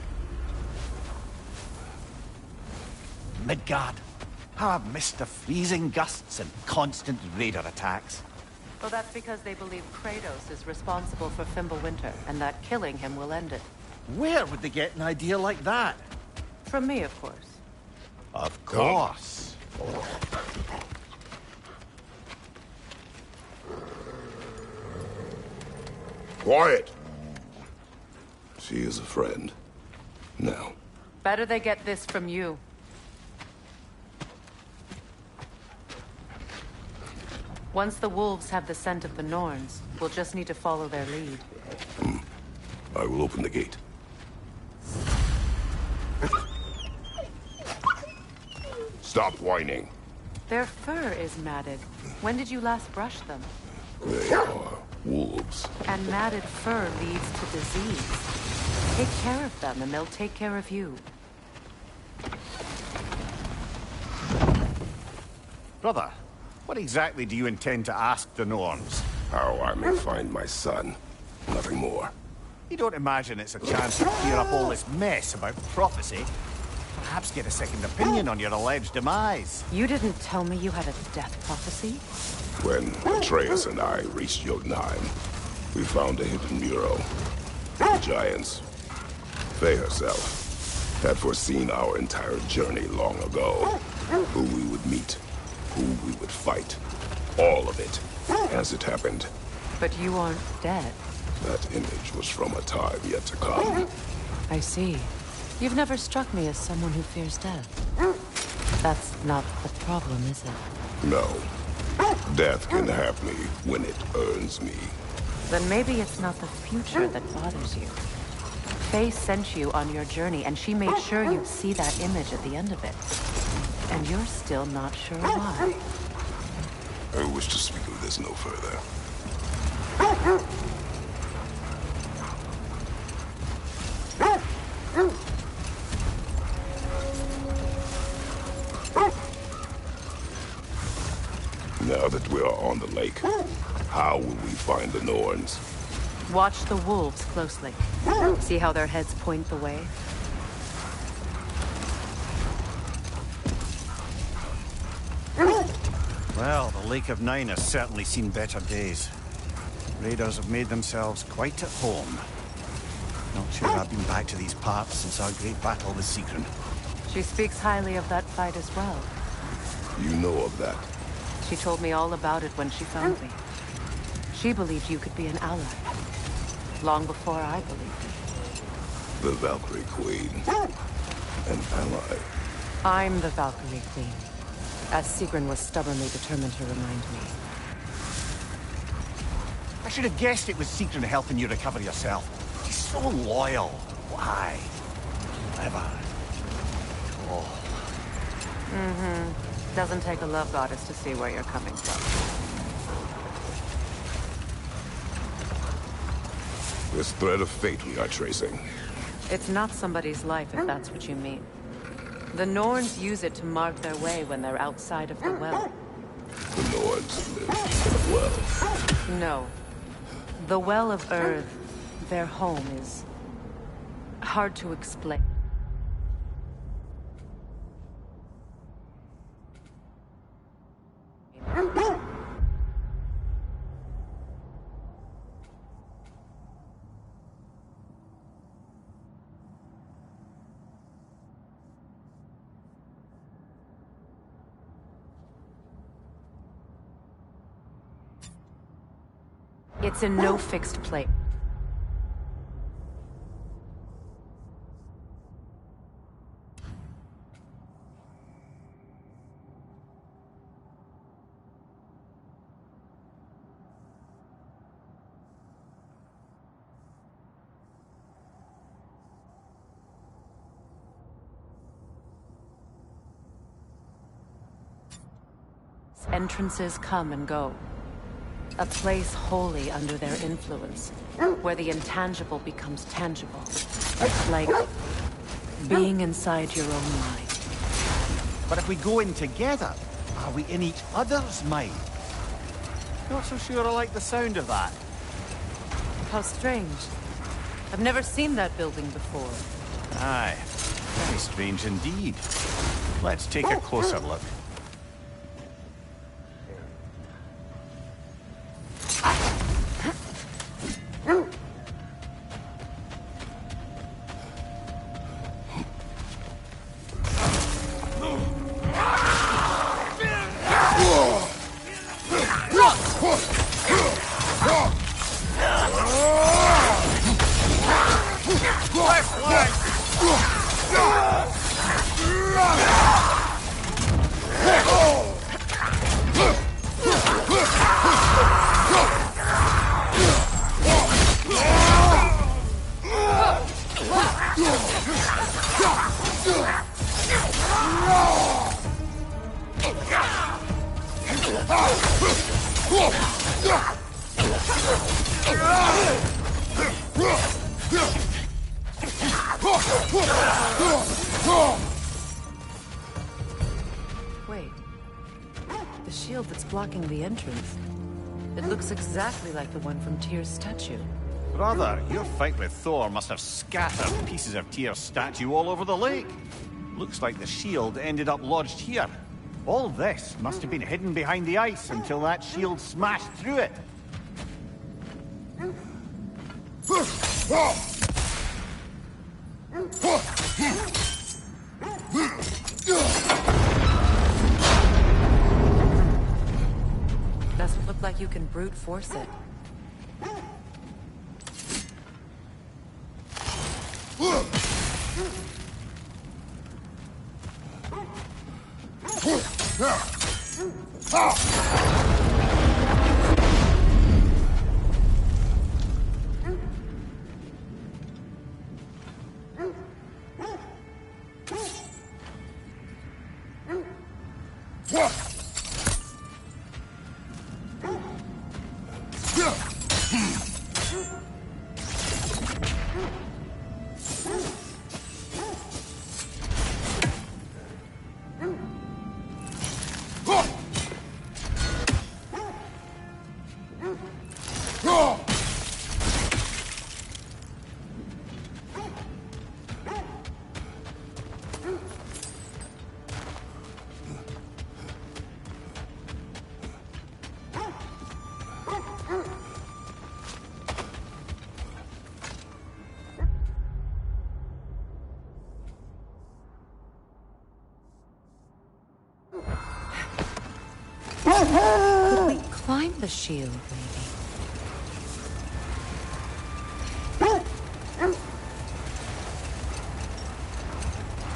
Midgard. How I've missed the freezing gusts and constant raider attacks. Well, that's because they believe Kratos is responsible for Fimbulwinter, and that killing him will end it. Where would they get an idea like that? From me, of course. Of course. Quiet! She is a friend. Now. Better they get this from you. Once the wolves have the scent of the Norns, we'll just need to follow their lead. I will open the gate. Stop whining. Their fur is matted. When did you last brush them? They are wolves. And matted fur leads to disease. Take care of them, and they'll take care of you. Brother, what exactly do you intend to ask the Norns? How I may find my son. Nothing more. You don't imagine it's a chance to clear up all this mess about prophecy? Perhaps get a second opinion on your alleged demise. You didn't tell me you had a death prophecy? When Atreus and I reached Jotunheim, we found a hidden mural. The giants, Faye herself, had foreseen our entire journey long ago. Who we would meet, who we would fight. All of it, as it happened. But you aren't dead. That image was from a time yet to come. I see. You've never struck me as someone who fears death. That's not the problem, is it? No. Death can have me when it earns me. Then maybe it's not the future that bothers you. Faye sent you on your journey, and she made sure you'd see that image at the end of it. And you're still not sure why. I wish to speak of this no further. Now that we are on the lake, how will we find the Norns? Watch the wolves closely. See how their heads point the way? Well, the Lake of Nine has certainly seen better days. Raiders have made themselves quite at home. Not sure I've been back to these parts since our great battle with Sigrun. She speaks highly of that fight as well. You know of that? She told me all about it when she found me. She believed you could be an ally. Long before I believed it. The Valkyrie Queen. An ally. I'm the Valkyrie Queen, as Sigrun was stubbornly determined to remind me. I should have guessed it was Sigrun helping you recover yourself. She's so loyal. Why? Clever. Oh. Mm-hmm. Doesn't take a love goddess to see where you're coming from. This thread of fate we are tracing. It's not somebody's life, if that's what you mean. The Norns use it to mark their way when they're outside of the well. The Norns live in a well. No. The Well of Earth, their home, is hard to explain. It's in no fixed place. Entrances come and go. A place wholly under their influence, where the intangible becomes tangible. It's like being inside your own mind. But if we go in together, are we in each other's mind? Not so sure I like the sound of that. How strange. I've never seen that building before. Aye, very strange indeed. Let's take a closer look. Wait. The shield that's blocking the entrance. It looks exactly like the one from Tyr's statue. Brother, your fight with Thor must have scattered pieces of Tyr's statue all over the lake. Looks like the shield ended up lodged here. All this must have been hidden behind the ice until that shield smashed through it. Doesn't look like you can brute force it. Could we climb the shield, maybe?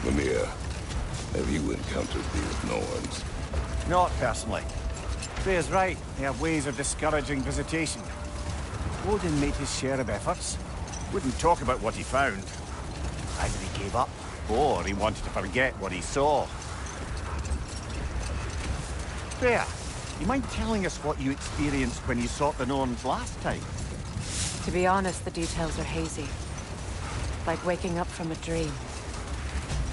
Mimir, have you encountered these Norns? Not personally. Freya's right. They have ways of discouraging visitation. Odin made his share of efforts. Wouldn't talk about what he found. Either he gave up, or he wanted to forget what he saw. Freya, you mind telling us what you experienced when you sought the Norns last time? To be honest, the details are hazy. Like waking up from a dream.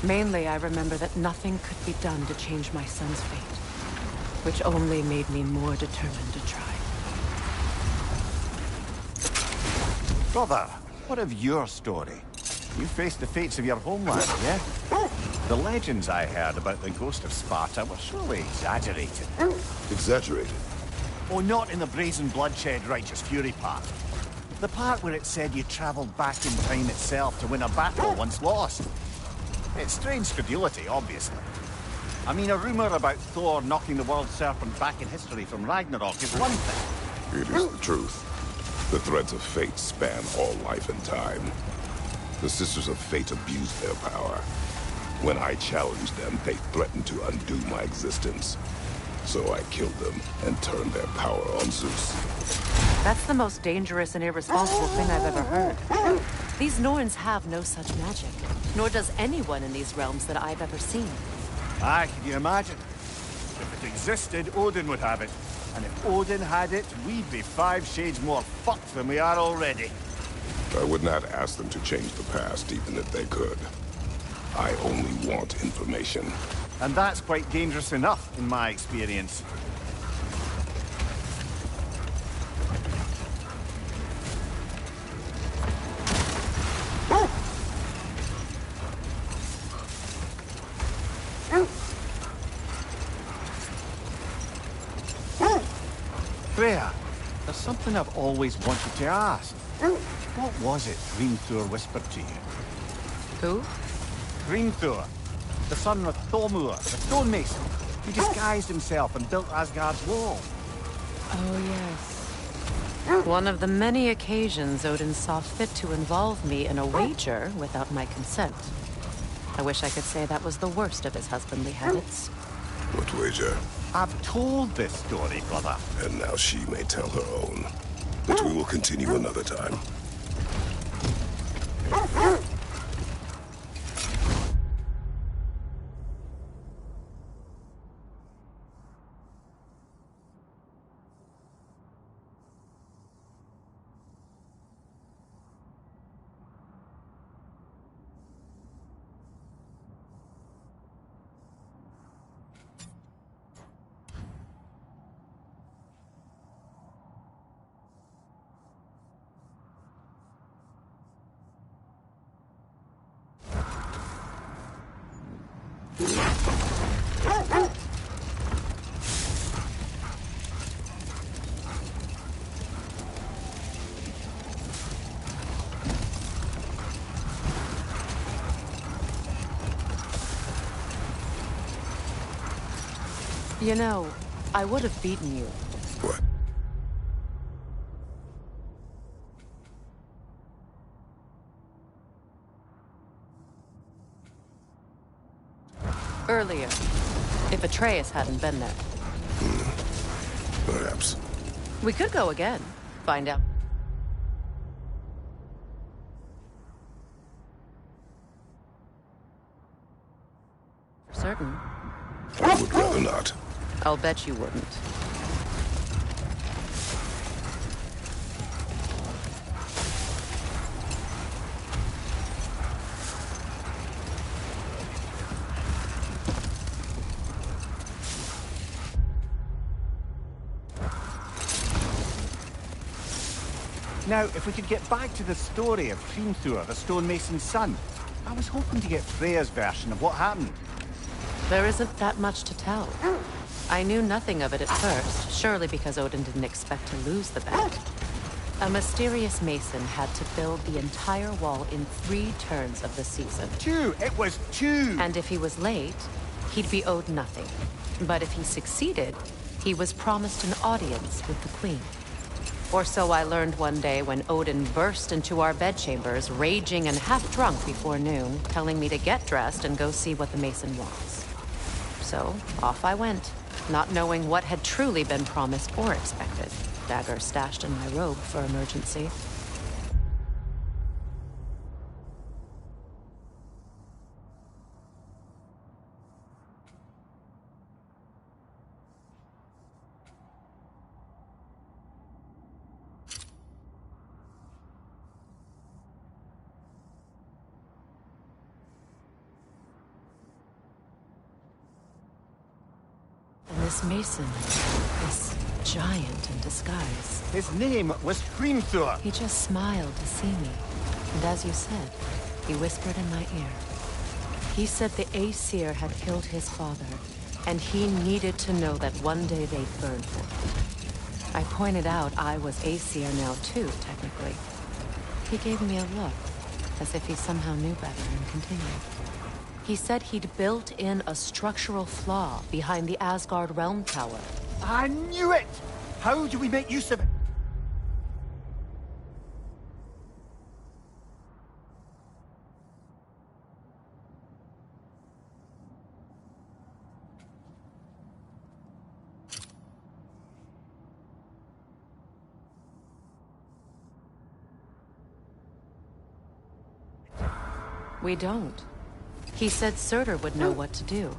Mainly, I remember that nothing could be done to change my son's fate. Which only made me more determined to try. Brother, what of your story? You faced the fates of your homeland, yeah? The legends I heard about the ghost of Sparta were surely exaggerated. Exaggerated? Oh, not in the brazen bloodshed righteous fury part. The part where it said you traveled back in time itself to win a battle once lost. It's strange credulity, obviously. I mean, a rumor about Thor knocking the world serpent back in history from Ragnarok is one thing. It is the truth. The threads of fate span all life and time. The Sisters of Fate abused their power. When I challenged them, they threatened to undo my existence. So I killed them and turned their power on Zeus. That's the most dangerous and irresponsible thing I've ever heard. These Norns have no such magic, nor does anyone in these realms that I've ever seen. Aye, can you imagine? If it existed, Odin would have it. And if Odin had it, we'd be 5 shades more fucked than we are already. I would not ask them to change the past, even if they could. I only want information. And that's quite dangerous enough, in my experience. Freya, there's something I've always wanted to ask. What was it Hrimthur whispered to you? Who? Hrimthur, the son of Thormur, the stonemason. He disguised himself and built Asgard's wall. Oh, yes. One of the many occasions Odin saw fit to involve me in a wager without my consent. I wish I could say that was the worst of his husbandly habits. What wager? I've told this story, brother. And now she may tell her own. But we will continue another time. You know, I would have beaten you. What? Earlier, if Atreus hadn't been there. Perhaps. We could go again. Find out. For certain. I would rather not. I'll bet you wouldn't. Now, if we could get back to the story of Hrimthur, the stonemason's son. I was hoping to get Freya's version of what happened. There isn't that much to tell. I knew nothing of it at first, surely because Odin didn't expect to lose the bet. A mysterious mason had to build the entire wall in 3 turns of the season. 2! It was 2! And if he was late, he'd be owed nothing. But if he succeeded, he was promised an audience with the queen. Or so I learned one day when Odin burst into our bedchambers, raging and half-drunk before noon, telling me to get dressed and go see what the mason wants. So, off I went, not knowing what had truly been promised or expected. Dagger stashed in my robe for emergency. And this mason, this giant in disguise. His name was Hrimthur. He just smiled to see me. And as you said, he whispered in my ear. He said the Aesir had killed his father, and he needed to know that one day they'd burn him. I pointed out I was Aesir now too, technically. He gave me a look, as if he somehow knew better, and continued. He said he'd built in a structural flaw behind the Asgard Realm Tower. I knew it! How do we make use of it? We don't. He said Surtur would know what to do.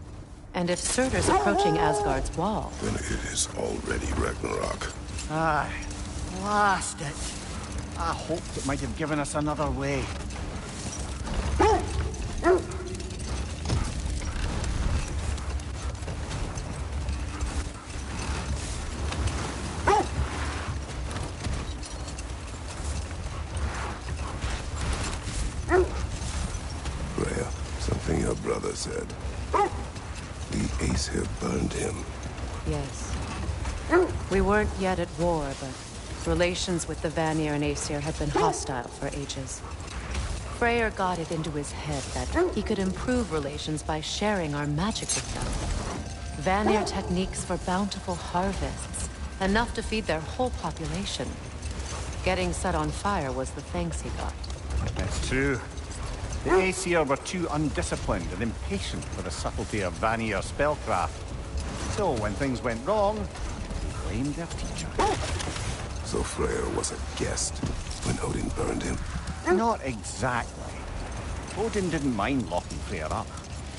And if Surtur's approaching Asgard's wall... Then it is already Ragnarok. Aye. Blast it. I hoped it might have given us another way. Freya, something your brother said. The Aesir burned him. Yes. We weren't yet at war, but relations with the Vanir and Aesir had been hostile for ages. Freyr got it into his head that he could improve relations by sharing our magic with them. Vanir techniques for bountiful harvests, enough to feed their whole population. Getting set on fire was the thanks he got. That's true. The Aesir were too undisciplined and impatient for the subtlety of Vanir spellcraft. So when things went wrong, they blamed their teacher. So Freyr was a guest when Odin burned him? Not exactly. Odin didn't mind locking Freyr up.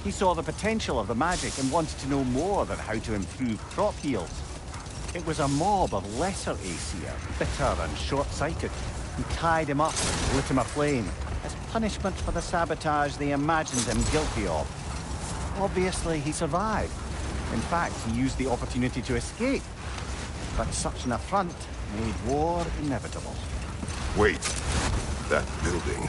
He saw the potential of the magic and wanted to know more than how to improve crop yields. It was a mob of lesser Aesir, bitter and short-sighted, who tied him up and lit him aflame as punishment for the sabotage they imagined him guilty of. Obviously, he survived. In fact, he used the opportunity to escape. But such an affront made war inevitable. Wait. That building.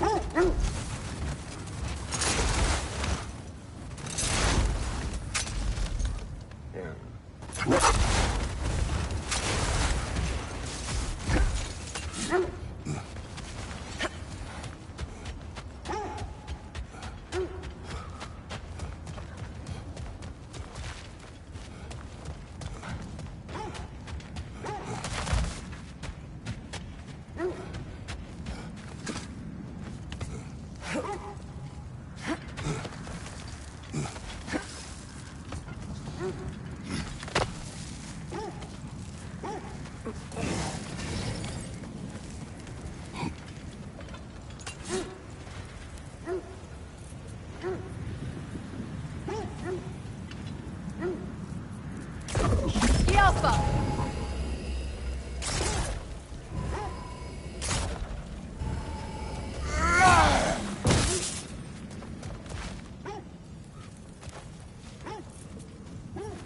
Alpha!